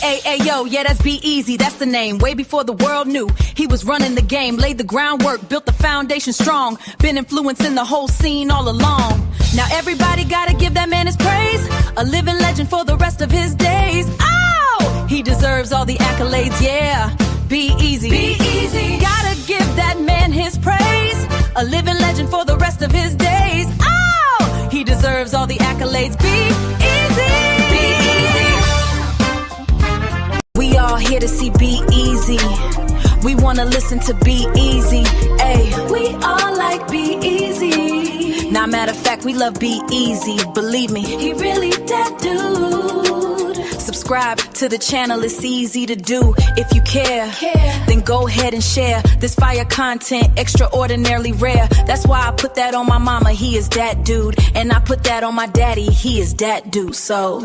Yo, yeah, that's B-Eazy, that's the name. Way before the world knew he was running the game. Laid the groundwork, built the foundation strong. Been influencing the whole scene all along. Now everybody gotta give that man his praise. A living legend for the rest of his days. Oh, he deserves all the accolades, yeah. B-Eazy, B-Eazy, gotta give that man his praise. A living legend for the rest of his days. Oh, he deserves all the accolades. B-Eazy, B-Eazy. We all here to see B-Eazy. We wanna listen to B-Eazy. Ayy, we all like B-Eazy. Now, matter of fact, we love B-Eazy. Believe me, he really that dude. Subscribe to the channel, it's easy to do. If you care, then go ahead and share this fire content, extraordinarily rare. That's why I put that on my mama, he is that dude. And I put that on my daddy, he is that dude. So,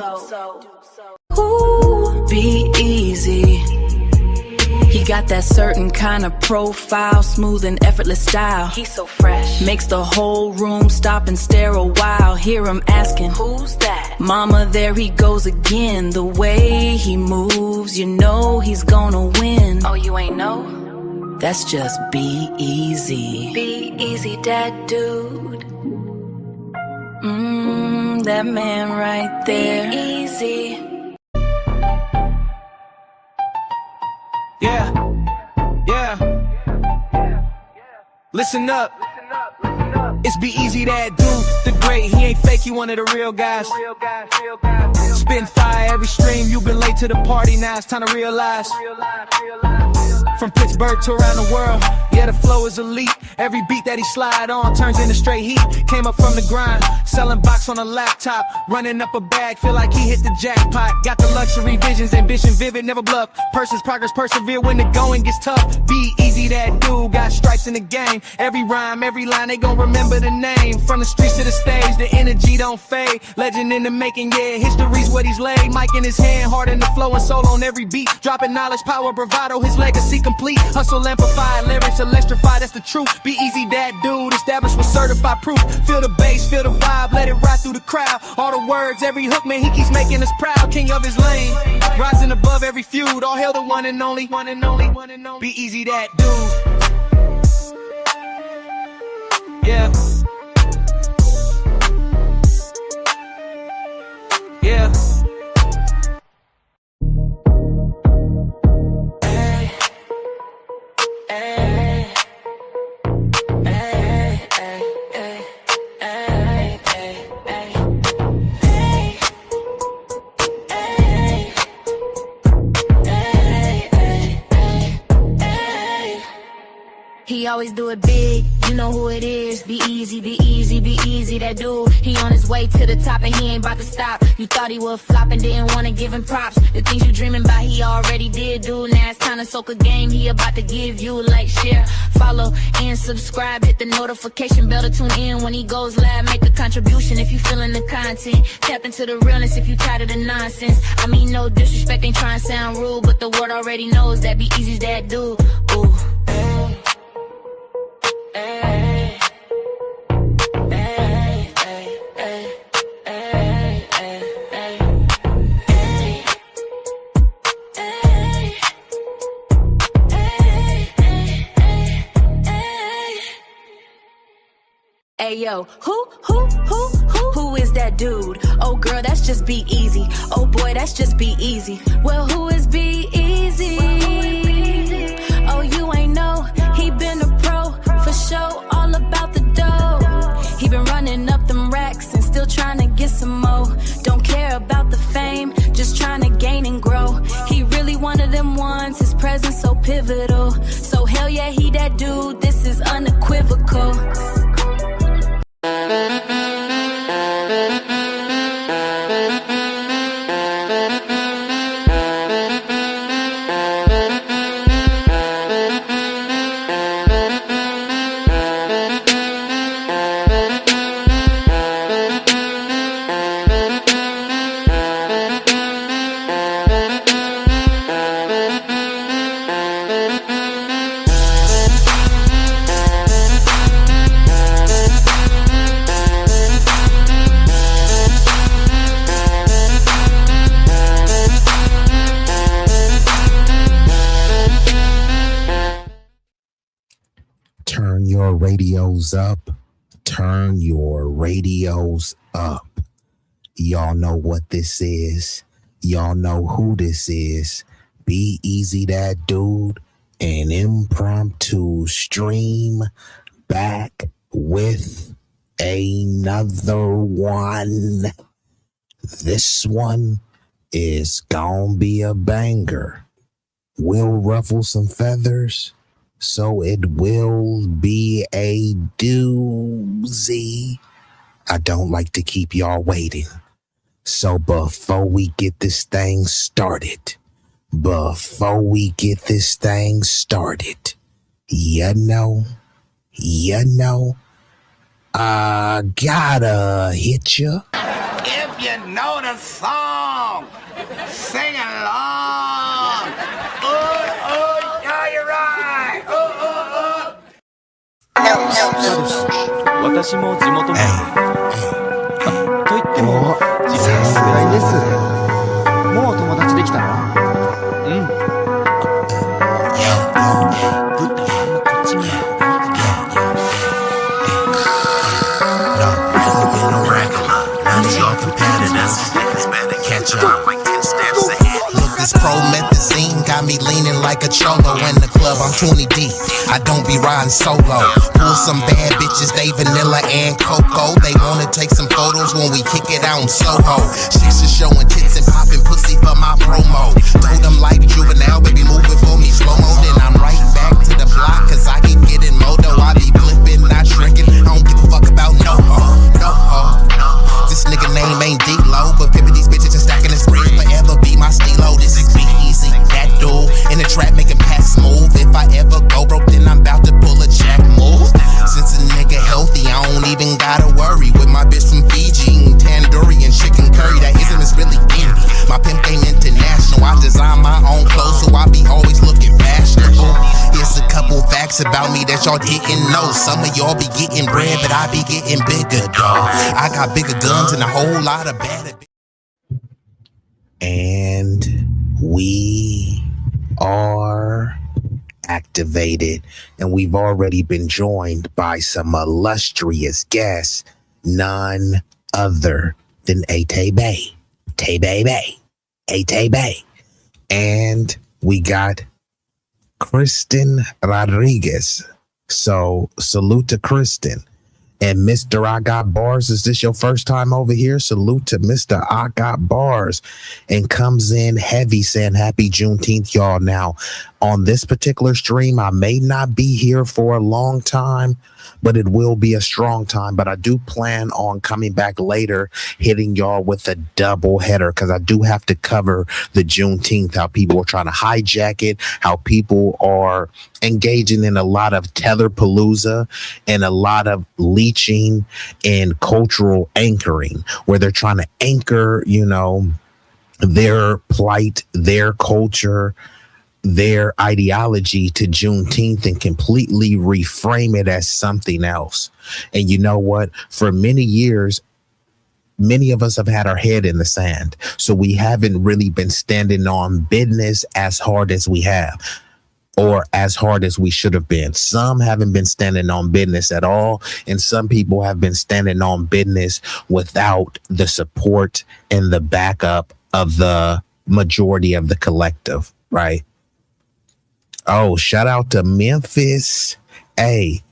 ooh, B-Eazy. He got that certain kind of profile, smooth and effortless style. He's so fresh, makes the whole room stop and stare a while. Hear him asking, who's that? Mama, there he goes again. The way he moves, you know he's gonna win. Oh, you ain't know? That's just B-Eazy. B-Eazy Dat Dude. That man right there. B-Eazy. Yeah, yeah. Listen up. It's B-Eazy Dat Dude, the great. He ain't fake, he one of the real guys. Spitting fire every stream. You've been late to the party, now it's time to realize. From Pittsburgh to around the world, yeah, the flow is elite. Every beat that he slide on turns into straight heat. Came up from the grind, selling box on a laptop, running up a bag, feel like he hit the jackpot. Got the luxury visions, ambition vivid, never bluff. Person's progress, persevere when the going gets tough. B-Eazy Dat Dude, got stripes in the game. Every rhyme, every line, they gon' remember the name. From the streets to the stage, the energy don't fade. Legend in the making, yeah, history's what he's laid. Mic in his hand, heart in the flow and soul on every beat. Dropping knowledge, power, bravado, his legacy complete. Hustle, amplified, lyrics electrified, that's the truth. B-Eazy Dat Dude, established with certified proof. Feel the bass, feel the vibe, let it ride through the crowd. All the words, every hook, man, he keeps making us proud. King of his lane, rising above every feud. All hail the one and only, one and only, one and only. B-Eazy Dat Dude. Yeah. Yeah. He always do it big, you know who it is. B-Eazy, B-Eazy, B-Eazy Dat Dude. He on his way to the top and he ain't about to stop. You thought he would flop and didn't wanna give him props. The things you dreaming about he already did do. Now it's time to soak a game, he about to give you. Like, share, follow, and subscribe. Hit the notification bell to tune in when he goes live. Make a contribution if you feeling the content. Tap into the realness if you tired of the nonsense. I mean, no disrespect, ain't trying to sound rude, but the world already knows that B-Eazy's that dude. Ooh. Hey yo, who is that dude? Oh girl, that's just B-Eazy. Oh boy, that's just B-Eazy. Well, who is B-Eazy? Oh, you ain't know, he been a pro for show, all about the dough. He been running up them racks and still trying to get some more. Don't care about the fame, just trying to gain and grow. He really one of them ones, his presence so pivotal. So hell yeah, he that dude, this is unequivocal. radios up. Turn your radios up. Y'all know what this is. Y'all know who this is. B-Eazy Dat Dude, an impromptu stream back with another one. This one is gonna be a banger. Will ruffle some feathers, so it will be a doozy. I don't like to keep y'all waiting. So before we get this thing started, you know, I gotta hit ya. If you know the song, sing along. Yeah, you're right. 私も地元民。と言っても実際世代です。もう友達できたの？うん。ぶっとこっち見ろ。Look, this promethazine got me leaning like a cholo in the club. I'm 20 deep. I don't be riding solo. Pull some bad bitches, they vanilla and cocoa. They wanna take some photos when we kick it out in Soho. Chicks are showing tits and popping pussy for my promo. Told them like juvenile, baby, moving for me slow-mo. Then I'm right back to the block, cause I keep getting moto. I be flipping, not shrinking. I don't give a fuck about no-ho. This nigga name ain't D-Lo, but pimpin' these bitches and stacking this bread forever be my stilo. This is B-Eazy Dat Dude in the trap making pass smooth. If I ever go broke, then I'm about to pull a jack move. Since a nigga healthy, I don't even gotta worry. With my bitch from Fiji, eating tandoori and chicken curry. That ism is really in me. My pimp game international. I design my own clothes, so I be always looking fashionable. Here's a couple facts about me that y'all didn't know. Some of y'all be getting bread, but I be getting bigger, dog. I got bigger guns and a whole lot of bad. And we are activated, and we've already been joined by some illustrious guests, none other than Tay-Bay. And we got Kristen Rodriguez. So salute to Kristen. And Mr. I Got Bars, is this your first time over here? Salute to Mr. I Got Bars, and comes in heavy saying happy Juneteenth, y'all. Now, on this particular stream, I may not be here for a long time, but it will be a strong time. But I do plan on coming back later, hitting y'all with a double header, because I do have to cover the Juneteenth, how people are trying to hijack it, how people are engaging in a lot of tetherpalooza and a lot of leeching and cultural anchoring, where they're trying to anchor, their plight, their culture, their ideology to Juneteenth and completely reframe it as something else. And you know what? For many years, many of us have had our head in the sand. So we haven't really been standing on business as hard as we have, or as hard as we should have been. Some haven't been standing on business at all, and some people have been standing on business without the support and the backup of the majority of the collective, right? Oh, shout out to Memphis. Hey,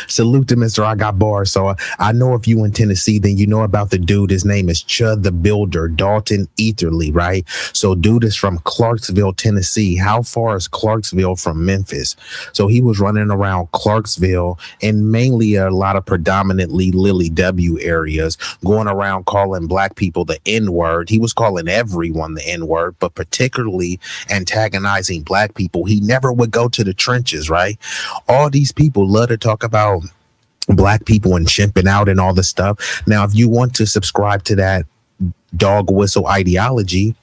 salute to Mr. I Got Bars. So I know if you in Tennessee, then you know about the dude. His name is Chud the Builder, Dalton Etherly, right? So dude is from Clarksville, Tennessee. How far is Clarksville from Memphis? So he was running around Clarksville and mainly a lot of predominantly Lily W areas, going around calling black people the N-word. He was calling everyone the N-word, but particularly antagonizing black people. He never would go to the trenches, right? All these people love to talk about black people and chimping out and all this stuff. Now, if you want to subscribe to that dog whistle ideology,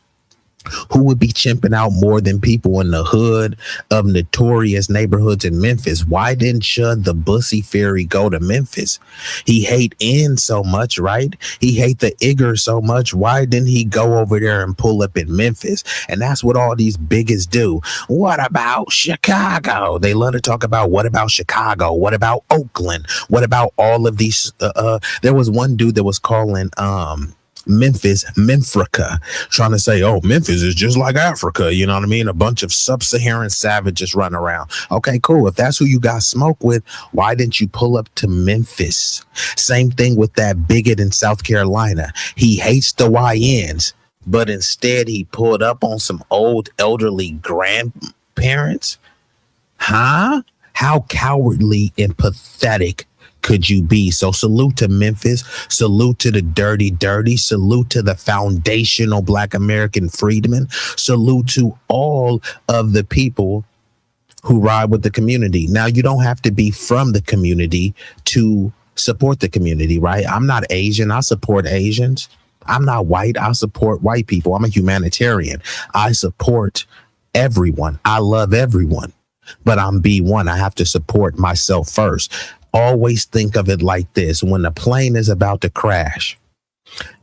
Who would be chimping out more than people in the hood of notorious neighborhoods in Memphis? Why didn't Chud the Bussy Fairy go to Memphis? He hate N so much, right? He hate the Igger so much. Why didn't he go over there and pull up in Memphis? And that's what all these bigots do. What about Chicago? They love to talk about what about Chicago? What about Oakland? What about all of these? There was one dude that was calling Memphis, Memphrica, trying to say, oh, Memphis is just like Africa. You know what I mean? A bunch of sub-Saharan savages run around. Okay, cool. If that's who you got smoke with, why didn't you pull up to Memphis? Same thing with that bigot in South Carolina. He hates the YNs, but instead he pulled up on some old elderly grandparents. Huh? How cowardly and pathetic could you be? So salute to Memphis, salute to the dirty, salute to the foundational Black American freedmen, salute to all of the people who ride with the community. Now, you don't have to be from the community to support the community, right? I'm not Asian. I support Asians. I'm not white. I support white people. I'm a humanitarian. I support everyone. I love everyone, but I'm B1. I have to support myself first. Always think of it like this. When the plane is about to crash,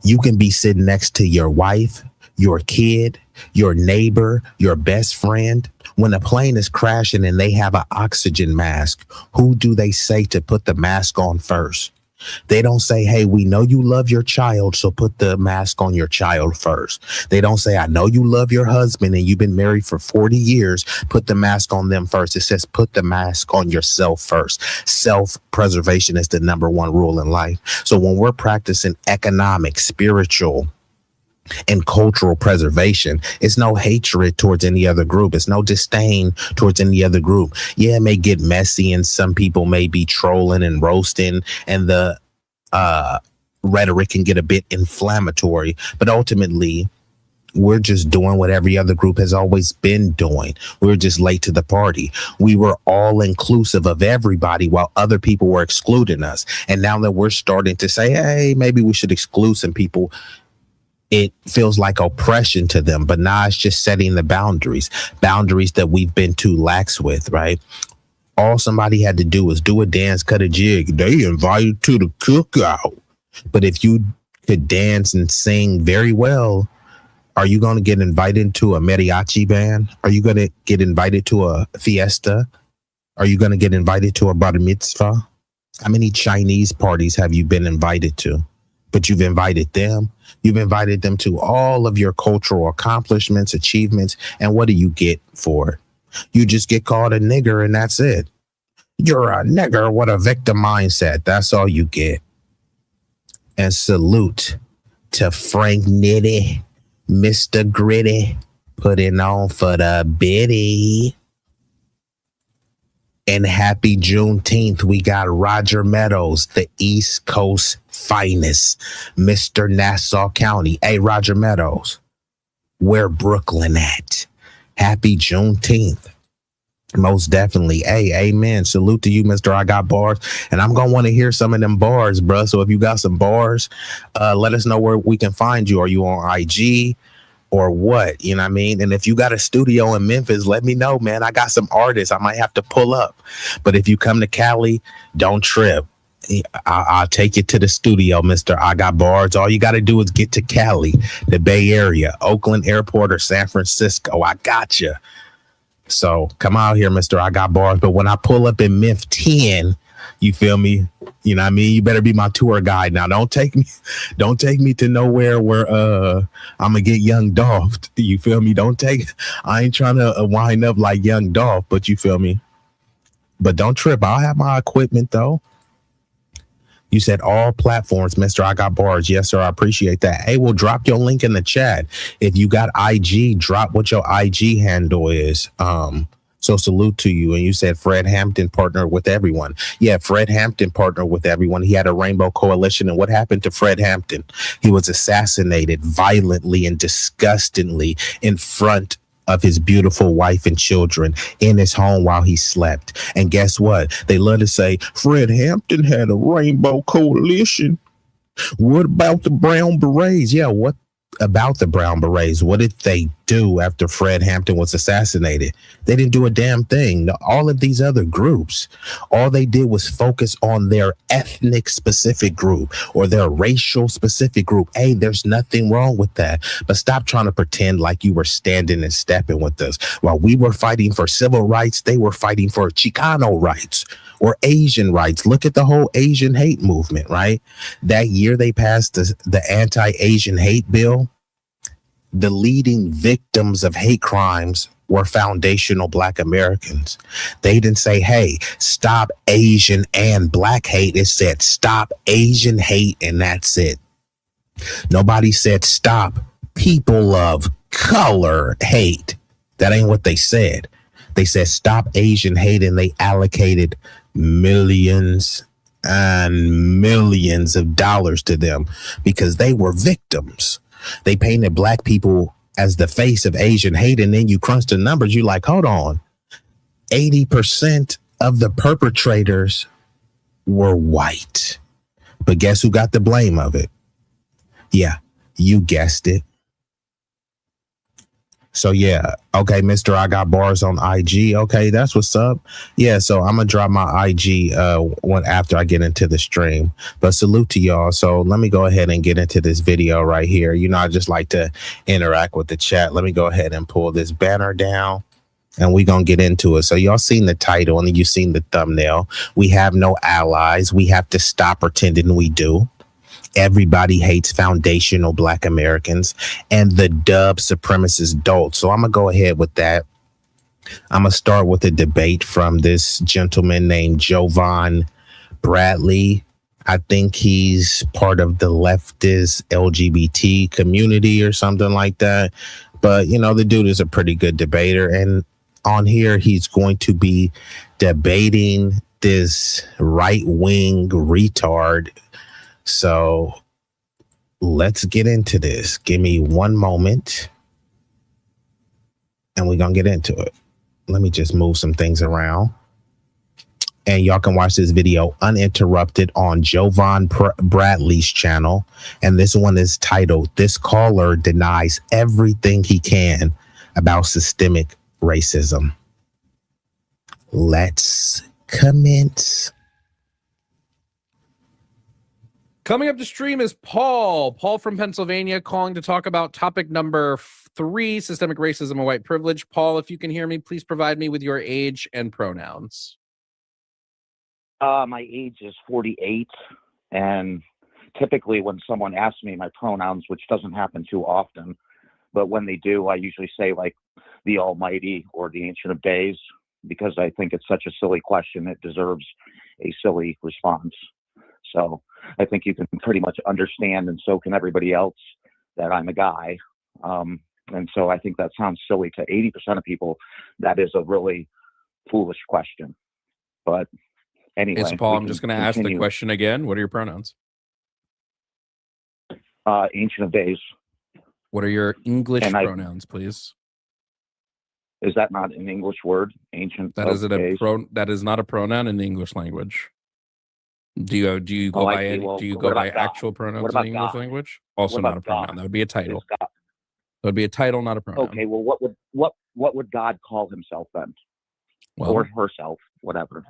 you can be sitting next to your wife, your kid, your neighbor, your best friend. When the plane is crashing and they have an oxygen mask, who do they say to put the mask on first? They don't say, hey, we know you love your child, so put the mask on your child first. They don't say, I know you love your husband and you've been married for 40 years, put the mask on them first. It says, put the mask on yourself first. Self-preservation is the number one rule in life. So when we're practicing economic, spiritual, and cultural preservation, it's no hatred towards any other group. It's no disdain towards any other group. Yeah, it may get messy and some people may be trolling and roasting and the rhetoric can get a bit inflammatory, but ultimately we're just doing what every other group has always been doing. We're just late to the party. We were all inclusive of everybody while other people were excluding us. And now that we're starting to say, hey, maybe we should exclude some people, it feels like oppression to them, but now it's just setting the boundaries that we've been too lax with, right? All somebody had to do was do a dance, cut a jig. They invited to the cookout. But if you could dance and sing very well, are you going to get invited to a mariachi band? Are you going to get invited to a fiesta? Are you going to get invited to a bar mitzvah? How many Chinese parties have you been invited to? But you've invited them. You've invited them to all of your cultural accomplishments, achievements. And what do you get for it? You just get called a nigger and that's it. You're a nigger. What a victim mindset. That's all you get. And salute to Frank Nitty, Mr. Gritty, putting on for the biddy. And happy Juneteenth. We got Roger Meadows, the East Coast finest, Mr. Nassau County. Hey, Roger Meadows, where Brooklyn at? Happy Juneteenth. Most definitely. Hey, amen. Salute to you, Mr. I Got Bars. And I'm going to want to hear some of them bars, bro. So if you got some bars, let us know where we can find you. Are you on IG? Or what, you know what I mean? And if you got a studio in Memphis, let me know, man. I got some artists I might have to pull up. But if you come to Cali, don't trip. I'll take you to the studio, Mr. I Got Bars. All you got to do is get to Cali, the Bay Area, Oakland Airport, or San Francisco. I got you. So come out here, Mr. I Got Bars. But when I pull up in Memphis 10, you feel me? You know what I mean? You better be my tour guide. Now, don't take me to nowhere where I'm gonna get Young Dolph. You feel me? I ain't trying to wind up like Young Dolph, but you feel me? But don't trip. I'll have my equipment though. You said all platforms, Mr. I Got Bars. Yes, sir. I appreciate that. Hey, we'll drop your link in the chat. If you got IG, drop what your IG handle is. So salute to you. And you said Fred Hampton partnered with everyone. Yeah, Fred Hampton partnered with everyone. He had a Rainbow Coalition. And what happened to Fred Hampton? He was assassinated violently and disgustingly in front of his beautiful wife and children in his home while he slept. And guess what? They love to say, Fred Hampton had a Rainbow Coalition. What about the Brown Berets? Yeah, what about the Brown Berets? What did they do after Fred Hampton was assassinated? They didn't do a damn thing. All of these other groups, all they did was focus on their ethnic specific group or their racial specific group. Hey, there's nothing wrong with that. But stop trying to pretend like you were standing and stepping with us. While we were fighting for civil rights, they were fighting for Chicano rights or Asian rights. Look at the whole Asian hate movement, right? That year they passed the anti-Asian hate bill. The leading victims of hate crimes were foundational Black Americans. They didn't say, hey, stop Asian and Black hate. It said stop Asian hate, and that's it. Nobody said stop people of color hate. That ain't what they said. They said stop Asian hate, and they allocated millions and millions of dollars to them because they were victims. They painted Black people as the face of Asian hate, and then you crunch the numbers, you're like, hold on, 80% of the perpetrators were white. But guess who got the blame of it? Yeah, you guessed it. So yeah, okay, Mr. I got bars on IG. Okay, that's what's up. Yeah, so I'm gonna drop my IG one after I get into the stream. But salute to y'all. So let me go ahead and get into this video right here. You know, I just like to interact with the chat. Let me go ahead and pull this banner down, and we're gonna get into it. So y'all seen the title and you seen the thumbnail. We have no allies. We have to stop pretending we do. Everybody hates foundational Black Americans and the Dubb Supremacist Dolts. So I'm going to go ahead with that. I'm going to start with a debate from this gentleman named Jovan Bradley. I think he's part of the leftist LGBT community or something like that. But, you know, the dude is a pretty good debater. And on here, he's going to be debating this right-wing retard. So let's get into this. Give me one moment and we're going to get into it. Let me just move some things around. And y'all can watch this video uninterrupted on Jovan Bradley's channel. And this one is titled, "This Caller Denies Everything He Can About Systemic Racism." Let's commence. Coming up to stream is Paul from Pennsylvania, calling to talk about topic number 3, systemic racism and white privilege. Paul, if you can hear me, please provide me with your age and pronouns. My age is 48, and typically when someone asks me my pronouns, which doesn't happen too often, but when they do, I usually say like the Almighty or the Ancient of Days, because I think it's such a silly question. It deserves a silly response. So I think you can pretty much understand, and so can everybody else, that I'm a guy. And so I think that sounds silly to 80% of people. That is a really foolish question. But anyway. It's Paul. I'm just going to ask the question again. What are your pronouns? Ancient of Days. What are your English pronouns, please? Is that not an English word? Ancient of Days? That is not a pronoun in the English language. Do you go by actual pronouns in the English language? Also not a pronoun. That would be a title. That would be a title, not a pronoun. Okay, well, what would God call himself then? Well, or herself, whatever.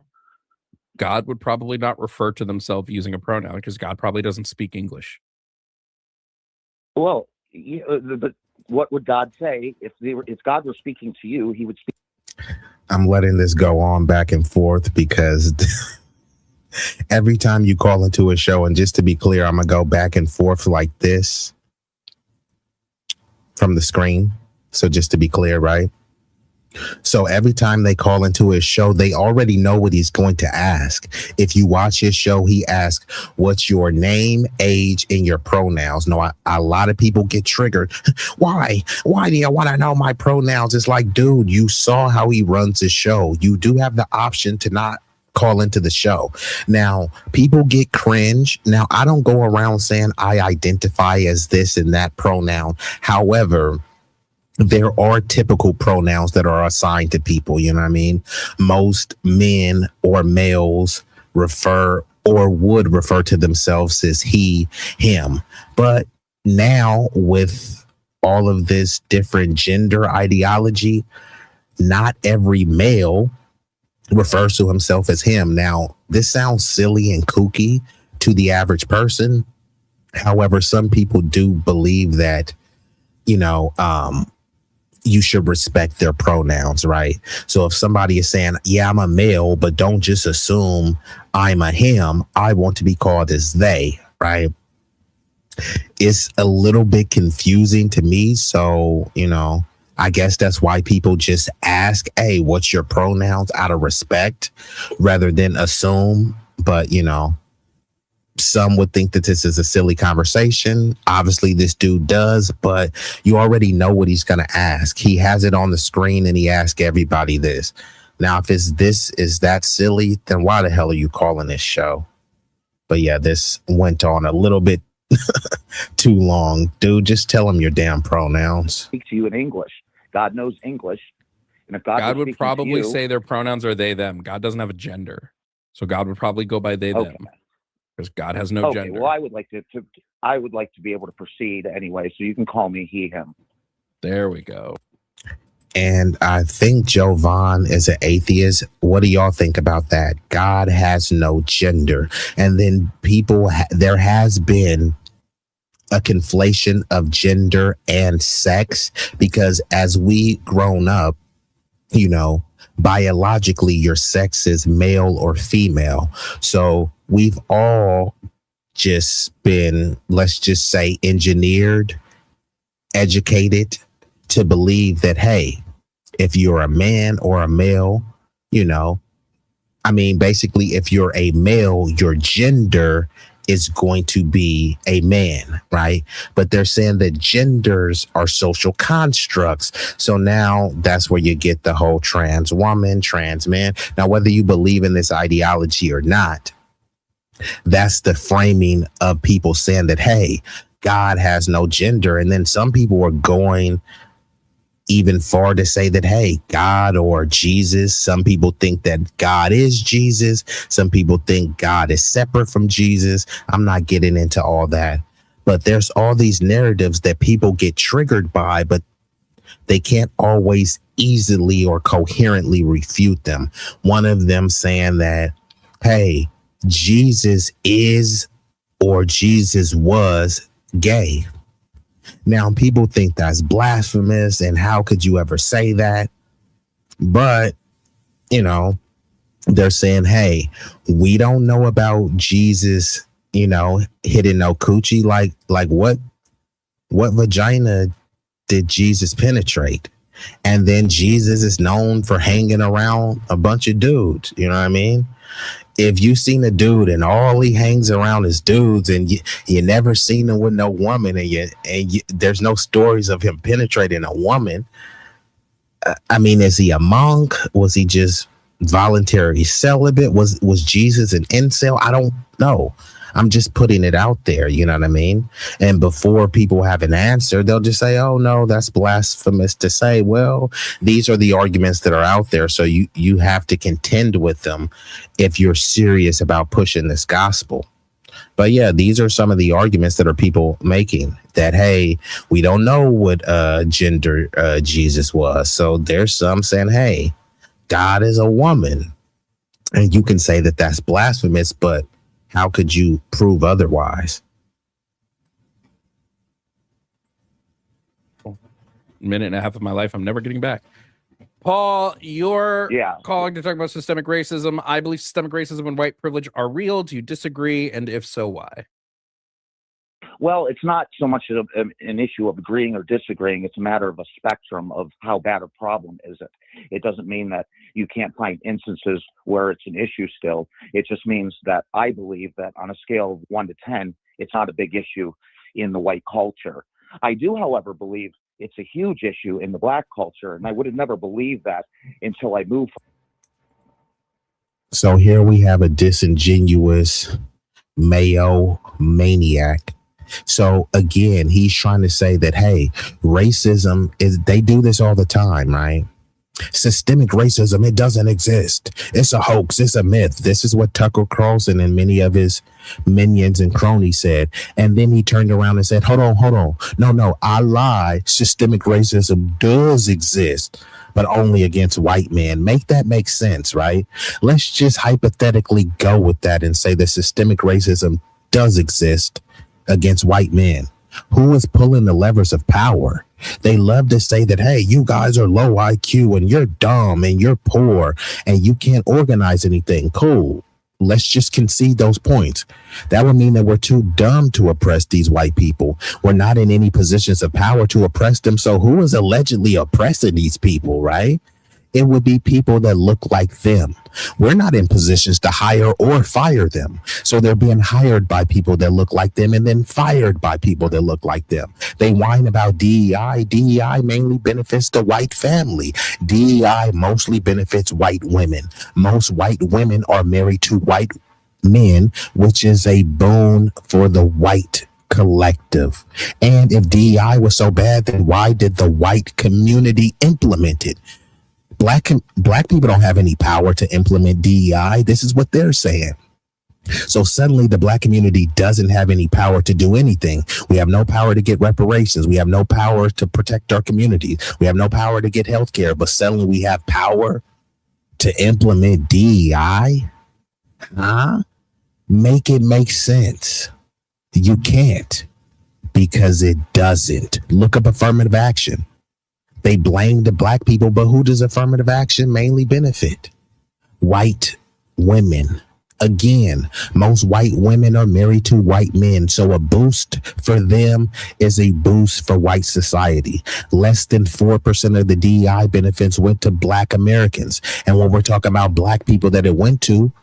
God would probably not refer to themselves using a pronoun because God probably doesn't speak English. Well, but what would God say if God were speaking to you? He would speak. I'm letting this go on back and forth because every time you call into a show, and just to be clear, I'm gonna go back and forth like this from the screen. So just to be clear, right? So every time they call into his show, they already know what he's going to ask. If you watch his show, he asks, what's your name, age, and your pronouns? No, a lot of people get triggered. Why do you want to know my pronouns? It's like, dude, you saw how he runs his show. You do have the option to not call into the show. Now, people get cringe. Now, I don't go around saying I identify as this and that pronoun. However, there are typical pronouns that are assigned to people. You know what I mean? Most men or males refer or would refer to themselves as he, him. But now with all of this different gender ideology, not every male refers to himself as him. Now, this sounds silly and kooky to the average person. However, some people do believe that, you should respect their pronouns, right? So if somebody is saying, yeah, I'm a male, but don't just assume I'm a him, I want to be called as they, right? It's a little bit confusing to me. So, I guess that's why people just ask, hey, what's your pronouns, out of respect rather than assume. But, some would think that this is a silly conversation. Obviously, this dude does, but you already know what he's going to ask. He has it on the screen and he asks everybody this. Now, if this is that silly, then why the hell are you calling this show? But yeah, this went on a little bit too long. Dude, just tell him your damn pronouns. Speak to you in English. God knows English. And if God would probably say their pronouns are they, them. God doesn't have a gender. So God would probably go by they, them. Because God has no gender. Well, I would like to be able to proceed anyway, so you can call me he, him. There we go. And I think Jovan is an atheist. What do y'all think about that? God has no gender. And then there has been a conflation of gender and sex, because as we grown up, biologically your sex is male or female. So we've all just been, let's just say, engineered, educated to believe that, hey, if you're a man or a male, basically if you're a male, your gender is going to be a man, right? But they're saying that genders are social constructs. So now that's where you get the whole trans woman, trans man. Now, whether you believe in this ideology or not, that's the framing of people saying that, hey, God has no gender. And then some people are going even far to say that, hey, God or Jesus. Some people think that God is Jesus. Some people think God is separate from Jesus. I'm not getting into all that. But there's all these narratives that people get triggered by, but they can't always easily or coherently refute them. One of them saying that, hey, Jesus is or Jesus was gay. Now, people think that's blasphemous, and how could you ever say that? But, they're saying, hey, we don't know about Jesus, hitting no coochie. Like what vagina did Jesus penetrate? And then Jesus is known for hanging around a bunch of dudes. You know what I mean? If you seen a dude and all he hangs around is dudes, and you never seen him with no woman, and there's no stories of him penetrating a woman. Is he a monk? Was he just voluntary celibate? Was Jesus an incel? I don't know. I'm just putting it out there. You know what I mean? And before people have an answer, they'll just say, oh, no, that's blasphemous to say. Well, these are the arguments that are out there. So you have to contend with them if you're serious about pushing this gospel. But yeah, these are some of the arguments that are people making that, hey, we don't know what gender Jesus was. So there's some saying, hey, God is a woman. And you can say that that's blasphemous, but how could you prove otherwise? Minute and a half of my life I'm never getting back. Paul, you're calling to talk about systemic racism. I believe systemic racism and white privilege are real. Do you disagree? And if so, why? Well, it's not so much an issue of agreeing or disagreeing. It's a matter of a spectrum of how bad a problem is it. It doesn't mean that you can't find instances where it's an issue still. It just means that I believe that on a scale of 1 to 10, it's not a big issue in the white culture. I do, however, believe it's a huge issue in the black culture, and I would have never believed that until I moved. So here we have a disingenuous Mayo maniac. So again, he's trying to say that, hey, racism is, they do this all the time, right? Systemic racism, it doesn't exist. It's a hoax. It's a myth. This is what Tucker Carlson and many of his minions and cronies said. And then he turned around and said, hold on. No, I lie. Systemic racism does exist, but only against white men. Make that make sense, right? Let's just hypothetically go with that and say that systemic racism does exist against white men. Who is pulling the levers of power? They love to say that, hey, you guys are low IQ and you're dumb and you're poor and you can't organize anything. Cool. Let's just concede those points. That would mean that we're too dumb to oppress these white people. We're not in any positions of power to oppress them. So who is allegedly oppressing these people, right? It would be people that look like them. We're not in positions to hire or fire them. So they're being hired by people that look like them and then fired by people that look like them. They whine about DEI. DEI mainly benefits the white family. DEI mostly benefits white women. Most white women are married to white men, which is a boon for the white collective. And if DEI was so bad, then why did the white community implement it? Black people don't have any power to implement DEI. This is what they're saying. So suddenly the black community doesn't have any power to do anything. We have no power to get reparations. We have no power to protect our communities. We have no power to get health care, but suddenly we have power to implement DEI? Huh? Make it make sense. You can't, because it doesn't. Look up affirmative action. They blame the black people, but who does affirmative action mainly benefit? White women. Again, most white women are married to white men, so a boost for them is a boost for white society. Less than 4% of the DEI benefits went to black Americans. And when we're talking about black people that it went to,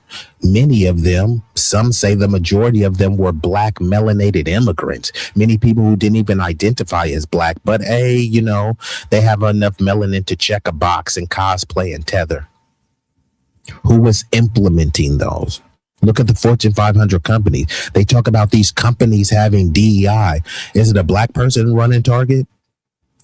many of them, some say the majority of them, were black melanated immigrants. Many people who didn't even identify as black, but hey, you know, they have enough melanin to check a box and cosplay and tether. Who was implementing those? Look at the Fortune 500 companies. They talk about these companies having DEI. Is it a black person running Target?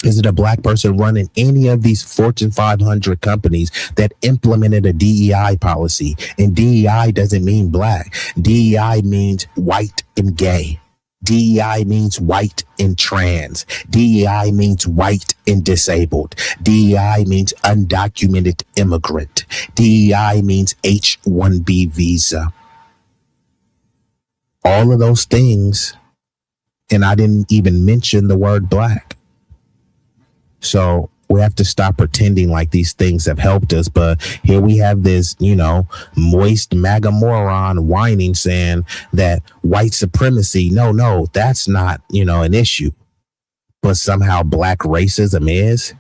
Is it a black person running any of these Fortune 500 companies that implemented a DEI policy? And DEI doesn't mean black. DEI means white and gay. DEI means white and trans. DEI means white and disabled. DEI means undocumented immigrant. DEI means H-1B visa. All of those things, and I didn't even mention the word black. So we have to stop pretending like these things have helped us. But here we have this, you know, moist MAGA moron whining, saying that white supremacy, no, that's not, you know, an issue. But somehow black racism is.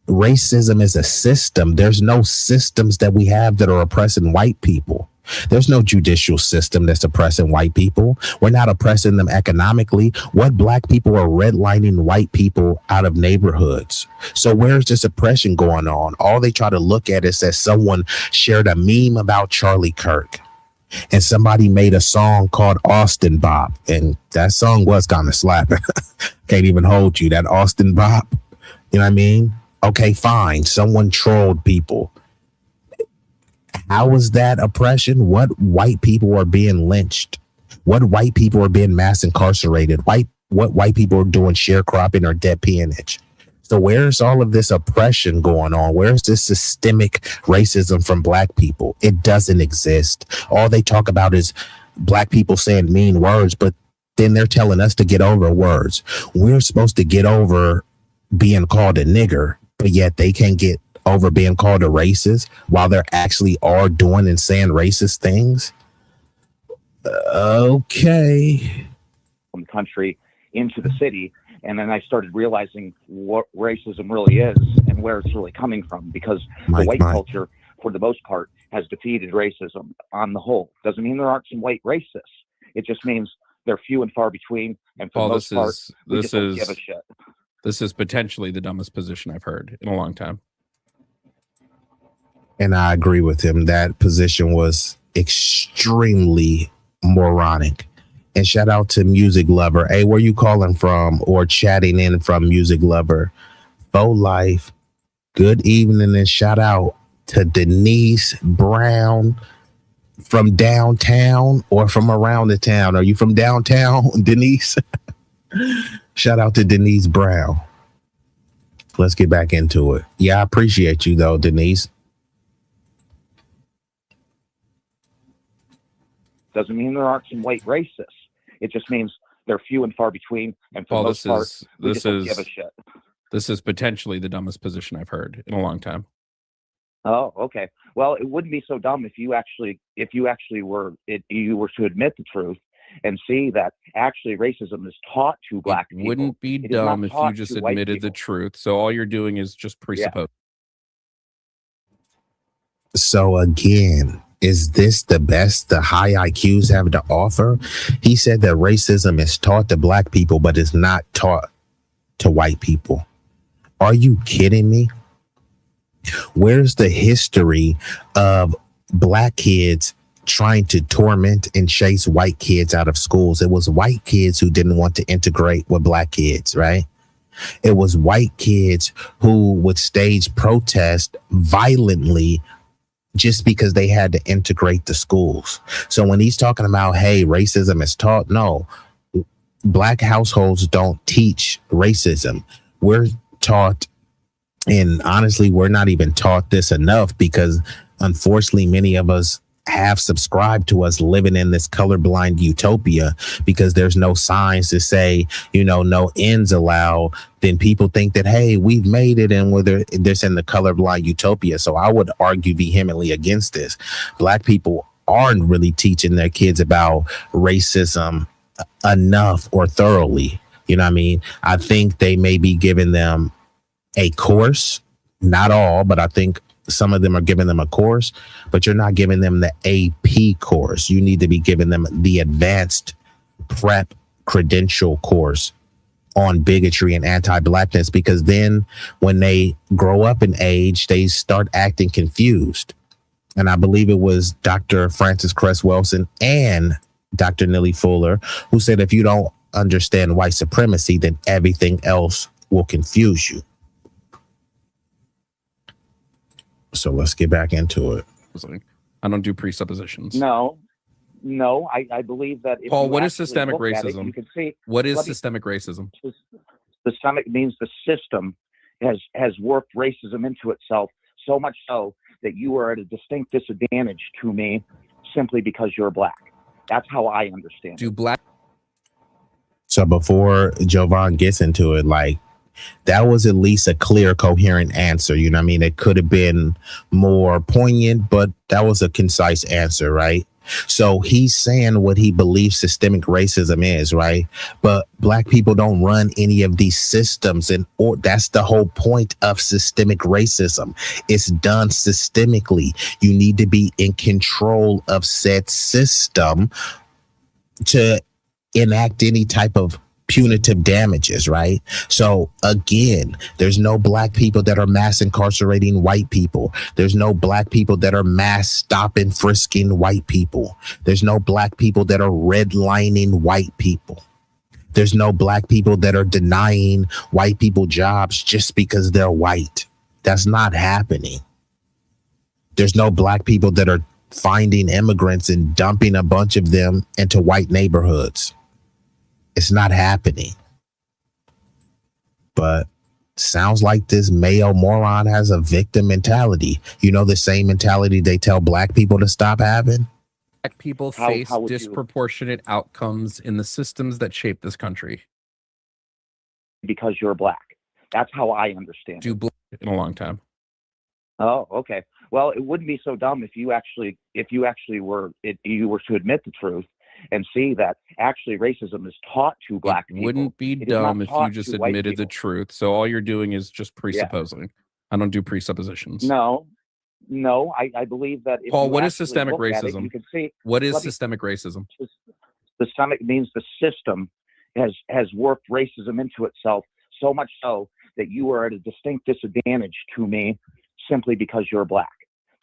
Racism is a system. There's no systems that we have that are oppressing white people. There's no judicial system that's oppressing white people. We're not oppressing them economically. What black people are redlining white people out of neighborhoods. So where's this oppression going on? All they try to look at is that someone shared a meme about Charlie Kirk and somebody made a song called Austin Bop. And that song was kind of slapping. Can't even hold you. That Austin Bop. You know what I mean? Okay, fine. Someone trolled people. How is that oppression? What white people are being lynched? What white people are being mass incarcerated? What white people are doing sharecropping or debt peonage? So where's all of this oppression going on? Where's this systemic racism from black people? It doesn't exist. All they talk about is black people saying mean words, but then they're telling us to get over words. We're supposed to get over being called a nigger, but yet they can't get over being called a racist while they're actually are doing and saying racist things. Okay. From the country into the city, and then I started realizing what racism really is and where it's really coming from, because the white culture, for the most part, has defeated racism on the whole. Doesn't mean there aren't some white racists. It just means they're few and far between, and for the most part, we just don't give a shit. This is potentially the dumbest position I've heard in a long time. And I agree with him. That position was extremely moronic. And shout out to Music Lover. Hey, where you calling from or chatting in from, Music Lover? Faux Life Good evening and shout out to Denise Brown from downtown or from around the town. Are you from downtown, Denise? Shout out to Denise Brown. Let's get back into it. Yeah, I appreciate you though, Denise. Doesn't mean there aren't some white racists. It just means they're few and far between, and for the most part, we just don't give a shit. This is potentially the dumbest position I've heard in a long time. Oh, okay. Well, it wouldn't be so dumb if you actually were to admit the truth and see that actually racism is taught to black people. It wouldn't be dumb if you just admitted the truth. So all you're doing is just presuppose. Yeah. So again, is this the best the high IQs have to offer? He said that racism is taught to black people, but it's not taught to white people. Are you kidding me? Where's the history of black kids trying to torment and chase white kids out of schools? It was white kids who didn't want to integrate with black kids, right? It was white kids who would stage protest violently just because they had to integrate the schools. So when he's talking about, hey, racism is taught, no, black households don't teach racism. We're taught, and honestly, we're not even taught this enough because unfortunately, many of us have subscribed to us living in this colorblind utopia because there's no signs to say, no ends allowed. Then people think that, hey, we've made it and whether there's in the colorblind utopia. So I would argue vehemently against this. Black people aren't really teaching their kids about racism enough or thoroughly. You know what I mean? I think they may be giving them a course, not all, but I think some of them are giving them a course, but you're not giving them the AP course. You need to be giving them the advanced prep credential course on bigotry and anti-blackness, because then when they grow up in age, they start acting confused. And I believe it was Dr. Francis Cress Welsing and Dr. Nellie Fuller who said, if you don't understand white supremacy, then everything else will confuse you. So let's get back into it. I don't do presuppositions. No, I believe that. Paul, what is systemic racism? You can see what is systemic racism. Systemic means the system has worked racism into itself so much so that you are at a distinct disadvantage to me simply because you're black. That's how I understand. Do black? So before Jovan gets into it, that was at least a clear, coherent answer. You know what I mean? It could have been more poignant, but that was a concise answer, right? So he's saying what he believes systemic racism is, right? But black people don't run any of these systems, or that's the whole point of systemic racism. It's done systemically. You need to be in control of said system to enact any type of punitive damages, right? So again, there's no black people that are mass incarcerating white people. There's no black people that are mass stop and frisking white people. There's no black people that are redlining white people. There's no black people that are denying white people jobs just because they're white. That's not happening. There's no black people that are finding immigrants and dumping a bunch of them into white neighborhoods. It's not happening. But sounds like this Mayo moron has a victim mentality. The same mentality they tell black people to stop having. Black people face disproportionate outcomes in the systems that shape this country. Because you're black. That's how I understand. Do black in a long time. Oh, okay. Well, it wouldn't be so dumb if you were to admit the truth and see that actually racism is taught to black people. It wouldn't be dumb if you just admitted the truth. So all you're doing is just presupposing. Yeah. I don't do presuppositions. No, I believe that. Paul, what is systemic racism? You can see what is systemic racism. Systemic means the system has worked racism into itself so much so that you are at a distinct disadvantage to me simply because you're black.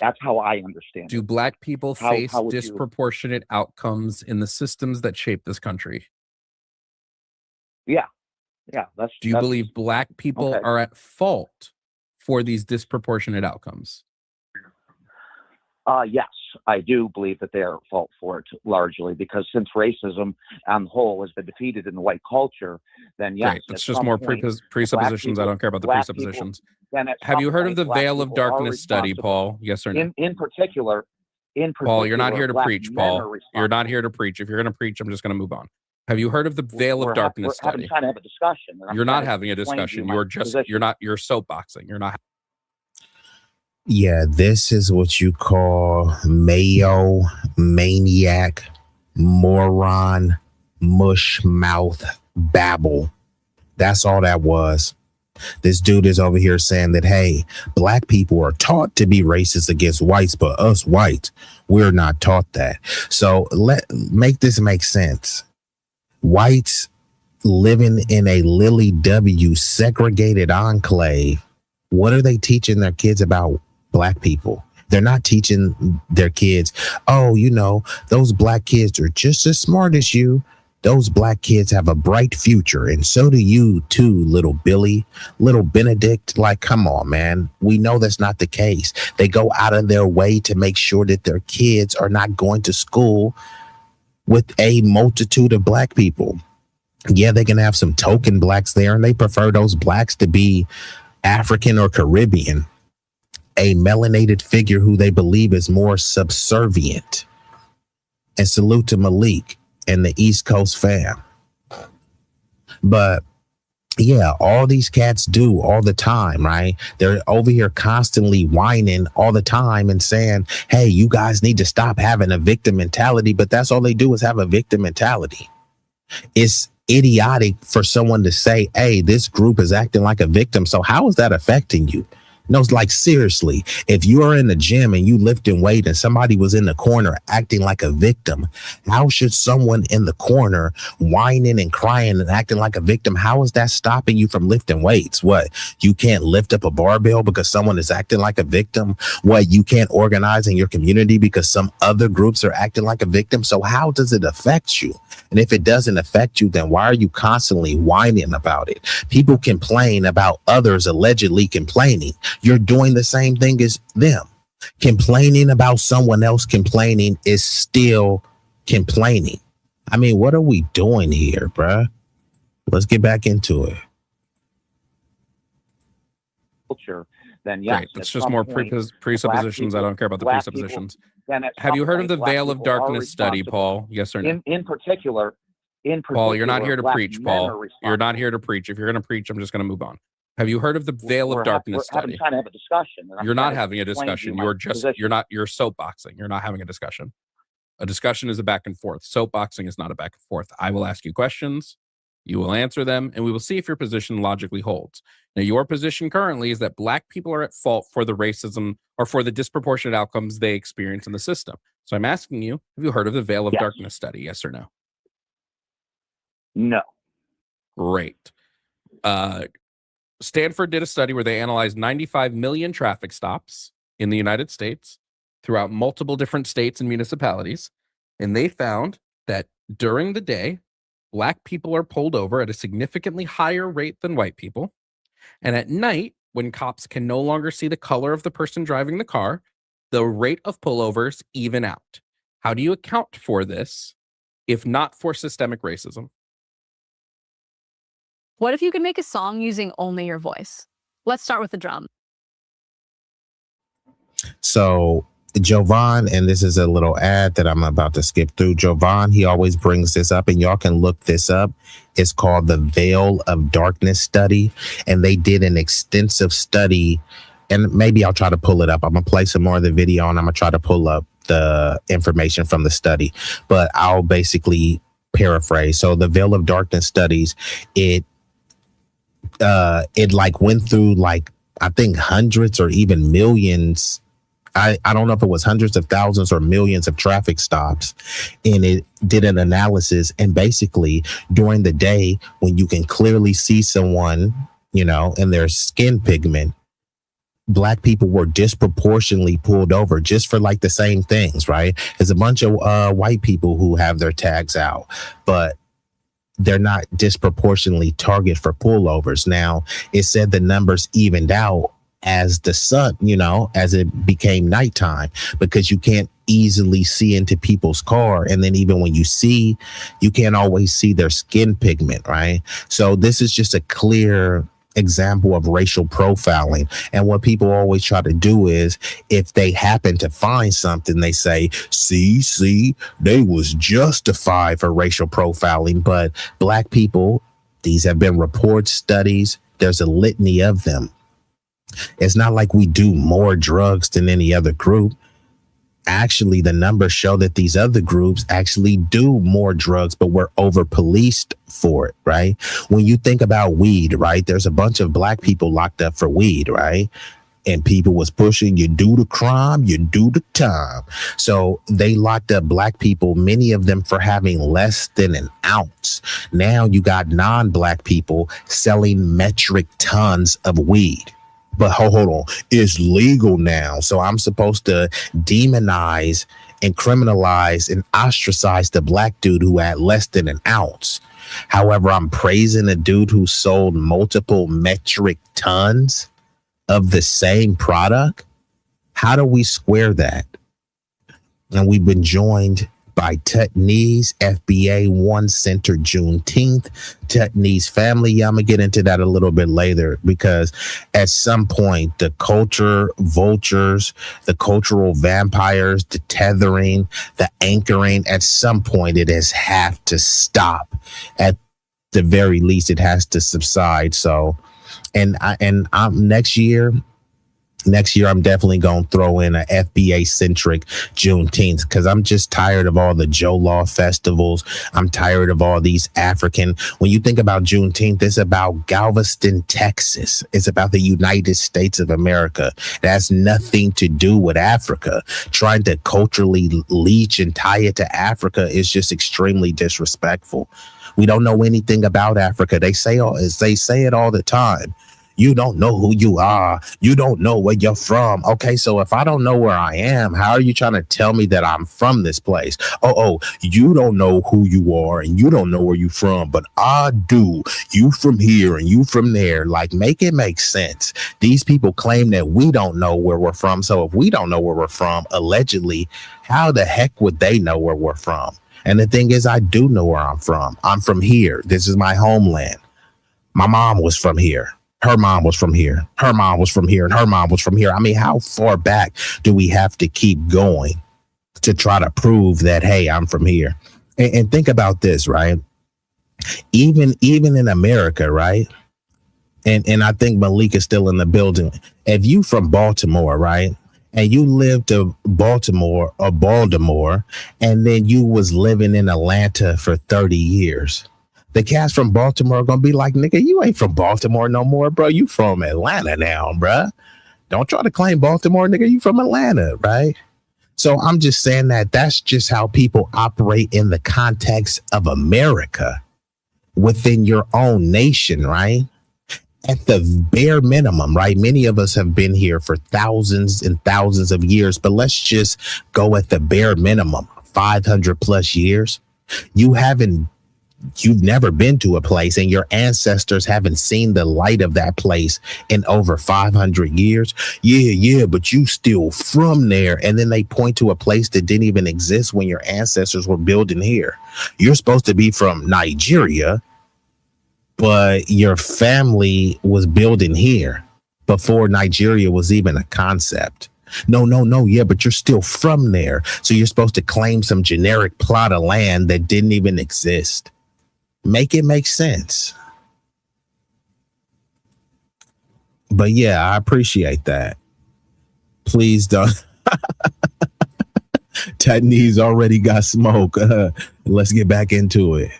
That's how I understand. Do black people face disproportionate outcomes in the systems that shape this country? Yeah. Do you believe black people are at fault for these disproportionate outcomes? Yes, I do believe that they are at fault for it largely, because since racism on the whole has been defeated in the white culture, then yes. Great. That's just more presuppositions. I don't care about the presuppositions. Have you heard of the Veil of Darkness study, Paul? Yes or no? In particular, Paul, you're not here to black preach, men are Paul. You're responsible. not here to preach. If you're going to preach, I'm just going to move on. Have you heard of the Veil of Darkness study? I'm trying to have a discussion. You're not having a discussion. You're soapboxing. You're not. Yeah, this is what you call mayo, maniac, moron, mush mouth, babble. That's all that was. This dude is over here saying that, hey, black people are taught to be racist against whites, but us whites, we're not taught that. So make this make sense. Whites living in a Lily W segregated enclave, what are they teaching their kids about black people? They're not teaching their kids, oh, you know, those black kids are just as smart as you. Those black kids have a bright future, and so do you too, little Billy, little Benedict. Like, come on, man. We know that's not the case. They go out of their way to make sure that their kids are not going to school with a multitude of black people. Yeah, they can have some token blacks there, and they prefer those blacks to be African or Caribbean, a melanated figure who they believe is more subservient. And salute to Malik and the East Coast fam. But yeah, all these cats do all the time, right? They're over here constantly whining all the time and saying, hey, you guys need to stop having a victim mentality. But that's all they do is have a victim mentality. It's idiotic for someone to say, hey, this group is acting like a victim. So how is that affecting you? No, it's like, seriously, if you are in the gym and you lift and weight and somebody was in the corner acting like a victim, how should someone in the corner whining and crying and acting like a victim, how is that stopping you from lifting weights? What, you can't lift up a barbell because someone is acting like a victim? What, you can't organize in your community because some other groups are acting like a victim? So how does it affect you? And if it doesn't affect you, then why are you constantly whining about it? People complain about others allegedly complaining. You're doing the same thing as them. Complaining about someone else complaining is still complaining. I mean, what are we doing here, bruh? Let's get back into it. Culture, then yes. Great. That's just more presuppositions. I don't care about the presuppositions. Have you heard of the Veil of Darkness study, Paul? Yes or no? In particular, Paul, you're not here to preach, Paul. You're not here to preach. If you're going to preach, I'm just going to move on. Have you heard of the Veil of Darkness study? I'm trying to have a discussion. You're not having a discussion. You're soapboxing. You're not having a discussion. A discussion is a back and forth. Soapboxing is not a back and forth. I will ask you questions. You will answer them, and we will see if your position logically holds. Now, your position currently is that black people are at fault for the racism or for the disproportionate outcomes they experience in the system. So I'm asking you, have you heard of the Veil of Darkness study? Yes or no? No. Great. Stanford did a study where they analyzed 95 million traffic stops in the United States throughout multiple different states and municipalities. And they found that during the day, black people are pulled over at a significantly higher rate than white people. And at night, when cops can no longer see the color of the person driving the car, the rate of pullovers even out. How do you account for this if not for systemic racism? What if you could make a song using only your voice? Let's start with the drum. So Jovan, and this is a little ad that I'm about to skip through. Jovan, he always brings this up, and y'all can look this up. It's called the Veil of Darkness study, and they did an extensive study, and maybe I'll try to pull it up. I'm gonna play some more of the video, and I'm gonna try to pull up the information from the study, but I'll basically paraphrase. So the Veil of Darkness studies, it like went through, like, I think hundreds or even millions. I don't know if it was hundreds of thousands or millions of traffic stops, and it did an analysis. And basically during the day, when you can clearly see someone, you know, and their skin pigment, black people were disproportionately pulled over just for like the same things, right? There's a bunch of white people who have their tags out, but they're not disproportionately targeted for pullovers. Now, it said the numbers evened out as the sun, as it became nighttime, because you can't easily see into people's car. And then even when you see, you can't always see their skin pigment, right? So this is just a clear example of racial profiling. And what people always try to do is, if they happen to find something, they say, see, they was justified for racial profiling. But Black people, these have been reports, studies, there's a litany of them. It's not like we do more drugs than any other group. Actually, the numbers show that these other groups actually do more drugs, but we're over policed for it, right? When you think about weed, right, there's a bunch of Black people locked up for weed, right? And people was pushing, you do the crime, you do the time. So they locked up Black people, many of them for having less than an ounce. Now you got non-Black people selling metric tons of weed. But hold on, it's legal now. So I'm supposed to demonize and criminalize and ostracize the Black dude who had less than an ounce. However, I'm praising a dude who sold multiple metric tons of the same product. How do we square that? And we've been joined by Tutney's FBA One Center Juneteenth. Tutney's family. Yeah, I'm gonna get into that a little bit later, because at some point the culture vultures, the cultural vampires, the tethering, the anchoring, at some point it has have to stop. At the very least, it has to subside. So, and I'm next year, I'm definitely going to throw in a FBA centric Juneteenth, because I'm just tired of all the Joe Law festivals. I'm tired of all these African. When you think about Juneteenth, it's about Galveston, Texas. It's about the United States of America. It has nothing to do with Africa. Trying to culturally leech and tie it to Africa is just extremely disrespectful. We don't know anything about Africa. They say it all the time. You don't know who you are. You don't know where you're from. Okay, so if I don't know where I am, how are you trying to tell me that I'm from this place? Oh, you don't know who you are and you don't know where you're from, but I do. You from here and you from there. Like, make it make sense. These people claim that we don't know where we're from. So if we don't know where we're from, allegedly, how the heck would they know where we're from? And the thing is, I do know where I'm from. I'm from here. This is my homeland. My mom was from here. Her mom was from here. Her mom was from here. And her mom was from here. I mean, how far back do we have to keep going to try to prove that, hey, I'm from here? And think about this, right? Even in America, right? And I think Malik is still in the building. If you from Baltimore, right? And you lived to Baltimore, and then you was living in Atlanta for 30 years. The cats from Baltimore are going to be like, nigga, you ain't from Baltimore no more, bro. You from Atlanta now, bro. Don't try to claim Baltimore, nigga. You from Atlanta, right? So I'm just saying that that's just how people operate in the context of America within your own nation, right? At the bare minimum, right? Many of us have been here for thousands and thousands of years, but let's just go at the bare minimum, 500 plus years. You've never been to a place and your ancestors haven't seen the light of that place in over 500 years. Yeah, but you still from there. And then they point to a place that didn't even exist when your ancestors were building here. You're supposed to be from Nigeria, but your family was building here before Nigeria was even a concept. No. Yeah, but you're still from there. So you're supposed to claim some generic plot of land that didn't even exist. Make it make sense. But yeah, I appreciate that. Please don't. Tutney's already got smoke. Let's get back into it.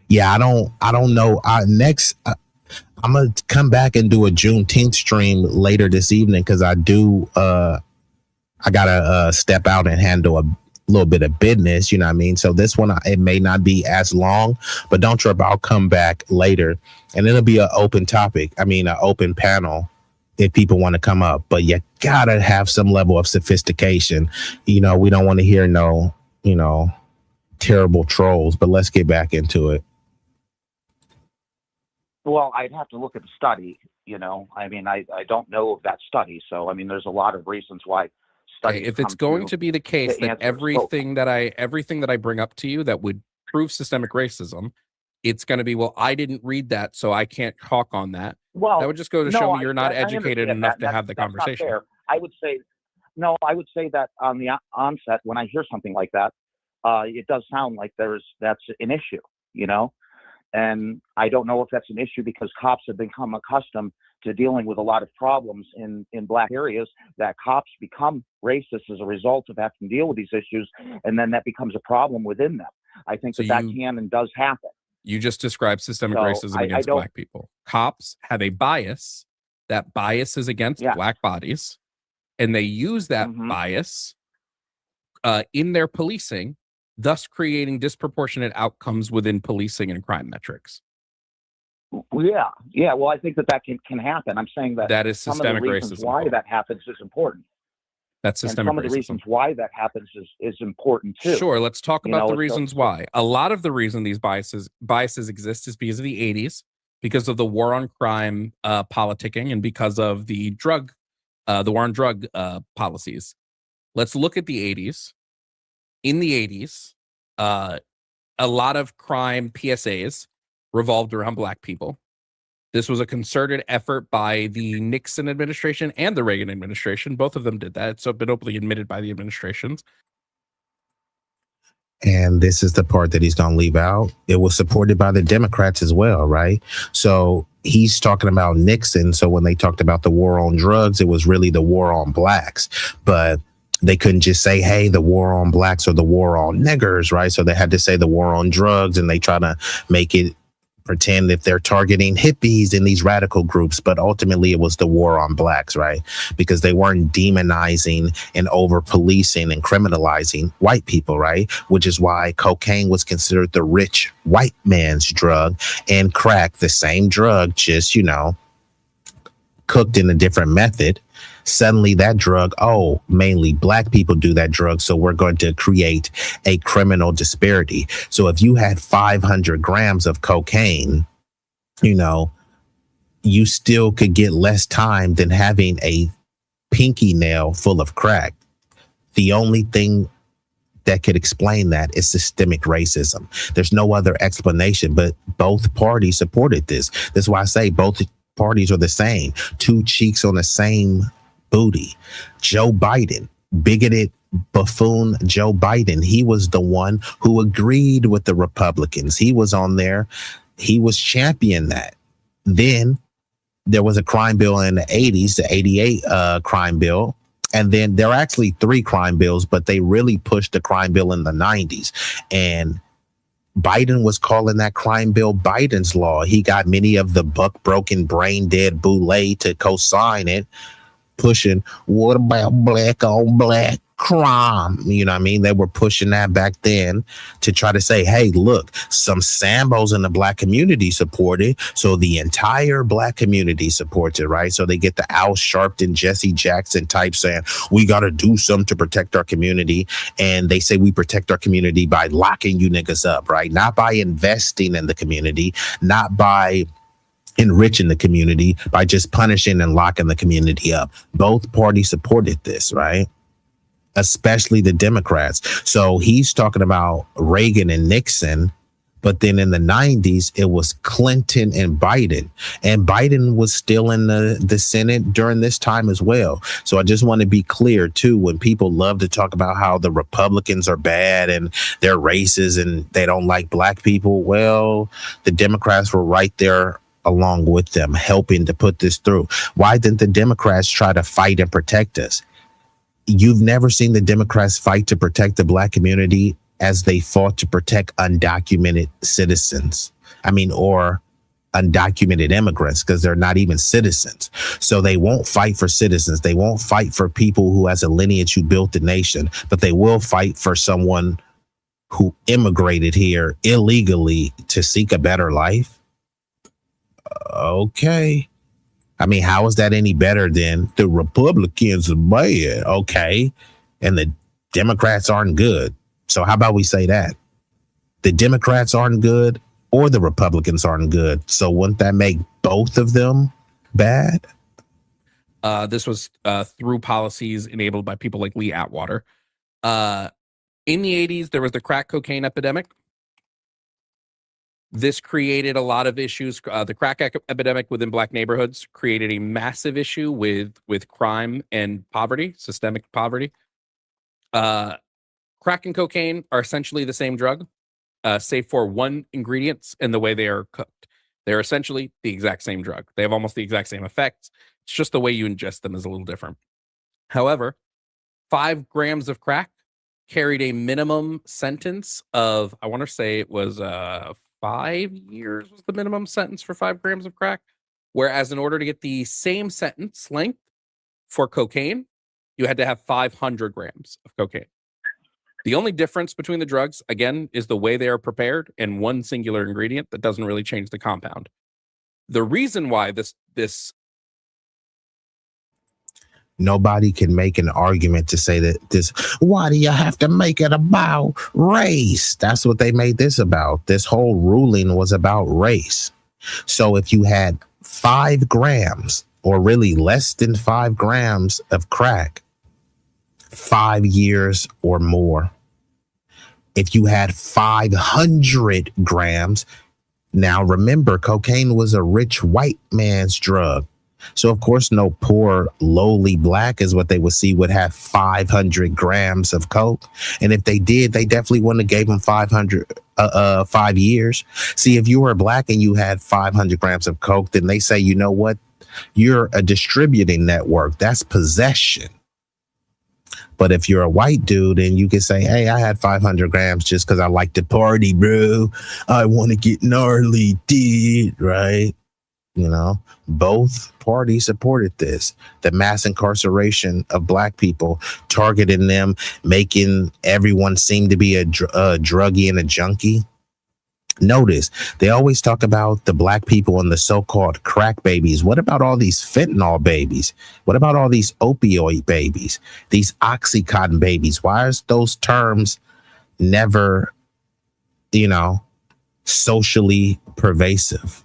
Yeah, I don't know. I'm gonna come back and do a Juneteenth stream later this evening, because I gotta step out and handle a little bit of business, you know what I mean? So this one, it may not be as long, but don't trip, I'll come back later and it'll be an open topic. I mean, an open panel if people want to come up, but you gotta have some level of sophistication. You know, we don't want to hear no, terrible trolls, but let's get back into it. Well, I'd have to look at the study, You know, I mean, I don't know of that study. So, I mean, there's a lot of reasons why studies. Okay, if it's going to be the case that everything that I bring up to you that would prove systemic racism, it's going to be, well, I didn't read that, so I can't talk on that. Well, that would just go to show me you're not educated enough to have the that's conversation. not fair. I would say that on the onset, when I hear something like that, it does sound like that's an issue, you know? And I don't know if that's an issue because cops have become accustomed to dealing with a lot of problems in black areas, that cops become racist as a result of having to deal with these issues. And then that becomes a problem within them. I think that can and does happen. You just described systemic racism against black people. Cops have a bias. That bias is against black bodies. And they use that bias in their policing, thus creating disproportionate outcomes within policing and crime metrics. Yeah. Well, I think that can happen. I'm saying that is systemic some of the reasons racism. Why that happens is important. That's systemic and some racism. of the reasons why that happens is important too. Sure, let's talk about the reasons why. A lot of the reason these biases exist is because of the 80s, because of the war on crime politicking, and because of the war on drug policies. Let's look at the 80s. In the 80s, a lot of crime PSAs revolved around black people. This was a concerted effort by the Nixon administration and the Reagan administration. Both of them did that. It's been openly admitted by the administrations. And this is the part that he's going to leave out. It was supported by the Democrats as well, right? So he's talking about Nixon. So when they talked about the war on drugs, it was really the war on blacks. But they couldn't just say, hey, the war on blacks or the war on niggers, right? So they had to say the war on drugs, and they try to make it pretend if they're targeting hippies in these radical groups, but ultimately it was the war on blacks, right? Because they weren't demonizing and over policing and criminalizing white people, right? Which is why cocaine was considered the rich white man's drug, and crack, the same drug, just, cooked in a different method. Suddenly that drug, mainly black people do that drug, so we're going to create a criminal disparity. So if you had 500 grams of cocaine, you still could get less time than having a pinky nail full of crack. The only thing that could explain that is systemic racism. There's no other explanation, but both parties supported this. That's why I say both parties are the same. Two cheeks on the same booty. Joe Biden, bigoted buffoon Joe Biden, he was the one who agreed with the Republicans. He was on there. He was championing that. Then there was a crime bill in the 80s, the 88 crime bill. And then there are actually 3 crime bills, but they really pushed the crime bill in the 90s. And Biden was calling that crime bill Biden's law. He got many of the buck broken, brain dead boule to co-sign it, pushing, what about black on black crime? You know what I mean? They were pushing that back then to try to say, hey, look, some Sambos in the black community support it, so the entire black community supports it, right? So they get the Al Sharpton, Jesse Jackson type saying, we got to do something to protect our community. And they say we protect our community by locking you niggas up, right? Not by investing in the community, not by enriching the community, by just punishing and locking the community up. Both parties supported this, right? Especially the Democrats. So he's talking about Reagan and Nixon, but then in the 90s, it was Clinton and Biden. And Biden was still in the Senate during this time as well. So I just want to be clear, too, when people love to talk about how the Republicans are bad and they're racist and they don't like black people. Well, the Democrats were right there along with them, helping to put this through. Why didn't the Democrats try to fight and protect us? You've never seen the Democrats fight to protect the black community as they fought to protect undocumented citizens. Or undocumented immigrants, because they're not even citizens. So they won't fight for citizens. They won't fight for people who has a lineage who built the nation, but they will fight for someone who immigrated here illegally to seek a better life. Okay. How is that any better than the Republicans are bad? Okay. And the Democrats aren't good. So how about we say that? The Democrats aren't good or the Republicans aren't good. So wouldn't that make both of them bad? This was through policies enabled by people like Lee Atwater. In the 80s, there was the crack cocaine epidemic. This created a lot of issues. The crack epidemic within Black neighborhoods created a massive issue with crime and poverty, systemic poverty. Crack and cocaine are essentially the same drug, save for one ingredients and the way they are cooked. They're essentially the exact same drug. They have almost the exact same effects. It's just the way you ingest them is a little different. However, 5 grams of crack carried a minimum sentence of, I want to say it was 5 years was the minimum sentence for 5 grams of crack. Whereas in order to get the same sentence length for cocaine, you had to have 500 grams of cocaine. The only difference between the drugs, again, is the way they are prepared and one singular ingredient that doesn't really change the compound. The reason why this Nobody can make an argument to say that this, why do you have to make it about race? That's what they made this about. This whole ruling was about race. So if you had 5 grams or really less than 5 grams of crack, 5 years or more. If you had 500 grams, now remember, cocaine was a rich white man's drug. So, of course, no poor, lowly black is what they would see would have 500 grams of coke. And if they did, they definitely wouldn't have gave them 5 years. See, if you were black and you had 500 grams of coke, then they say, you know what? You're a distributing network. That's possession. But if you're a white dude and you can say, hey, I had 500 grams just because I like to party, bro. I want to get gnarly, dude, right? You know, both parties supported this. The mass incarceration of black people, targeting them, making everyone seem to be a druggie and a junkie. Notice, they always talk about the black people and the so-called crack babies. What about all these fentanyl babies? What about all these opioid babies? These Oxycontin babies? Why are those terms never, socially pervasive?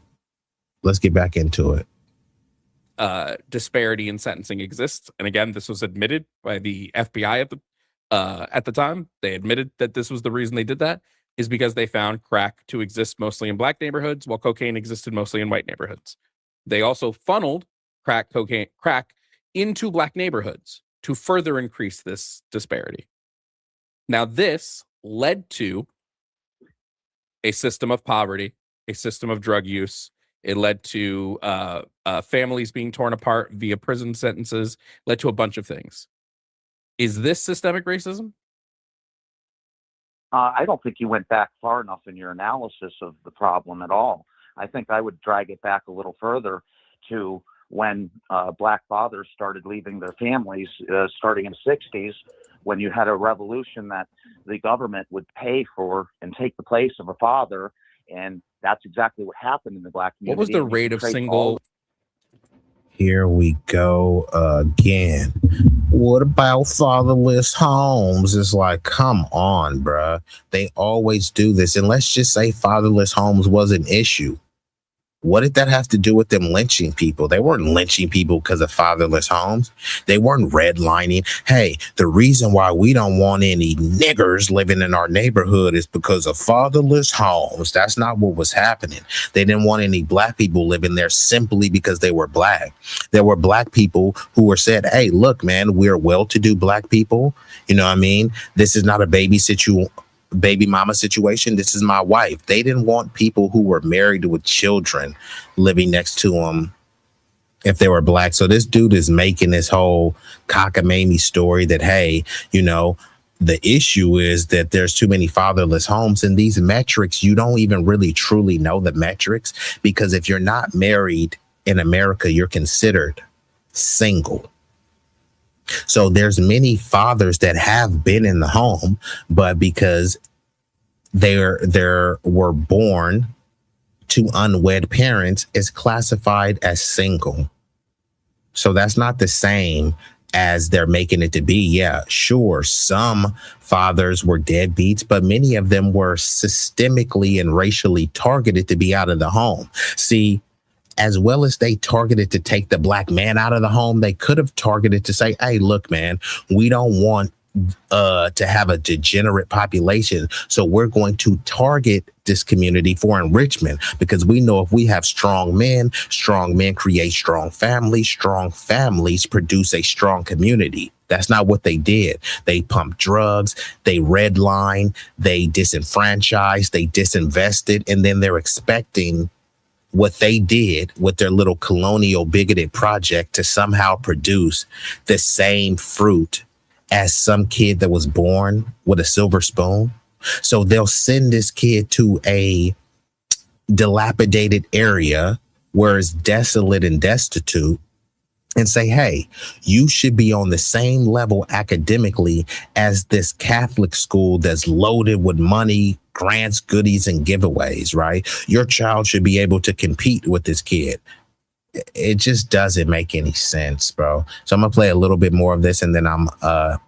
Let's get back into it. Disparity in sentencing exists. And again, this was admitted by the FBI at the time. They admitted that this was the reason they did that, is because they found crack to exist mostly in black neighborhoods while cocaine existed mostly in white neighborhoods. They also funneled crack into black neighborhoods to further increase this disparity. Now, this led to a system of poverty, a system of drug use. It led to families being torn apart via prison sentences, led to a bunch of things. Is this systemic racism? I don't think you went back far enough in your analysis of the problem at all. I think I would drag it back a little further to when black fathers started leaving their families, starting in the 60s, when you had a revolution that the government would pay for and take the place of a father. And that's exactly what happened in the black community. What was the rate of single? Here we go again. What about fatherless homes? It's like, come on, bruh. They always do this. And let's just say fatherless homes was an issue. What did that have to do with them lynching people? They weren't lynching people because of fatherless homes. They weren't redlining. Hey, the reason why we don't want any niggers living in our neighborhood is because of fatherless homes. That's not what was happening. They didn't want any black people living there simply because they were black. There were black people who were said, hey, look, man, we're well-to-do black people. You know what I mean? This is not a baby mama situation. This is my wife. They didn't want people who were married with children living next to them if they were black. So this dude is making this whole cockamamie story that, hey, the issue is that there's too many fatherless homes. And these metrics, you don't even really truly know the metrics, because if you're not married in America, you're considered single. So there's many fathers that have been in the home, but because they were born to unwed parents, is classified as single. So that's not the same as they're making it to be. Yeah, sure, some fathers were deadbeats, but many of them were systemically and racially targeted to be out of the home. See, as well as they targeted to take the black man out of the home, they could have targeted to say, hey, look, man, we don't want to have a degenerate population. So we're going to target this community for enrichment, because we know if we have strong men create strong families produce a strong community. That's not what they did. They pumped drugs, they redlined, they disenfranchised, they disinvested, and then they're expecting what they did with their little colonial bigoted project to somehow produce the same fruit as some kid that was born with a silver spoon. So they'll send this kid to a dilapidated area where it's desolate and destitute and say, hey, you should be on the same level academically as this Catholic school that's loaded with money, grants, goodies, and giveaways, right? Your child should be able to compete with this kid. It just doesn't make any sense, bro. So I'm gonna play a little bit more of this, and then I'm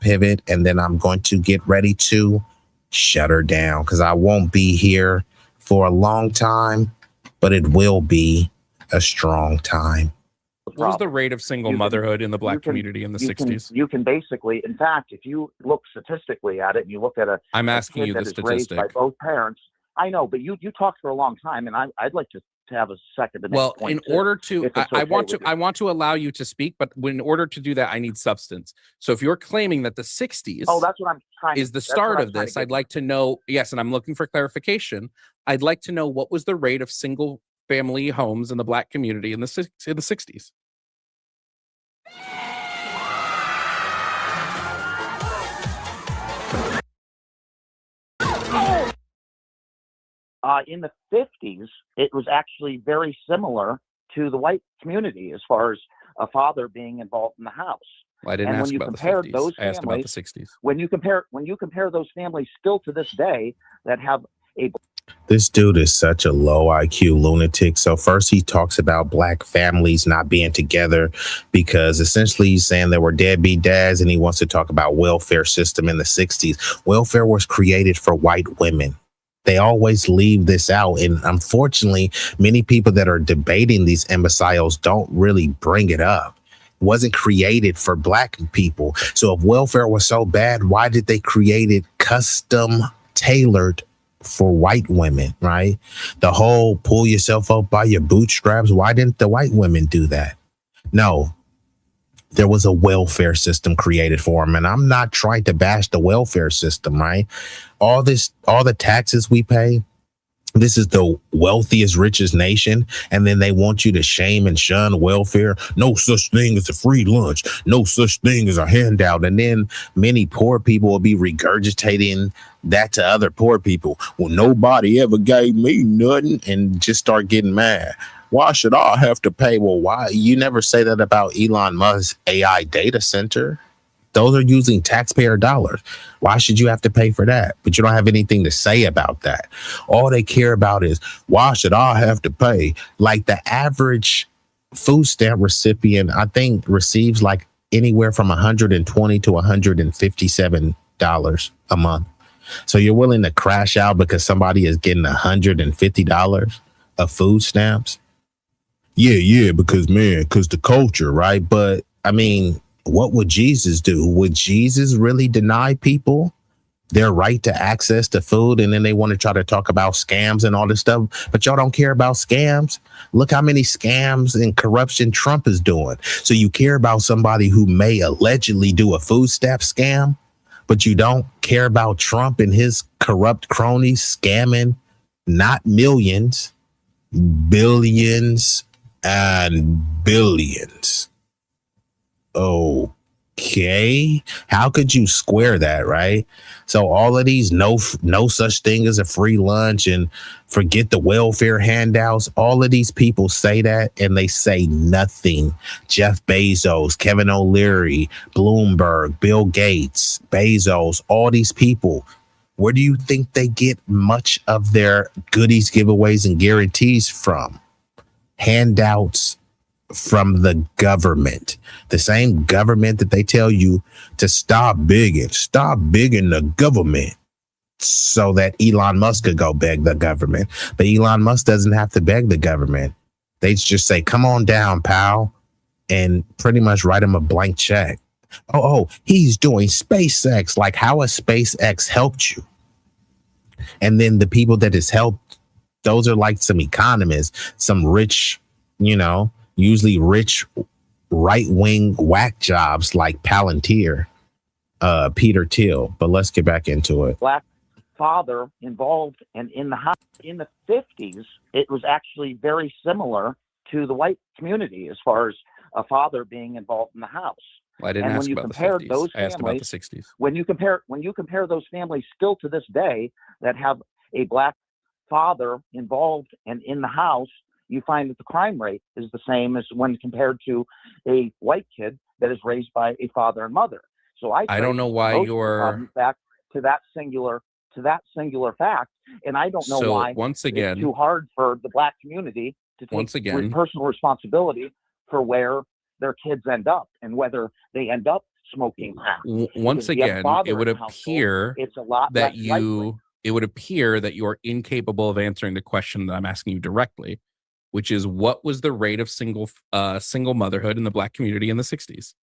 pivot, and then I'm going to get ready to shut her down, because I won't be here for a long time, but it will be a strong time. What was the rate of single motherhood in the black community in the 60s? You can basically, in fact, if you look statistically at it, and you look at I'm asking you the statistic. By both parents. I know, but you talked for a long time, and I'd like to have a second to make a point. In order to, I want to allow you to speak, but in order to do that, I need substance. So if you're claiming that the 60s that's what I'm trying is the start of this, I'd like to know, yes, and I'm looking for clarification. I'd like to know what was the rate of single family homes in the black community in the 60s. In the 50s, it was actually very similar to the white community as far as a father being involved in the house. Well, I didn't ask about the 50s. I asked about the 60s. When you compare those families still to this day that have a... This dude is such a low IQ lunatic. So first he talks about black families not being together because essentially he's saying there were deadbeat dads, and he wants to talk about welfare system in the 60s. Welfare was created for white women. They always leave this out. And unfortunately, many people that are debating these imbeciles don't really bring it up. It wasn't created for black people. So if welfare was so bad, why did they create it custom tailored for white women, right? The whole pull yourself up by your bootstraps. Why didn't the white women do that? No, there was a welfare system created for them. And I'm not trying to bash the welfare system, right? All the taxes we pay, this is the wealthiest, richest nation. And then they want you to shame and shun welfare. No such thing as a free lunch. No such thing as a handout. And then many poor people will be regurgitating that to other poor people. Well, nobody ever gave me nothing, and just start getting mad. Why should I have to pay? Well, why? You never say that about Elon Musk's AI data center. Those are using taxpayer dollars. Why should you have to pay for that? But you don't have anything to say about that. All they care about is, why should I have to pay? Like the average food stamp recipient, I think, receives like anywhere from $120 to $157 a month. So you're willing to crash out because somebody is getting $150 of food stamps? Yeah, because the culture, right? But I mean, what would Jesus do? Would Jesus really deny people their right to access to food? And then they want to try to talk about scams and all this stuff, but y'all don't care about scams. Look how many scams and corruption Trump is doing. So you care about somebody who may allegedly do a food stamp scam, but you don't care about Trump and his corrupt cronies scamming not millions, billions and billions. Okay, how could you square that, right? So all of these no such thing as a free lunch and forget the welfare handouts, all of these people say that and they say nothing. Jeff Bezos, Kevin O'Leary, Bloomberg, Bill Gates, Bezos, all these people, where do you think they get much of their goodies, giveaways, and guarantees from? Handouts from the government, the same government that they tell you to stop begging the government so that Elon Musk could go beg the government. But Elon Musk doesn't have to beg the government. They just say, come on down, pal, and pretty much write him a blank check. Oh, he's doing SpaceX. Like, how has SpaceX helped you? And then the people that has helped, those are like some economists, some rich, usually rich right-wing whack jobs like Palantir, Peter Thiel. But let's get back into it. Black father involved, and in the 50s, it was actually very similar to the white community as far as a father being involved in the house. Well, I didn't ask about the 50s. I asked about the 60s. When you compare those families still to this day that have a black father involved and in the house, you find that the crime rate is the same as when compared to a white kid that is raised by a father and mother. So I don't know why you're back to that singular fact, and I don't know why once again it's too hard for the black community to take personal responsibility for where their kids end up and whether they end up smoking crack. Once again, it would appear that you're incapable of answering the question that I'm asking you directly, which is, what was the rate of single motherhood in the black community in the 60s?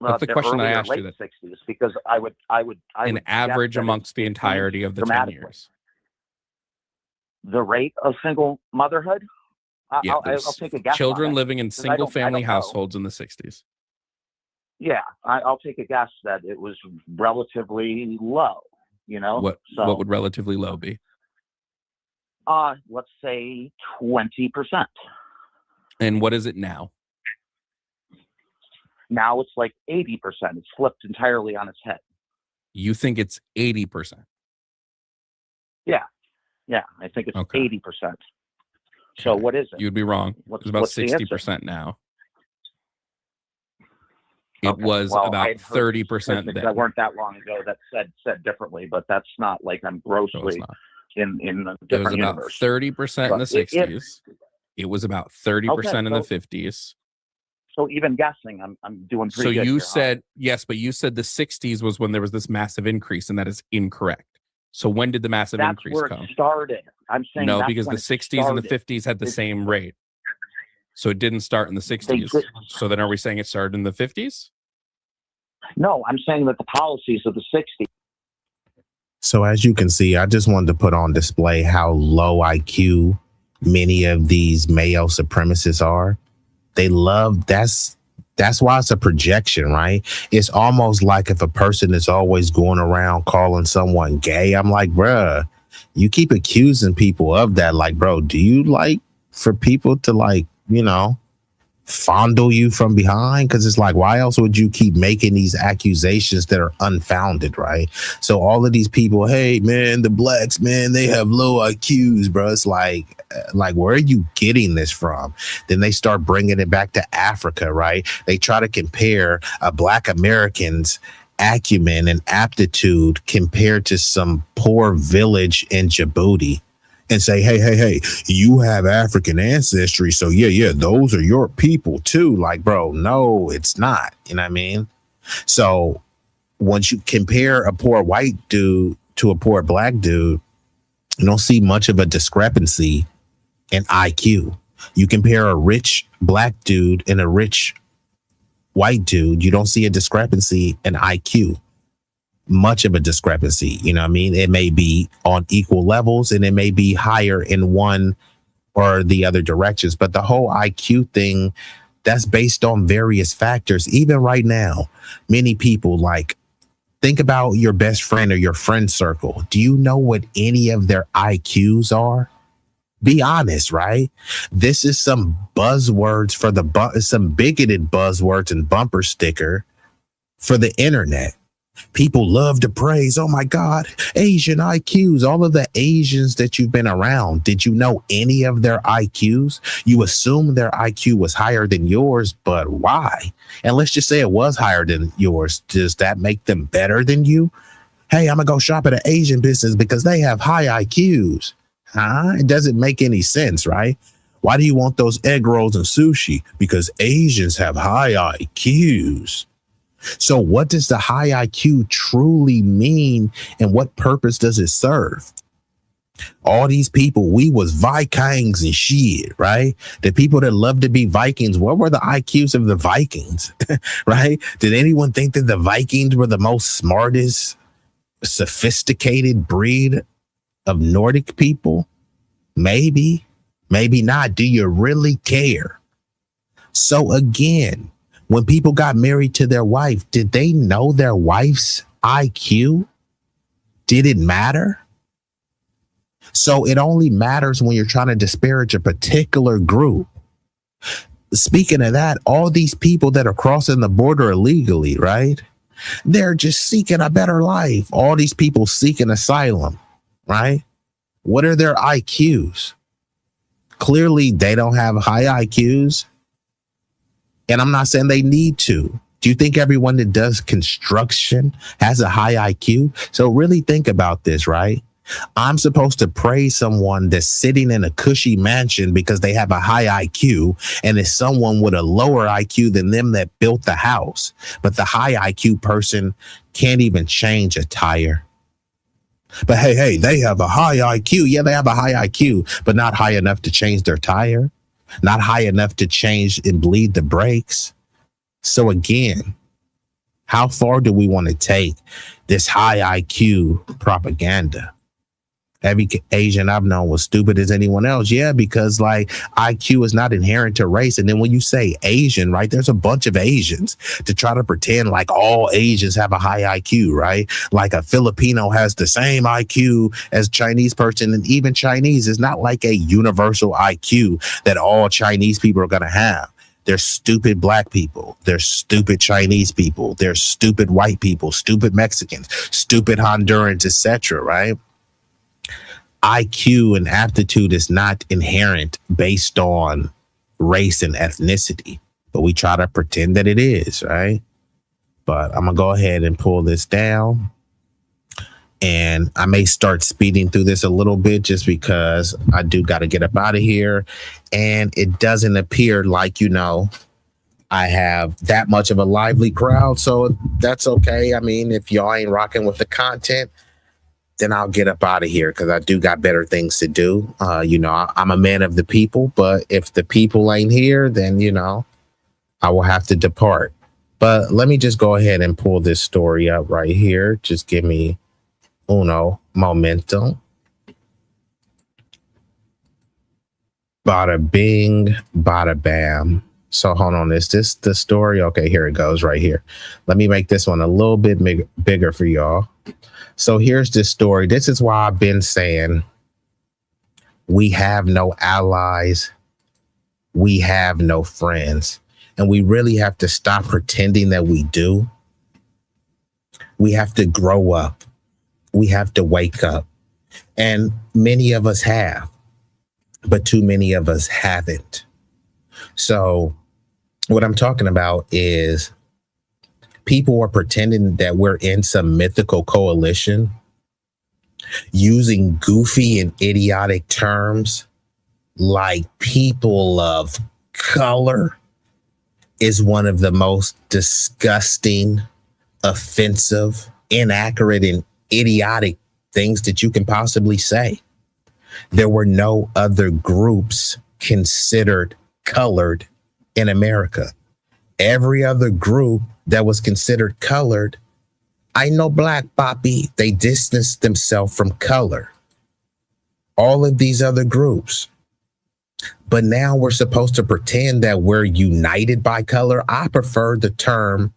That's the question I asked you. That 60s, because I would an average amongst the entirety of the 10 years. The rate of single motherhood? Yeah, I'll take a guess. Children living in single family households in the 60s. Yeah, I'll take a guess that it was relatively low. What would relatively low be? Let's say 20%. And what is it now? Now it's like 80%. It's flipped entirely on its head. You think it's 80%? Yeah, I think it's 80%. So what is it? You'd be wrong. It's about 60% now. It was about 30% then. That weren't that long ago that said differently, but that's not like I'm grossly in a different universe. It was about 30% in the 60s. It was about 30% in the 50s. So even guessing, I'm doing pretty good. So you said, yes, but you said the 60s was when there was this massive increase, and that is incorrect. So when did the massive increase come? That's where it started. I'm saying no, because the 60s and the 50s had the same rate. So it didn't start in the 60s. So then are we saying it started in the 50s? No, I'm saying that the policies of the 60s. So as you can see, I just wanted to put on display how low IQ many of these male supremacists are. They love, that's why it's a projection, right? It's almost like if a person is always going around calling someone gay, I'm like, bruh, you keep accusing people of that. Like, bro, do you like for people to like, fondle you from behind? Because it's like, why else would you keep making these accusations that are unfounded, right? So all of these people, hey man, the blacks, man, they have low IQs, bro. It's like where are you getting this from? Then they start bringing it back to Africa, right? They try to compare a black American's acumen and aptitude compared to some poor village in Djibouti, and say, hey, you have African ancestry, so yeah, those are your people too. Like, bro, no, it's not. You know what I mean? So once you compare a poor white dude to a poor black dude, you don't see much of a discrepancy in IQ. You compare a rich black dude and a rich white dude, you don't see a discrepancy in IQ. Much of a discrepancy, you know what I mean? It may be on equal levels and it may be higher in one or the other directions, but the whole IQ thing, that's based on various factors. Even right now, many people, like, think about your best friend or your friend circle. Do you know what any of their IQs are? Be honest, right? This is some buzzwords for some bigoted buzzwords and bumper sticker for the internet. People love to praise, oh my God, Asian IQs, all of the Asians that you've been around. Did you know any of their IQs? You assume their IQ was higher than yours, but why? And let's just say it was higher than yours. Does that make them better than you? Hey, I'm gonna go shop at an Asian business because they have high IQs. It doesn't make any sense, right? Why do you want those egg rolls and sushi? Because Asians have high IQs. So what does the high IQ truly mean, and what purpose does it serve? All these people, we was Vikings and shit, right? The people that love to be Vikings, what were the IQs of the Vikings, right? Did anyone think that the Vikings were the most smartest, sophisticated breed of Nordic people? Maybe, maybe not. Do you really care? So again, when people got married to their wife, did they know their wife's IQ? Did it matter? So it only matters when you're trying to disparage a particular group. Speaking of that, all these people that are crossing the border illegally, right? They're just seeking a better life. All these people seeking asylum, right? What are their IQs? Clearly, they don't have high IQs. And I'm not saying they need to. Do you think everyone that does construction has a high IQ? So really think about this, right? I'm supposed to praise someone that's sitting in a cushy mansion because they have a high IQ, and it's someone with a lower IQ than them that built the house. But the high IQ person can't even change a tire. But hey, they have a high IQ. Yeah, they have a high IQ, but not high enough to change their tire, not high enough to change and bleed the brakes. So again, how far do we want to take this high IQ propaganda? Every Asian I've known was stupid as anyone else. Yeah, because like IQ is not inherent to race. And then when you say Asian, right, there's a bunch of Asians to try to pretend like all Asians have a high IQ, right? Like a Filipino has the same IQ as a Chinese person. And even Chinese is not like a universal IQ that all Chinese people are going to have. There's stupid black people. There's stupid Chinese people. There's stupid white people, stupid Mexicans, stupid Hondurans, etc., right? IQ and aptitude is not inherent based on race and ethnicity, but we try to pretend that it is, right? But I'm going to go ahead and pull this down. And I may start speeding through this a little bit just because I do got to get up out of here. And it doesn't appear like, I have that much of a lively crowd. So that's okay. I mean, if y'all ain't rocking with the content, then I'll get up out of here because I do got better things to do. I'm a man of the people, but if the people ain't here, then, I will have to depart. But let me just go ahead and pull this story up right here. Just give me uno momento. Bada bing, bada bam. So hold on, is this the story? Okay, here it goes right here. Let me make this one a little bit bigger for y'all. So here's this story. This is why I've been saying we have no allies. We have no friends. And we really have to stop pretending that we do. We have to grow up. We have to wake up. And many of us have, but too many of us haven't. So what I'm talking about is people are pretending that we're in some mythical coalition, using goofy and idiotic terms like people of color is one of the most disgusting, offensive, inaccurate, and idiotic things that you can possibly say. There were no other groups considered colored in America. Every other group that was considered colored, I know black, Poppy, they distanced themselves from color. All of these other groups. But now we're supposed to pretend that we're united by color. I prefer the term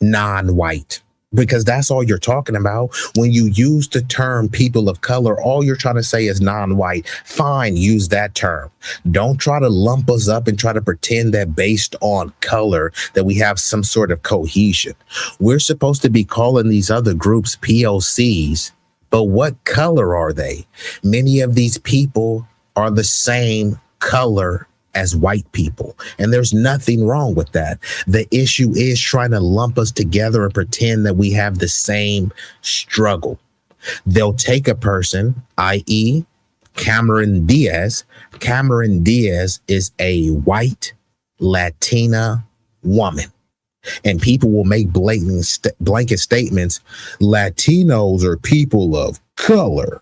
non-white because that's all you're talking about. When you use the term people of color, all you're trying to say is non-white. Fine, use that term. Don't try to lump us up and try to pretend that based on color that we have some sort of cohesion. We're supposed to be calling these other groups POCs, but what color are they? Many of these people are the same color as white people. And there's nothing wrong with that. The issue is trying to lump us together and pretend that we have the same struggle. They'll take a person, i.e. Cameron Diaz. Cameron Diaz is a white Latina woman. And people will make blanket statements. Latinos are people of color.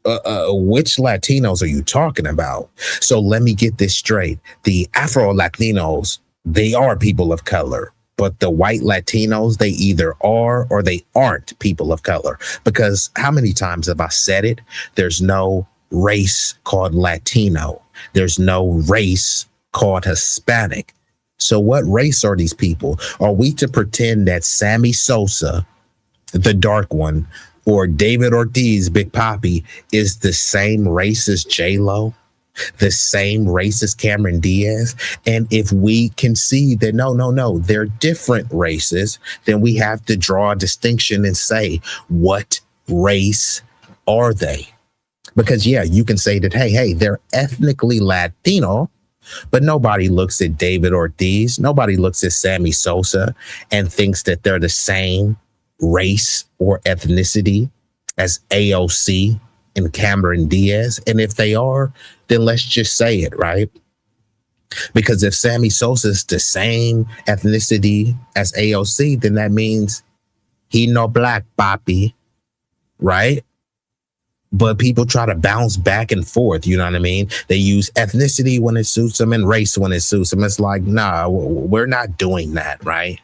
which Latinos are you talking about? So let me get this straight. The Afro Latinos, they are people of color, but the white Latinos, they either are or they aren't people of color. Because how many times have I said it? There's no race called Latino. There's no race called Hispanic. So what race are these people? Are we to pretend that Sammy Sosa, the dark one, or David Ortiz, Big Papi, is the same race as J-Lo, the same race as Cameron Diaz? And if we concede that no, they're different races, then we have to draw a distinction and say, what race are they? Because, yeah, you can say that, hey, they're ethnically Latino, but nobody looks at David Ortiz, nobody looks at Sammy Sosa and thinks that they're the same race or ethnicity as AOC and Cameron Diaz. And if they are, then let's just say it, right? Because if Sammy Sosa is the same ethnicity as AOC, then that means he no black, papi, right? But people try to bounce back and forth, you know what I mean? They use ethnicity when it suits them and race when it suits them. It's like, nah, we're not doing that, right?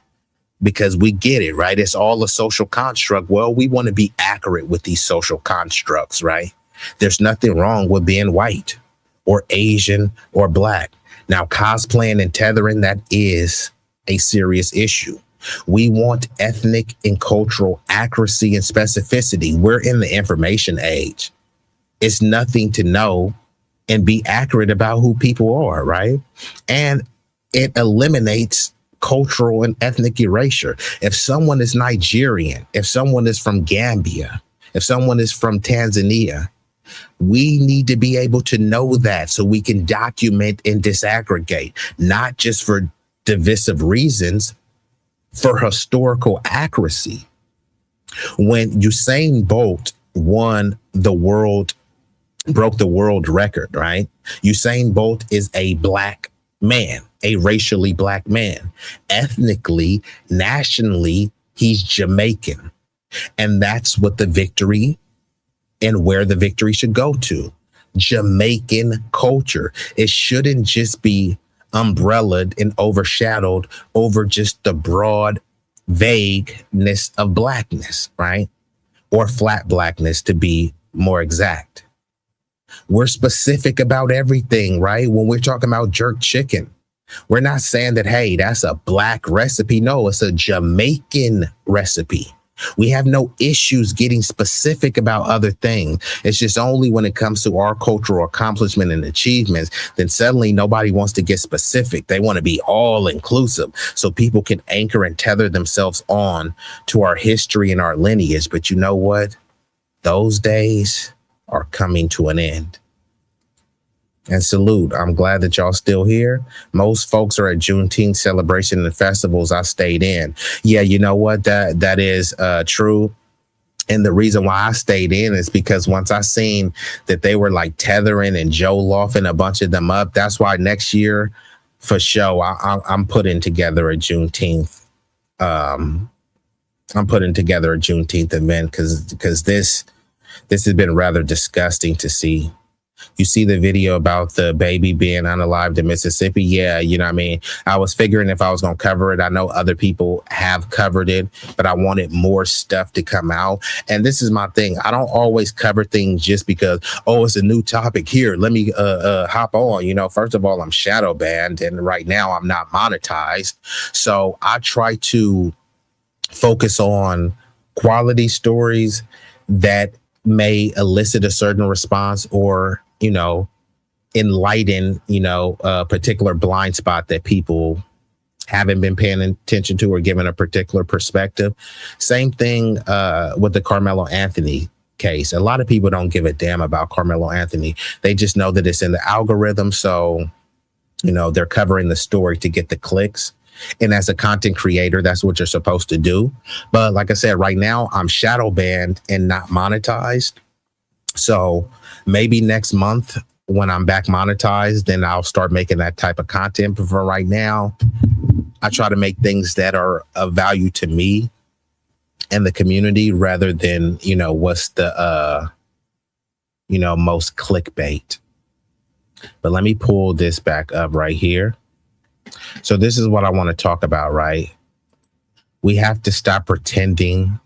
Because we get it, right? It's all a social construct. Well, we want to be accurate with these social constructs, right? There's nothing wrong with being white or Asian or black. Now, cosplaying and tethering, that is a serious issue. We want ethnic and cultural accuracy and specificity. We're in the information age. It's nothing to know and be accurate about who people are, right? And it eliminates cultural and ethnic erasure. If someone is Nigerian, if someone is from Gambia, if someone is from Tanzania, we need to be able to know that so we can document and disaggregate, not just for divisive reasons, for historical accuracy. When Usain Bolt broke the world record, right? Usain Bolt is a black man, a racially black man. Ethnically, nationally, he's Jamaican. And that's what the victory and where the victory should go to. Jamaican culture. It shouldn't just be umbrellaed and overshadowed over just the broad vagueness of blackness, right? Or flat blackness, to be more exact. We're specific about everything, right? When we're talking about jerk chicken, we're not saying that, hey, that's a black recipe. No, it's a Jamaican recipe. We have no issues getting specific about other things. It's just only when it comes to our cultural accomplishment and achievements, then suddenly nobody wants to get specific. They want to be all inclusive so people can anchor and tether themselves on to our history and our lineage. But you know what? Those days are coming to an end. And salute. I'm glad that y'all still here. Most folks are at Juneteenth celebration and festivals. I stayed in. Yeah, you know what? That is true. And the reason why I stayed in is because once I seen that they were like tethering and Joe Loffing a bunch of them up, that's why next year, for sure, I'm putting together a Juneteenth. I'm putting together a Juneteenth event because this has been rather disgusting to see. You see the video about the baby being unalived in Mississippi? Yeah, you know what I mean? I was figuring if I was going to cover it. I know other people have covered it, but I wanted more stuff to come out. And this is my thing. I don't always cover things just because, oh, it's a new topic here. Let me hop on. You know, first of all, I'm shadow banned, and right now I'm not monetized. So I try to focus on quality stories that may elicit a certain response or, you know, enlighten, you know, a particular blind spot that people haven't been paying attention to or given a particular perspective. Same thing with the Carmelo Anthony case. A lot of people don't give a damn about Carmelo Anthony. They just know that it's in the algorithm. So, you know, they're covering the story to get the clicks. And as a content creator, that's what you're supposed to do. But like I said, right now I'm shadow banned and not monetized. So maybe next month when I'm back monetized, then I'll start making that type of content. But for right now, I try to make things that are of value to me and the community rather than, you know, what's the most clickbait. But let me pull this back up right here. So this is what I want to talk about, right? We have to stop pretending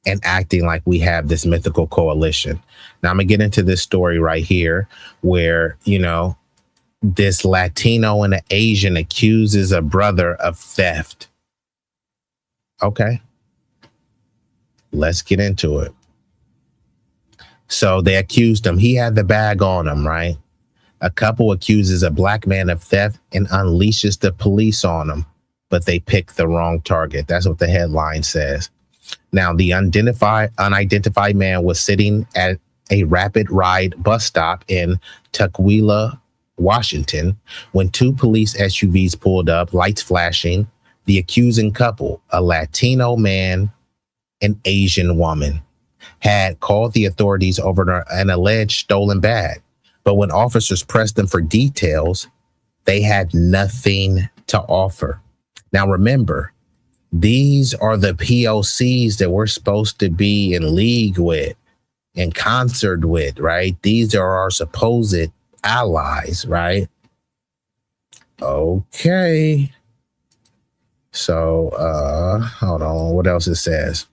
and acting like we have this mythical coalition. Now I'm gonna get into this story right here where, this Latino and an Asian accuses a brother of theft. Okay. Let's get into it. So they accused him. He had the bag on him, right? A couple accuses a black man of theft and unleashes the police on him, but they picked the wrong target. That's what the headline says. Now, the unidentified man was sitting at a rapid ride bus stop in Tukwila, Washington, when two police SUVs pulled up, lights flashing. The accusing couple, a Latino man and Asian woman, had called the authorities over an alleged stolen bag. But when officers pressed them for details, they had nothing to offer. Now, remember, these are the POCs that we're supposed to be in league with, in concert with, right? These are our supposed allies, right? Okay. So, hold on. What else it says?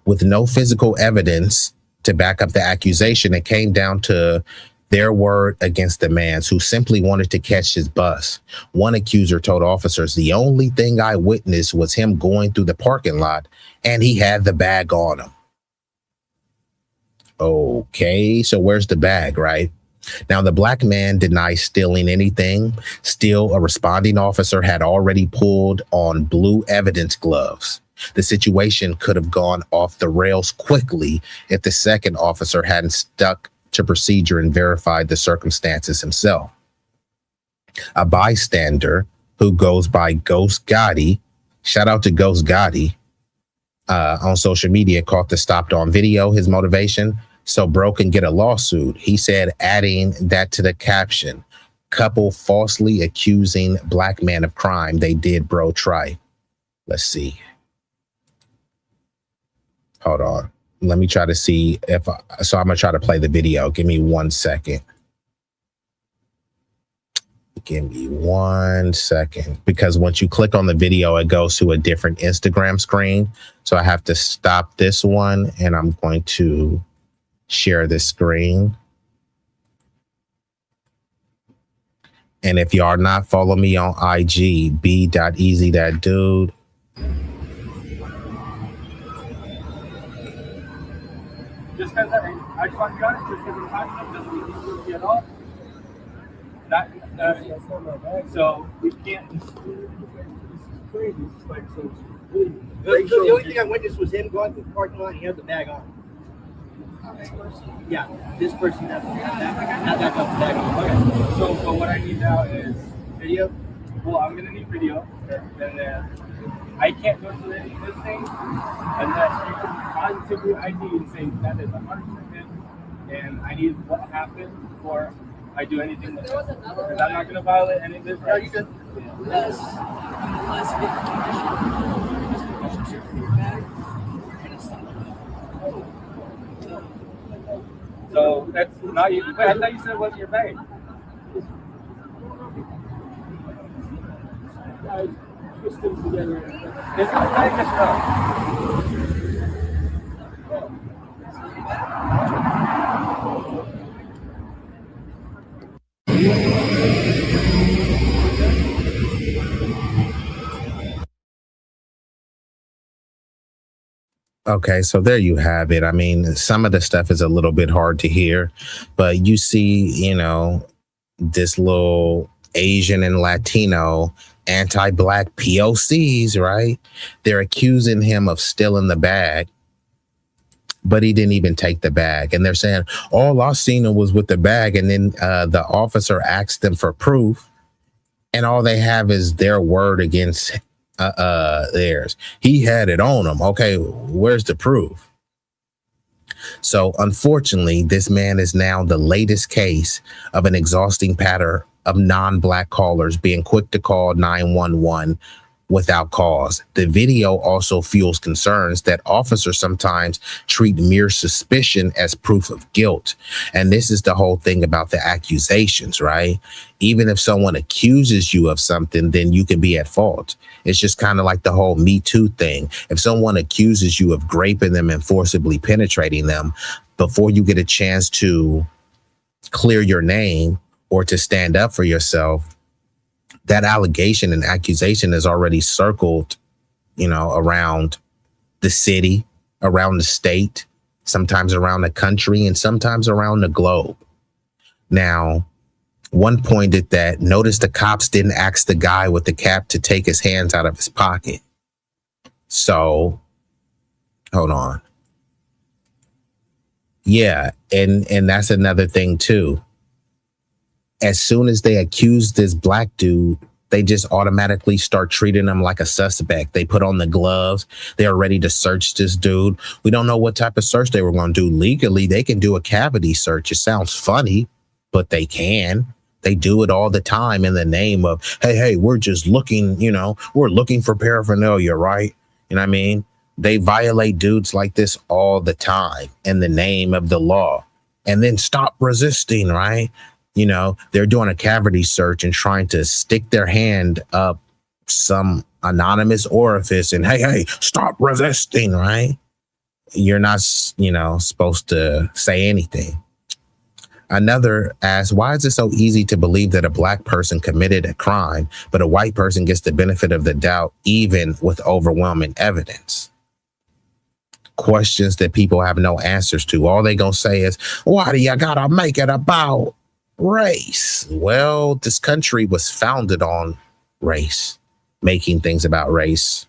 With no physical evidence to back up the accusation, it came down to their word against the man's, who simply wanted to catch his bus. One accuser told officers, "The only thing I witnessed was him going through the parking lot and he had the bag on him." Okay, so where's the bag, right? Now, the black man denies stealing anything. Still, a responding officer had already pulled on blue evidence gloves. The situation could have gone off the rails quickly if the second officer hadn't stuck to procedure and verified the circumstances himself. A bystander who goes by Ghost Gotti, shout out to Ghost Gotti, on social media, caught the stopped on video. His motivation: so bro can get a lawsuit. He said, adding that to the caption, "Couple falsely accusing black man of crime. They did bro try." Let's see. Hold on. Let me try to see if so I'm gonna try to play the video. Give me 1 second. Give me 1 second, because once you click on the video, it goes to a different Instagram screen. So I have to stop this one, and I'm going to share this screen. And if you are not, follow me on IG, B.Eazy Dat Dude. Just because I just want to be honest, just because we're talking about doesn't mean he's guilty at all. So we can't. This is crazy. It's like so. The only thing I witnessed was him going to the parking lot and he had the bag on. This person? Yeah, this person had the bag on. Okay. So what I need now is video. Well, I'm gonna need video, and then I can't go through any of this thing unless you can positively ID and say that is 100% him, and I need what happened before I do anything with it. Because I'm not going to violate any of this. Right? You can. So that's not you. Wait, I thought you said it wasn't your bag. Twist them together. Is it like this stuff? Okay, so there you have it. I mean, some of the stuff is a little bit hard to hear, but you see, this little Asian and Latino anti-black POCs, right? They're accusing him of stealing the bag, but he didn't even take the bag. And they're saying, all I seen him was with the bag. And then the officer asked them for proof, and all they have is their word against theirs. He had it on him. Okay, where's the proof? So unfortunately, this man is now the latest case of an exhausting pattern of non-black callers being quick to call 911 without cause. The video also fuels concerns that officers sometimes treat mere suspicion as proof of guilt. And this is the whole thing about the accusations, right? Even if someone accuses you of something, then you can be at fault. It's just kind of like the whole Me Too thing. If someone accuses you of raping them and forcibly penetrating them, before you get a chance to clear your name or to stand up for yourself, that allegation and accusation is already circled, around the city, around the state, sometimes around the country, and sometimes around the globe. Now, one pointed that notice the cops didn't ask the guy with the cap to take his hands out of his pocket. So, hold on. Yeah, and that's another thing too. As soon as they accuse this black dude, they just automatically start treating him like a suspect. They put on the gloves. They are ready to search this dude. We don't know what type of search they were going to do. Legally, they can do a cavity search. It sounds funny, but they can. They do it all the time in the name of, hey, we're just looking, we're looking for paraphernalia, right? You know what I mean? They violate dudes like this all the time in the name of the law. And then stop resisting, right? They're doing a cavity search and trying to stick their hand up some anonymous orifice and, hey, stop resisting, right? You're not, supposed to say anything. Another asks, why is it so easy to believe that a black person committed a crime, but a white person gets the benefit of the doubt, even with overwhelming evidence? Questions that people have no answers to. All they gonna say is, why do you gotta make it about race? Well, this country was founded on race, making things about race.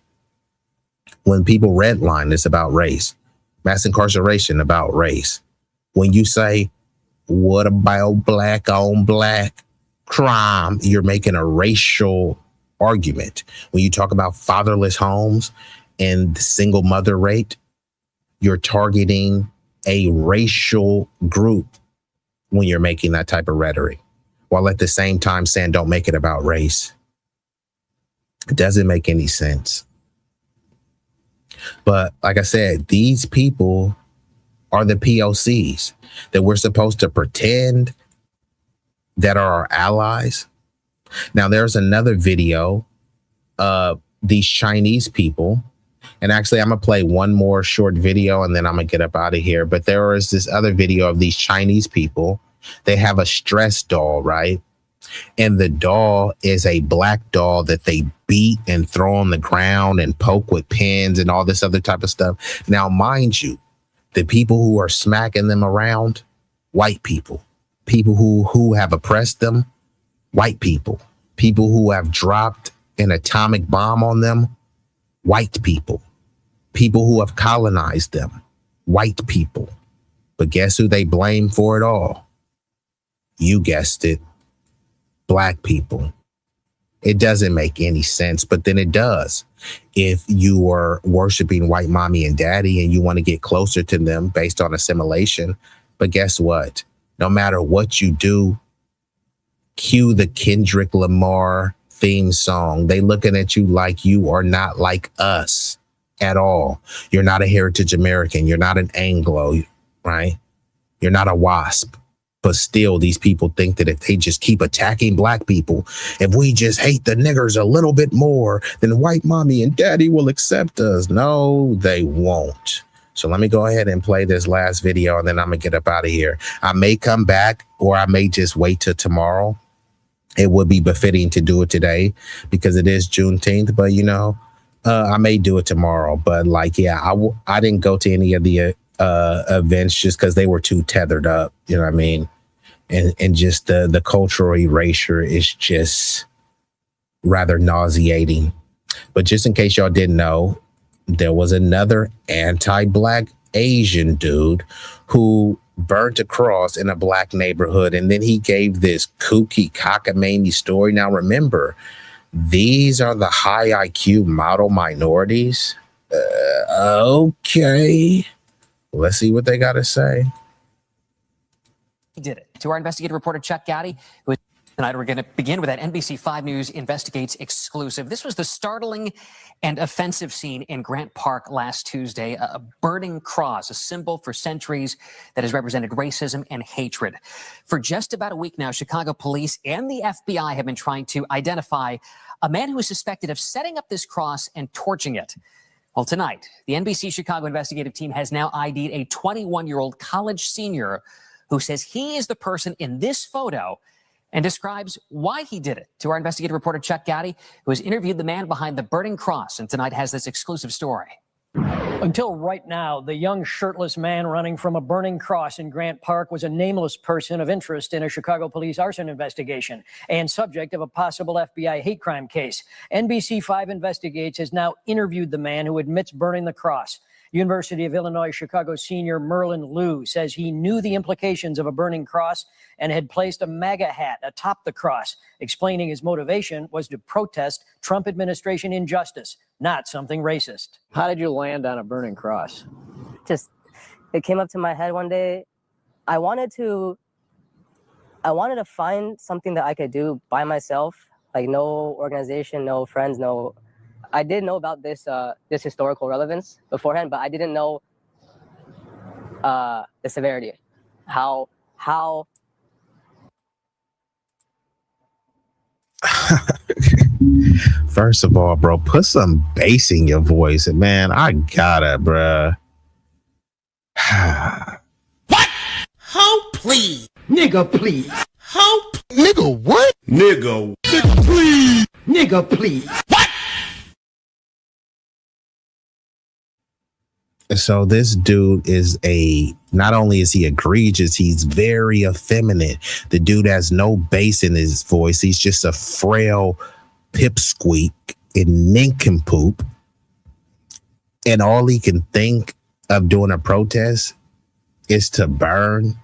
When people redline, it's about race. Mass incarceration, about race. When you say, what about black on black crime, you're making a racial argument. When you talk about fatherless homes and the single mother rate, you're targeting a racial group when you're making that type of rhetoric, while at the same time saying don't make it about race. It doesn't make any sense. But like I said, these people are the POCs that we're supposed to pretend that are our allies. Now, there's another video of these Chinese people. And actually, I'm going to play one more short video and then I'm going to get up out of here. But there is this other video of these Chinese people. They have a stress doll, right? And the doll is a black doll that they beat and throw on the ground and poke with pins and all this other type of stuff. Now, mind you, the people who are smacking them around, white people who have oppressed them, white people who have dropped an atomic bomb on them, white people who have colonized them, white people. But guess who they blame for it all? You guessed it, black people. It doesn't make any sense, but then it does. If you are worshiping white mommy and daddy and you want to get closer to them based on assimilation, but guess what? No matter what you do, cue the Kendrick Lamar theme song. They looking at you like you are not like us at all. You're not a heritage American. You're not an Anglo, right? You're not a WASP. But still, these people think that if they just keep attacking black people, if we just hate the niggers a little bit more, then white mommy and daddy will accept us. No, they won't. So let me go ahead and play this last video and then I'm going to get up out of here. I may come back or I may just wait till tomorrow. It would be befitting to do it today because it is Juneteenth, but I may do it tomorrow. But I didn't go to any of the events just because they were too tethered up. You know what I mean? And just the cultural erasure is just rather nauseating. But just in case y'all didn't know, there was another anti-black Asian dude who burnt a cross in a black neighborhood. And then he gave this kooky cockamamie story. Now, remember, these are the high IQ model minorities. Okay. Let's see what they got to say. He did it. To our investigative reporter, Chuck Gaddy, who Tonight, we're going to begin with that NBC5 News Investigates exclusive. This was the startling and offensive scene in Grant Park last Tuesday. A burning cross, a symbol for centuries that has represented racism and hatred. For just about a week now, Chicago police and the FBI have been trying to identify a man who is suspected of setting up this cross and torching it. Well, tonight, the NBC Chicago investigative team has now ID'd a 21-year-old college senior who says he is the person in this photo and describes why he did it. To our investigative reporter, ckery, who has interviewed the man behind the burning cross and tonight has this exclusive story. Until right now, the young shirtless man running from a burning cross in Grant Park was a nameless person of interest in a Chicago police arson investigation and subject of a possible FBI hate crime case. NBC5 Investigates has now interviewed the man who admits burning the cross. University of Illinois Chicago senior Merlin Liu says he knew the implications of a burning cross and had placed a MAGA hat atop the cross, explaining his motivation was to protest Trump administration injustice, not something racist. How did you land on a burning cross? Just, it came up to my head one day. I wanted to find something that I could do by myself, like no organization, no friends, no. I did know about this this historical relevance beforehand, but I didn't know the severity, how. First of all, bro, put some bass in your voice, and man, I gotta, bruh. What? How please? Nigga, please. How? Nigga, what? Nigga. Nigga, please. Nigga, please. What? So this dude is not only is he egregious, he's very effeminate. The dude has no bass in his voice. He's just a frail pipsqueak and nincompoop. And all he can think of doing a protest is to burn